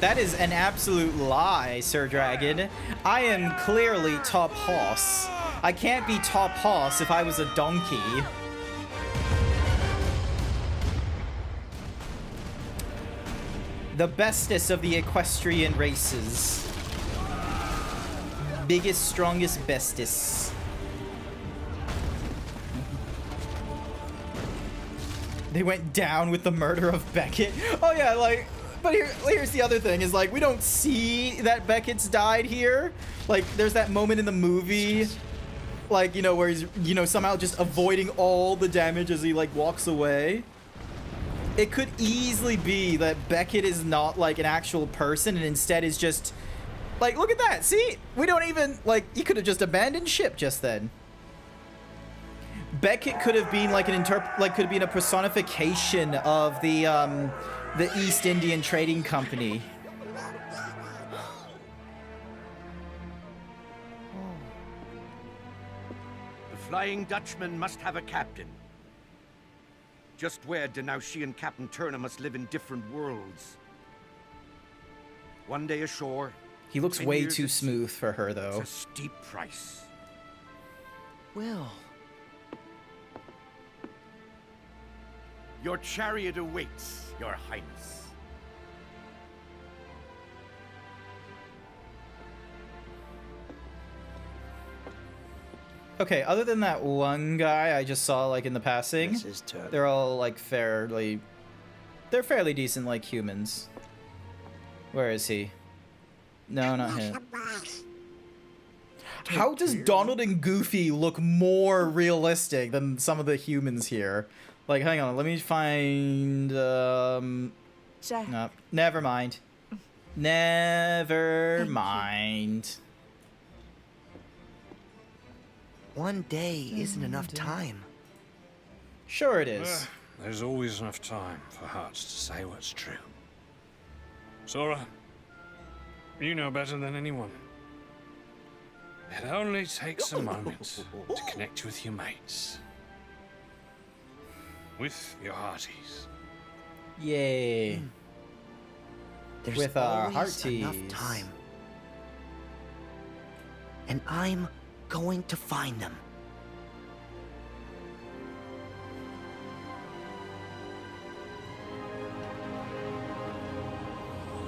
that is an absolute lie, Sir Dragon? I am clearly top hoss. I can't be top hoss if I was a donkey. The bestest of the equestrian races. Biggest, strongest, bestest. They went down with the murder of Beckett. Oh yeah, like, but here's the other thing is like, we don't see that Beckett's died here. Like, there's that moment in the movie, like, you know, where he's, you know, somehow just avoiding all the damage as he like walks away. It could easily be that Beckett is not like an actual person and instead is just like, look at that. See, we don't even like, he could have just abandoned ship just then. Beckett could have been like could have been a personification of the East Indian Trading Company. The Flying Dutchman must have a captain. Just where Denaushi and Captain Turner must live in different worlds. One day ashore. He looks way too smooth for her, though. It's a steep price. Will. Your chariot awaits, Your Highness. Okay, other than that one guy I just saw like in the passing, they're all like fairly decent like humans. Where is he? No, not him. How does Donald and Goofy look more realistic than some of the humans here? Like, hang on, let me find no, never mind. Never mind. One day isn't enough time. Sure it is. There's always enough time for hearts to say what's true. Sora, you know better than anyone. It only takes a moment to connect with your mates. With your hearties. Yay. There's with our always hearties. Enough time. And I'm going to find them.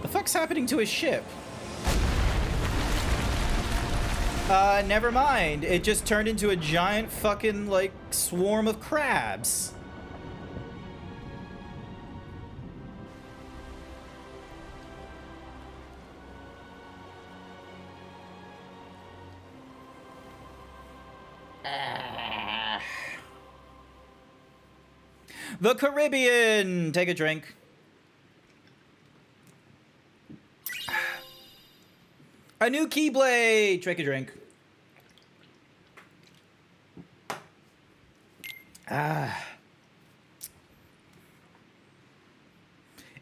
The fuck's happening to his ship? Never mind. It just turned into a giant fucking, like, swarm of crabs. The Caribbean! Take a drink. A new Keyblade! Take a drink.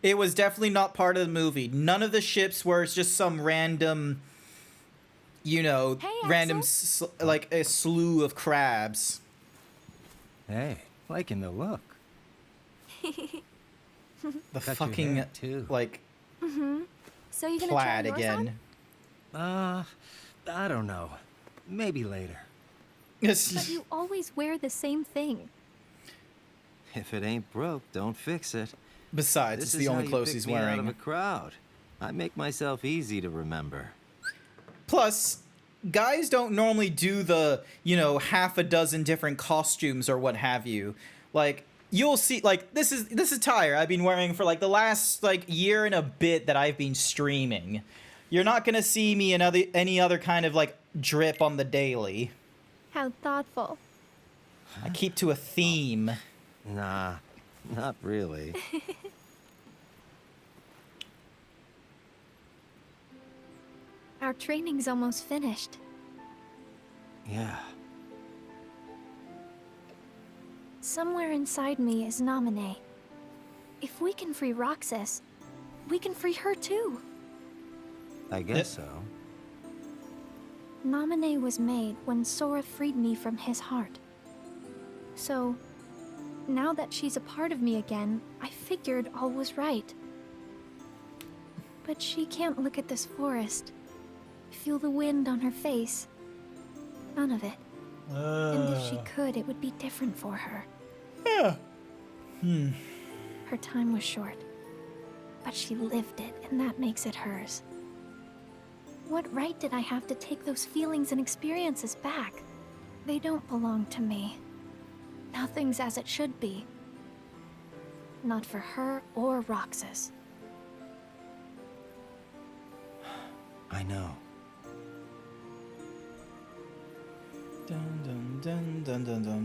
It was definitely not part of the movie. None of the ships were just some random, you know, random, like a slew of crabs. Hey, liking the look. The Cut your fucking hair, too. like Mm-hmm. So you gonna plaid try yours again. I don't know. Maybe later. On? But you always wear the same thing. If it ain't broke, don't fix it. Besides, This it's the is only how you clothes pick he's me out of wearing. a crowd. I make myself easy to remember. Plus, guys don't normally do the, you know, half a dozen different costumes or what have you. Like, you'll see, like, this is attire I've been wearing for like the last like year and a bit that I've been streaming. You're not gonna see me in any other kind of like drip on the daily. How thoughtful. I keep to a theme. Nah, not really. Our training's almost finished. Yeah. Somewhere inside me is Naminé. If we can free Roxas, we can free her too. I guess so. Naminé was made when Sora freed me from his heart. So, now that she's a part of me again, I figured all was right. But she can't look at this forest, feel the wind on her face. None of it. And if she could, it would be different for her. Yeah. Her time was short, but she lived it, and that makes it hers. What right did I have to take those feelings and experiences back? They don't belong to me. Nothing's as it should be. Not for her or Roxas. I know.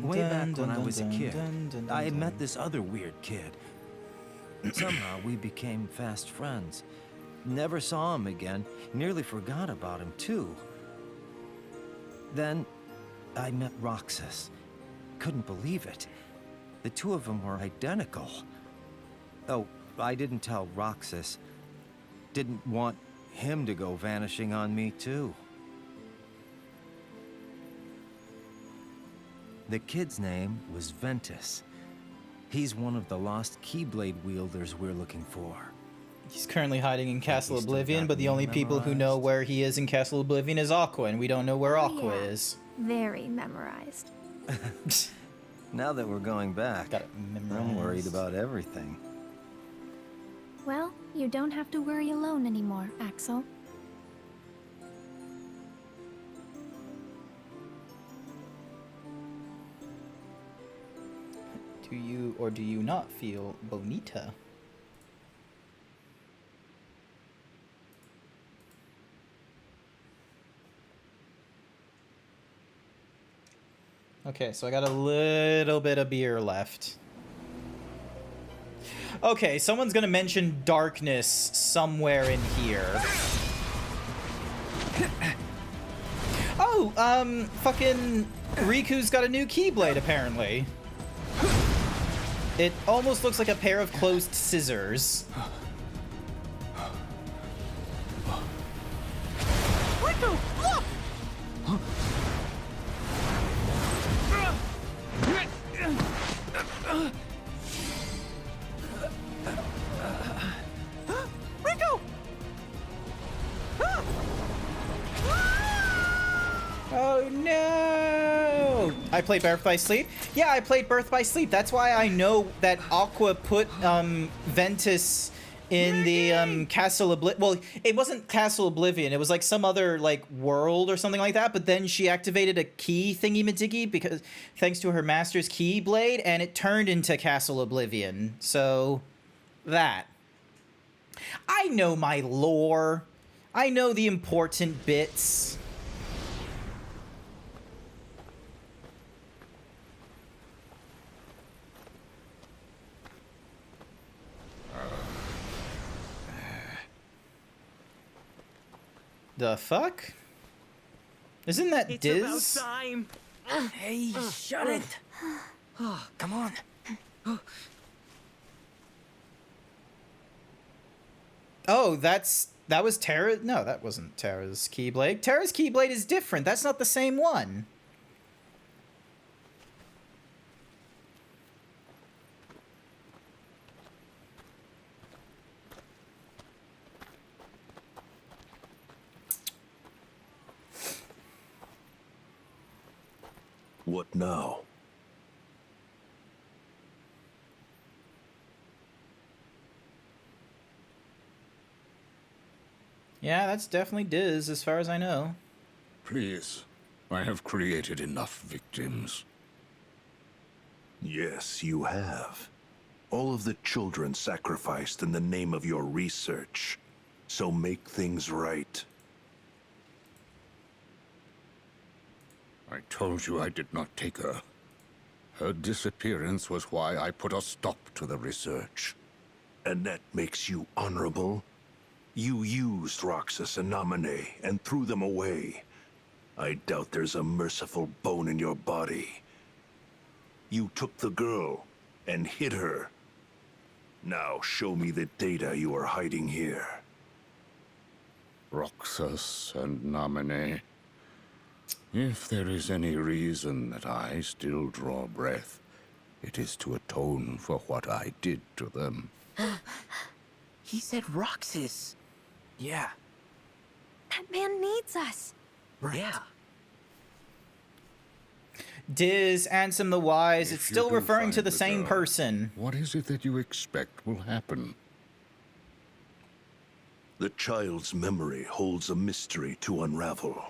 Way back when I was a kid, I had met this other weird kid. Somehow we became fast friends. Never saw him again, nearly forgot about him too. Then I met Roxas. Couldn't believe it. The two of them were identical. Oh, I didn't tell Roxas. Didn't want him to go vanishing on me too. The kid's name was Ventus. He's one of the lost Keyblade wielders we're looking for. He's currently hiding in Castle he's still Oblivion, got but the only people who know memorized. where he is in Castle Oblivion is Aqua, and we don't know where Aqua yeah. is. Very memorized. Now that we're going back, I'm worried about everything. Well, you don't have to worry alone anymore, Axel. Do you or do you not feel bonita? Okay, so I got a little bit of beer left. Okay, someone's gonna mention darkness somewhere in here. Oh, fucking Riku's got a new Keyblade, apparently. It almost looks like a pair of closed scissors. Riku, look! Riku! Oh no! I played Birth by Sleep? Yeah, I played Birth by Sleep. That's why I know that Aqua put Ventus in the Castle Oblivion. Well, it wasn't Castle Oblivion. It was like some other like world or something like that. But then she activated a key thingy-majiggy because thanks to her master's Keyblade, and it turned into Castle Oblivion. So that. I know my lore. I know the important bits. The fuck? Isn't that It's Diz? about time. Hey, shut it. Oh, come on. Oh, that was Terra. No, that wasn't Terra's Keyblade. Terra's Keyblade is different. That's not the same one. What now? Yeah, that's definitely Diz, as far as I know. Please, I have created enough victims. Yes, you have. All of the children sacrificed in the name of your research. So make things right. I told you I did not take her. Her disappearance was why I put a stop to the research. And that makes you honorable? You used Roxas and Naminé and threw them away. I doubt there's a merciful bone in your body. You took the girl and hid her. Now show me the data you are hiding here. Roxas and Naminé. If there is any reason that I still draw breath, it is to atone for what I did to them. He said Roxas. Yeah. That man needs us. Right. Yeah. Diz, Ansem the Wise, it's If you still do referring to find the the same girl, person. What is it that you expect will happen? The child's memory holds a mystery to unravel.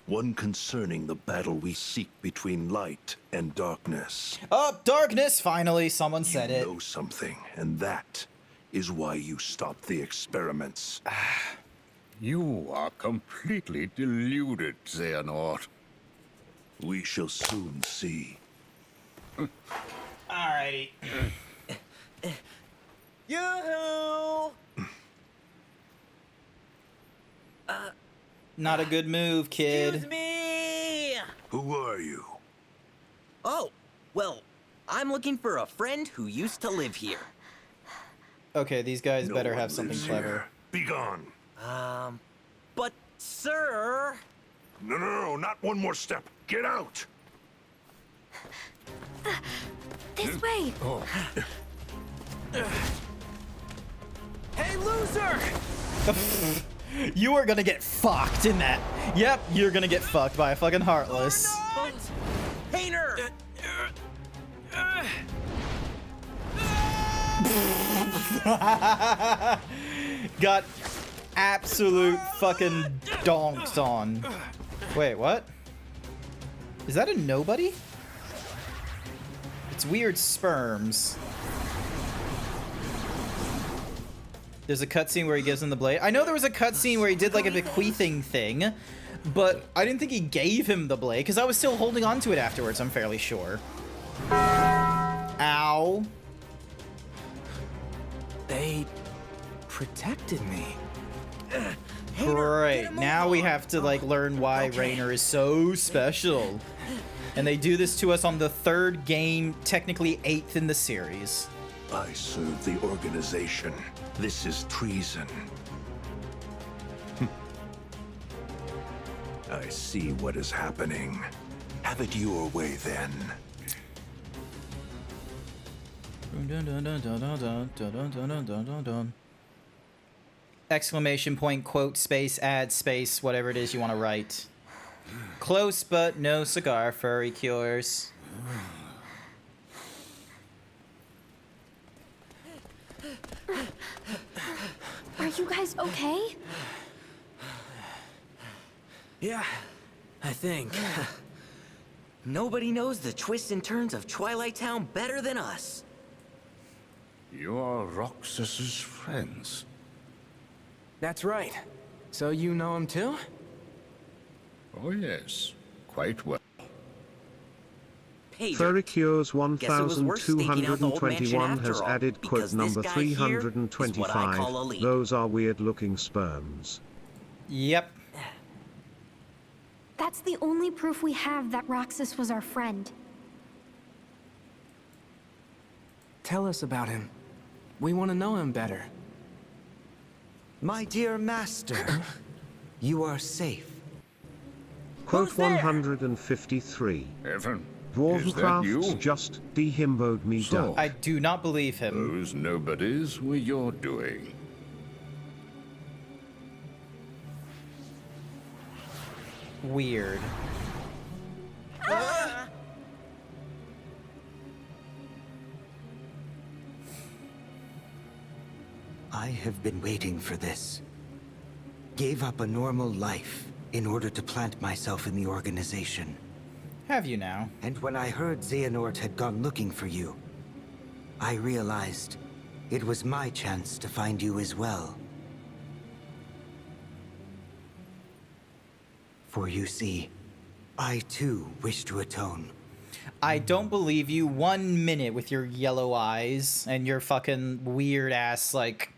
One concerning the battle we seek between light and darkness. Oh, darkness! Finally, someone said it. You know something, and that is why you stopped the experiments. You are completely deluded, Xehanort. We shall soon see. Alrighty. Yoo-hoo! Not a good move, kid. Excuse me! Who are you? Oh, well, I'm looking for a friend who used to live here. Okay, these guys No better one have something lives clever. here. Be gone. But, sir... No, not one more step. Get out. This way! Oh, Hey, loser! You are gonna get fucked in that. Yep, you're gonna get fucked by a fucking Heartless. Painter! Got absolute fucking donks on. Wait, what? Is that a nobody? It's weird sperms. There's a cutscene where he gives him the blade. I know there was a cutscene where he did like a bequeathing thing, but I didn't think he gave him the blade because I was still holding on to it afterwards, I'm fairly sure. Ow. They protected me. Great. Now we have to like learn why Raynor is so special. And they do this to us on the third game, technically 8th in the series. I serve the organization. This is treason. I see what is happening. Have it your way then. Exclamation point, quote, space, add, space, whatever it is you want to write. Close, but no cigar, furry cures. Are you guys okay? Yeah, I think. Nobody knows the twists and turns of Twilight Town better than us. you are Roxas's friends. That's right. So you know him too? Oh yes, quite well. Pager. Furrycures Guess it was worth staking out the old mansion 1221 after has all, added quote because this number guy here is what I call a 325. lead. Those are weird looking sperms. Yep. That's the only proof we have that Roxas was our friend. Tell us about him. We want to know him better. My dear master, you are safe. Quote 153. Evan, is that you? Dwarvencrafts just dehimboed me So, duck. I do not believe him. Those nobodies were your doing. Weird. I have been waiting for this. Gave up a normal life in order to plant myself in the organization. Have you now? And when I heard Xehanort had gone looking for you, I realized it was my chance to find you as well. For you see, I too wish to atone. I don't believe you 1 minute with your yellow eyes and your fucking weird ass, like,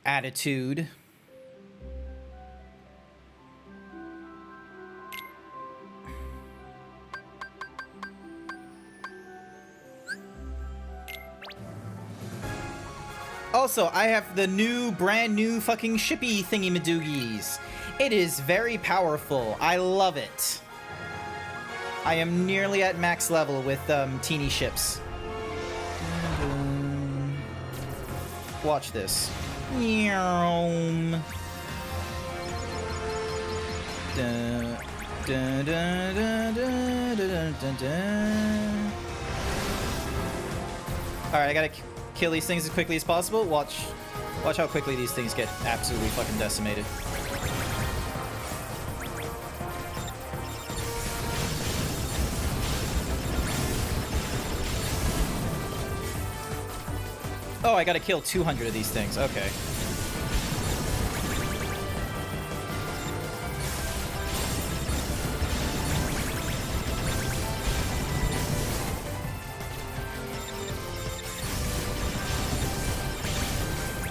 attitude. Also, I have the brand new fucking shippy thingy-madoogies. It is very powerful. I love it. I am nearly at max level with teeny ships. Watch this. Alright, I gotta kill these things as quickly as possible. Watch how quickly these things get absolutely fucking decimated. Oh, I gotta kill 200 of these things. Okay.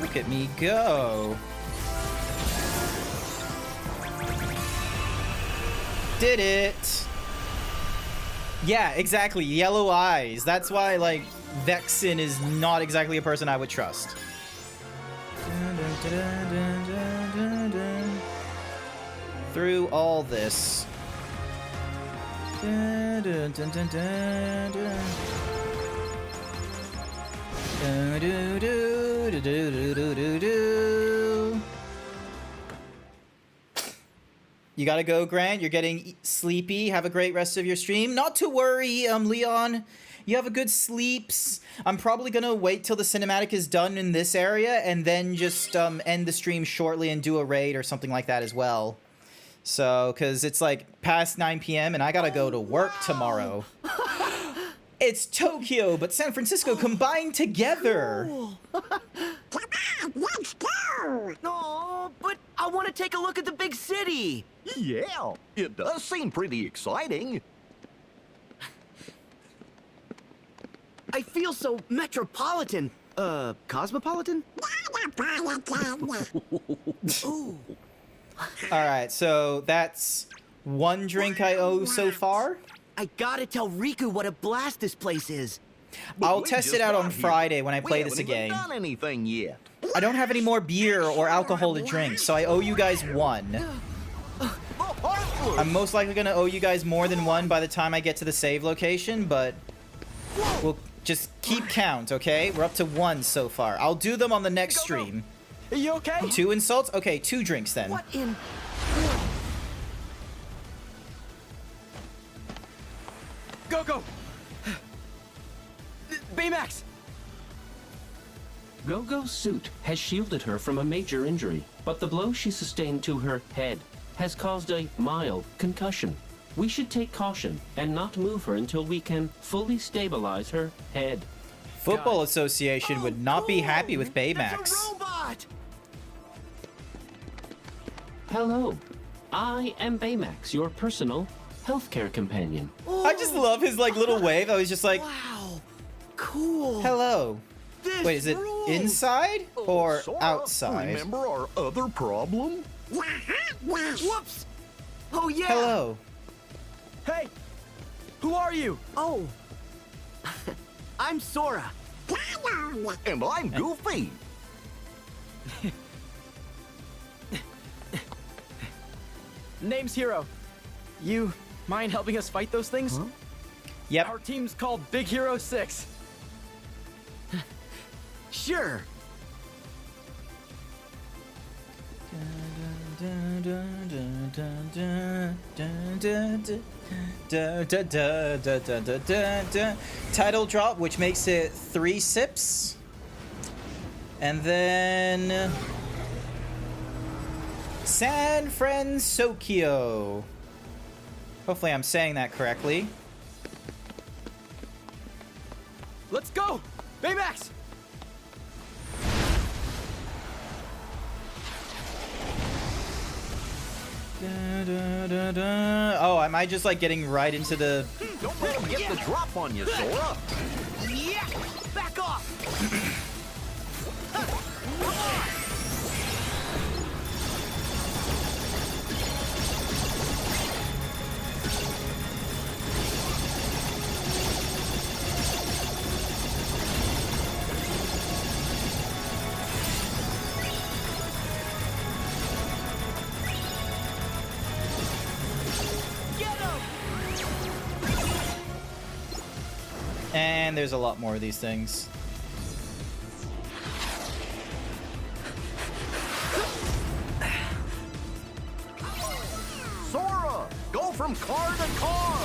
Look at me go. Did it. Yeah, exactly. Yellow eyes. That's why, like, Vexen is not exactly a person I would trust. Through all this. You gotta go, Grant. You're getting sleepy. Have a great rest of your stream. Not to worry, Leon. You have a good sleeps. I'm probably gonna wait till the cinematic is done in this area and then just end the stream shortly and do a raid or something like that as well. So, because it's like past 9 p.m. and I gotta go to work tomorrow. It's Tokyo, but San Francisco combined together. Cool. Come on, let's go. No, but I want to take a look at the big city. Yeah, it does seem pretty exciting. I feel so metropolitan. Cosmopolitan? Ooh. Alright, so that's one drink I owe so far. I gotta tell Riku what a blast this place is. I'll test it out on Friday when I play this again. We haven't done anything yet. I don't have any more beer or alcohol to drink, so I owe you guys one. I'm most likely gonna owe you guys more than one by the time I get to the save location, but we'll just keep count, okay? We're up to 1 so far. I'll do them on the next stream. Are you okay? 2 insults? Okay, 2 drinks then. What in... Go! Baymax! Go-Go's suit has shielded her from a major injury, but the blow she sustained to her head has caused a mild concussion. We should take caution and not move her until we can fully stabilize her head. Football Association would not be happy with Baymax. It's a robot! Hello, I am Baymax, your personal healthcare companion. I just love his like little wave. I was just like, wow, cool. Hello. This Wait, is it rules. Inside or Sora, outside? Remember our other problem? Whoops! Oh yeah. Hello. Hey, who are you? Oh, I'm Sora. And I'm Goofy. Name's Hero. You mind helping us fight those things? Huh? Yep. Our team's called Big Hero 6. Sure. Title drop, which makes it 3 sips. And then San Francisco. Hopefully I'm saying that correctly. Let's go! Baymax! Da, da, da, da. Oh, am I just like getting right into the... Don't let him get the drop on you, Sora. Yeah! Back off! Come on! And there's a lot more of these things. Sora, go from car to car.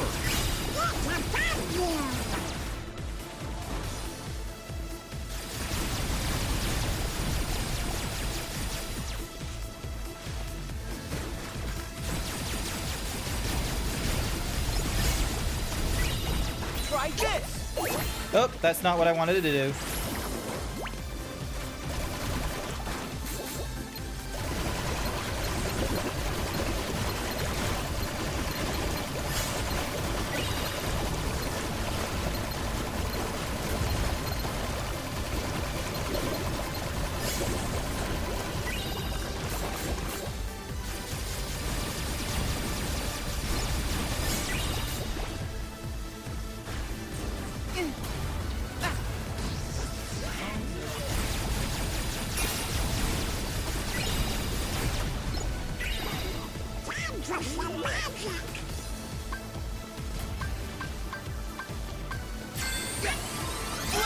Try this! Oh, that's not what I wanted to do.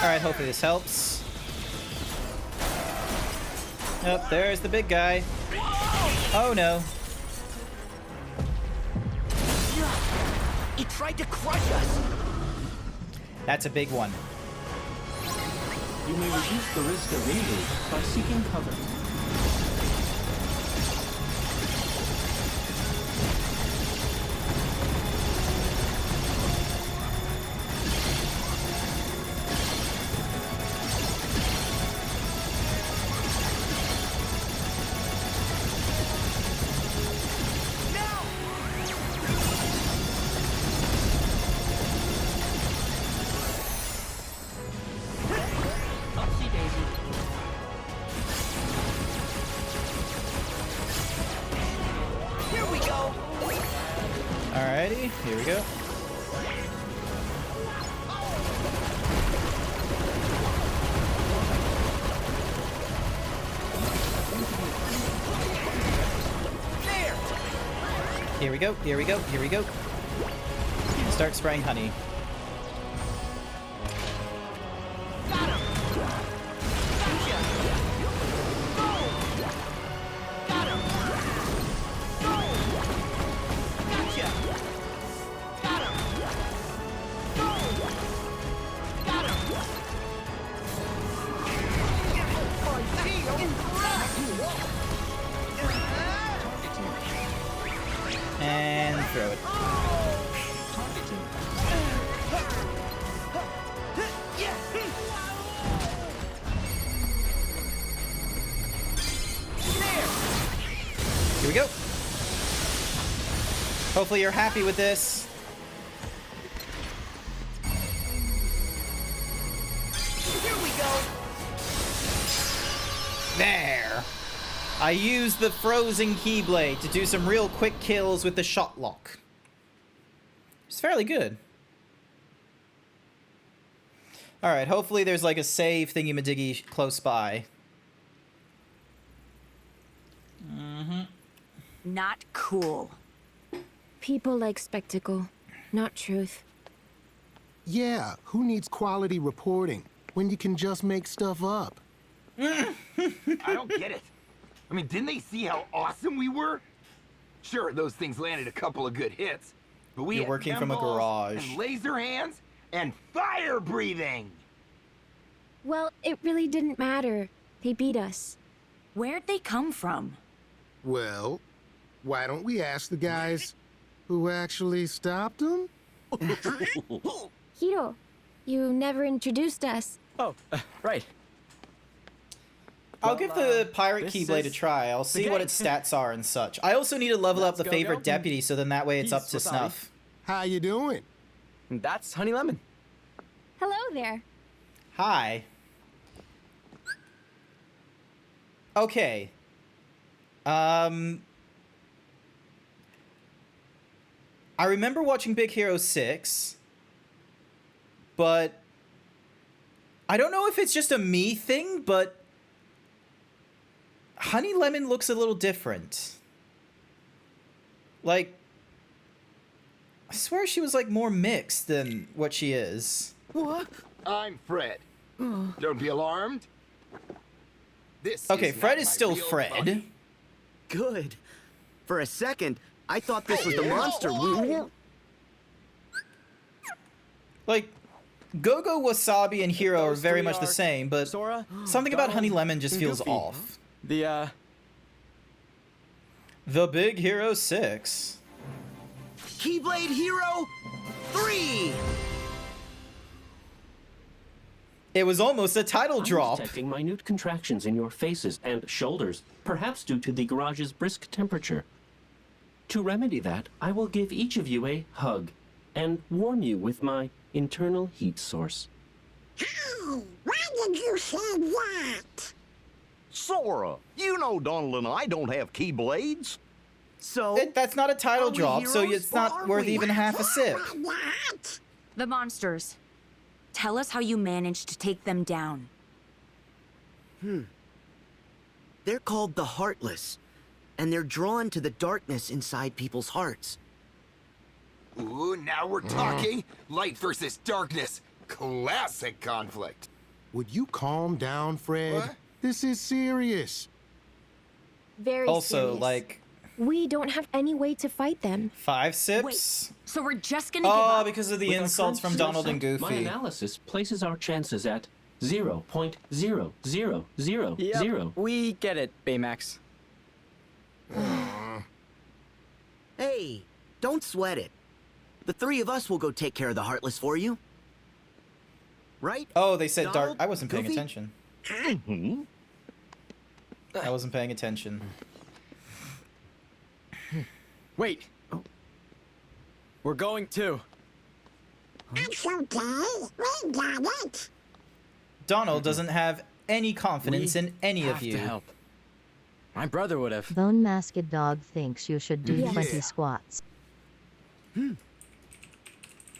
Alright, hopefully this helps. Oh, there's the big guy. Oh no. He tried to crush us! That's a big one. You may reduce the risk of injury by seeking cover. Alrighty, here we go. Here we go, here we go, here we go. Start spraying honey. And throw it. Here we go. Hopefully you're happy with this. Here we go! There. I used the frozen Keyblade to do some real quick kills with the shot lock. It's fairly good. Alright, hopefully there's like a save thingy-majiggy close by. Not cool. People like spectacle, not truth. Yeah, who needs quality reporting when you can just make stuff up? I don't get it. I mean, didn't they see how awesome we were? Sure, those things landed a couple of good hits, but we You're had working from a chem balls garage. and laser hands and fire breathing. Well, it really didn't matter. They beat us. Where'd they come from? Well, why don't we ask the guys who actually stopped them? Hiro, you never introduced us. Oh, right. I'll give the Pirate this Keyblade a is try. I'll the see what game. its stats are and such. I also need to level up the Let's go, favorite go. deputy, so then that way it's up Peace, to wasabi. snuff. How you doing? That's Honey Lemon. Hello there. Hi. Okay. I remember watching Big Hero 6, but I don't know if it's just a me thing, but Honey Lemon looks a little different. Like, I swear she was like more mixed than what she is. What? I'm Fred. Don't be alarmed. This Okay, is Fred not is my still real Fred. body. Good. For a second, I thought this was the monster we... Like, Go-Go, Wasabi, and Hiro are Those very three much the are same, but Sora, something about Donald, Honey Lemon just and feels Goofy. off. The Big Hero 6. Keyblade Hero 3! It was almost a title I'm drop. detecting minute contractions in your faces and shoulders, perhaps due to the garage's brisk temperature. To remedy that, I will give each of you a hug and warm you with my internal heat source. Why did you say that? Sora, you know Donald and I don't have keyblades. So That's not a title Are we drop, so heroes it's or not are worth we? even half a sip. What? The monsters. Tell us how you managed to take them down. They're called the Heartless, and they're drawn to the darkness inside people's hearts. Ooh, now we're talking. Light versus darkness. Classic conflict. Would you calm down, Fred? What? This is serious. Very Also, serious. like, We don't have any way to fight them. 5 sips? So we're just gonna give Oh, up? because of the With our insults current from Donald and skill set, My Goofy. analysis places our chances at 0.0000. Yep, we get it, Baymax. Hey, don't sweat it. The three of us will go take care of the Heartless for you. Right? Oh, they said dark. Donald, I wasn't paying Goofy? attention. I wasn't paying attention. Wait. We're going too. It's okay. We got it. Donald doesn't have any confidence We in any of have you. to help. My brother would have. Bone Masked Dog thinks you should do Yeah. 20 squats.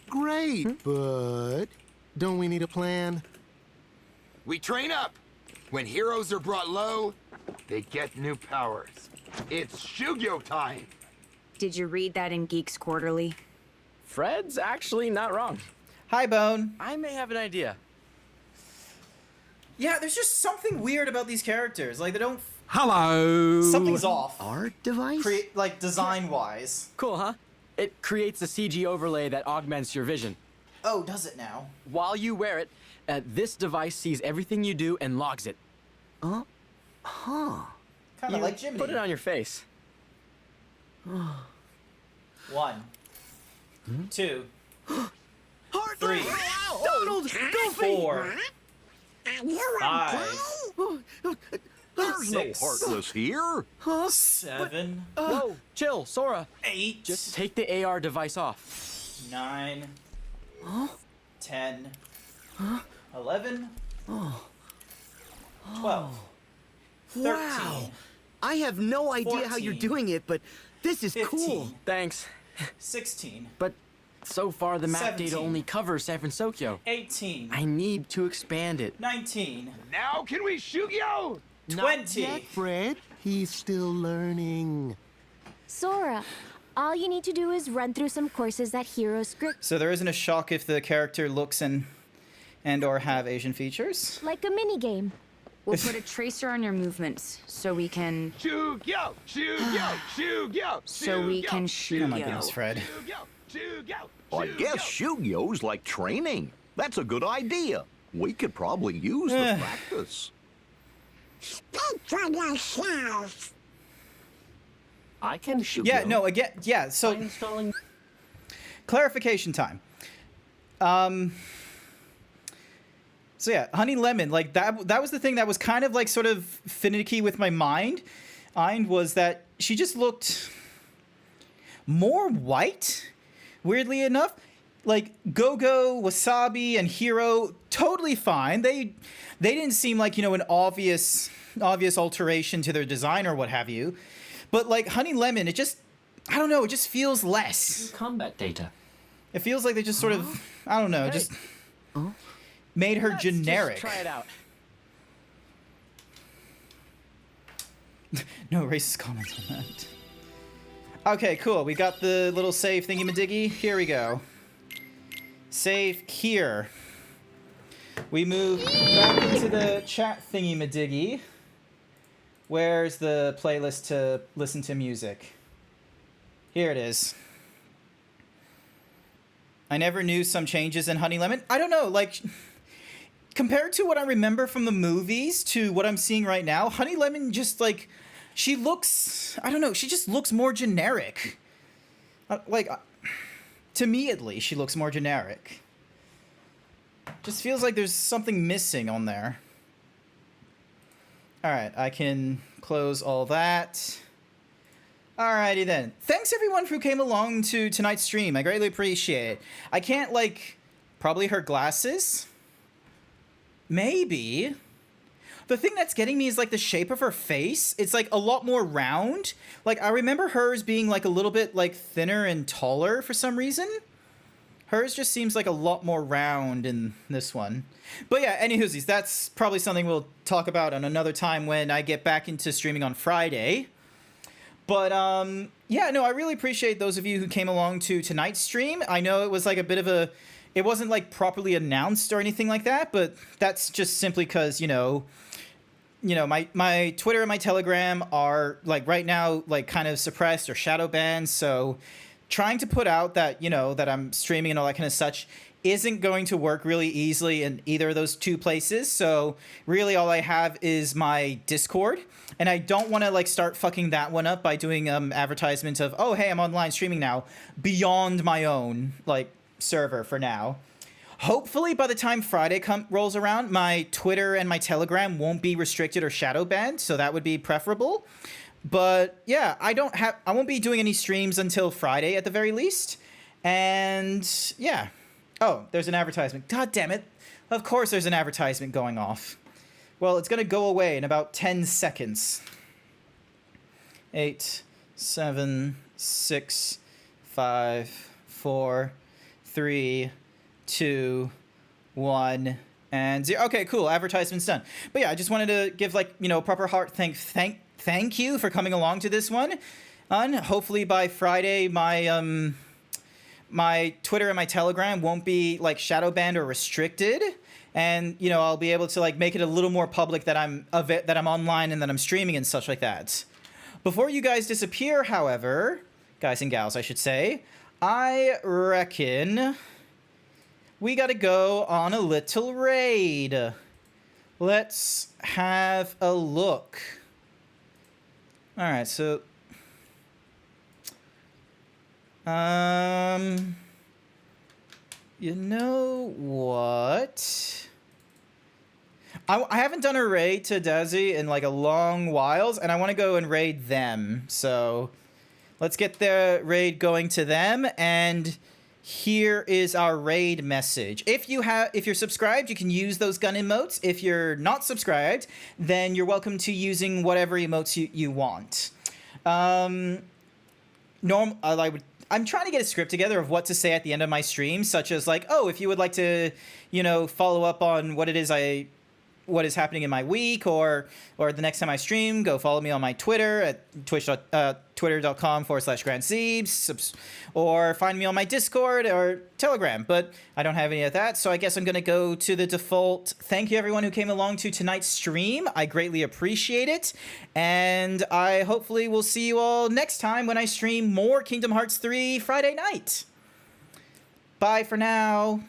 Great, but don't we need a plan? We train up. When heroes are brought low, they get new powers. It's Shugyo time. Did you read that in Geeks Quarterly? Fred's actually not wrong. Hi, Bone. I may have an idea. Yeah, there's just something weird about these characters. Like, they don't... Hello. Something's off. Art device? Like, design-wise. Cool, huh? It creates a CG overlay that augments your vision. Oh, does it now? While you wear it, this device sees everything you do and logs it. Huh? Kind of You like Jiminy. put it on your face. 1, 2, Heart 3, Donald! Goofy! 4, Are you 5, okay? 6, Heartless here. 7, Whoa, chill, Sora. 8, Just take the AR device off. 9, 10, 11, 12, 13, Wow! I have no idea how you're 14, doing it, but this is 15, cool. Thanks. 16, But so far the map data 17. only covers San Francisco. 18, I need to expand it. 19, Now can we Shugyo? 20. Yet, Fred. He's still learning. Sora, all you need to do is run through some courses that Hero script, So there isn't a shock if the character looks and or have Asian features? like a minigame. We'll put a tracer on your movements so we can... Shugyo! Shugyo! Shugyo! So we can shoot Oh my you. goodness, Fred. I guess Shugyo's like training. That's a good idea. We could probably use the practice. Speak for yourself. I can shoot. Yeah, you. no, again, yeah, so installing clarification time. So yeah, Honey Lemon, like that was the thing that was kind of like sort of finicky with my mind. Was that she just looked more white, weirdly enough. Like Go-Go, Wasabi, and Hero, totally fine. They didn't seem like, you know, an obvious alteration to their design or what have you. But like Honey Lemon, it just, I don't know, it just feels less. Combat data. It feels like they just sort of, I don't know, just made her generic. Just try it out. No racist comments on that. Okay, cool. We got the little save thingy-madiggy. Here we go. Save here. We move back into the chat thingy-madiggy. Where's the playlist to listen to music? Here it is. I never knew some changes in Honey Lemon. I don't know, like, compared to what I remember from the movies to what I'm seeing right now, Honey Lemon just, like, she looks, I don't know, she just looks more generic. To me at least, she looks more generic. Just feels like there's something missing on there. Alright, I can close all that. Alrighty then. Thanks everyone who came along to tonight's stream. I greatly appreciate it. I can't, like, probably her glasses? Maybe. The thing that's getting me is, like, the shape of her face. It's, like, a lot more round. Like, I remember hers being, like, a little bit, like, thinner and taller for some reason. Hers just seems like a lot more round in this one. But yeah, anywhoosies, that's probably something we'll talk about on another time when I get back into streaming on Friday. But, yeah, no, I really appreciate those of you who came along to tonight's stream. I know it was, like, a bit of a... It wasn't, like, properly announced or anything like that, but that's just simply because, you know, my Twitter and my Telegram are, like, right now, like, kind of suppressed or shadow banned, so trying to put out that, you know, that I'm streaming and all that kind of such isn't going to work really easily in either of those two places. So really all I have is my Discord, and I don't want to, like, start fucking that one up by doing advertisements of, oh, hey, I'm online streaming now, beyond my own, like, server for now. Hopefully by the time Friday rolls around, my Twitter and my Telegram won't be restricted or shadow banned, so that would be preferable. But yeah, I won't be doing any streams until Friday at the very least. And yeah. Oh, there's an advertisement. God damn it. Of course there's an advertisement going off. Well, it's gonna go away in about 10 seconds. 8, 7, 6, 5, 4, 3, 2, 1, and 0. Okay, cool. Advertisement's done. But yeah, I just wanted to give, like, you know, proper heart thank you for coming along to this one. Hopefully by Friday, my my Twitter and my Telegram won't be, like, shadow banned or restricted, and, you know, I'll be able to, like, make it a little more public that I'm online and that I'm streaming and such like that. Before you guys disappear, however, guys and gals, I should say, I reckon we gotta go on a little raid. Let's have a look. Alright, so... you know what? I haven't done a raid to Desi in, like, a long whiles, and I want to go and raid them. So let's get the raid going to them, and here is our raid message. If you're subscribed, you can use those gun emotes. If you're not subscribed, then you're welcome to using whatever emotes you want. I'm trying to get a script together of what to say at the end of my stream, such as, like, oh, if you would like to, you know, follow up on what is happening in my week, or the next time I stream, go follow me on my Twitter at twitter.com/GrantZeebs, or find me on my Discord or Telegram, but I don't have any of that, so I guess I'm going to go to the default. Thank you everyone who came along to tonight's stream. I greatly appreciate it, and I hopefully will see you all next time when I stream more Kingdom Hearts 3 Friday night. Bye for now.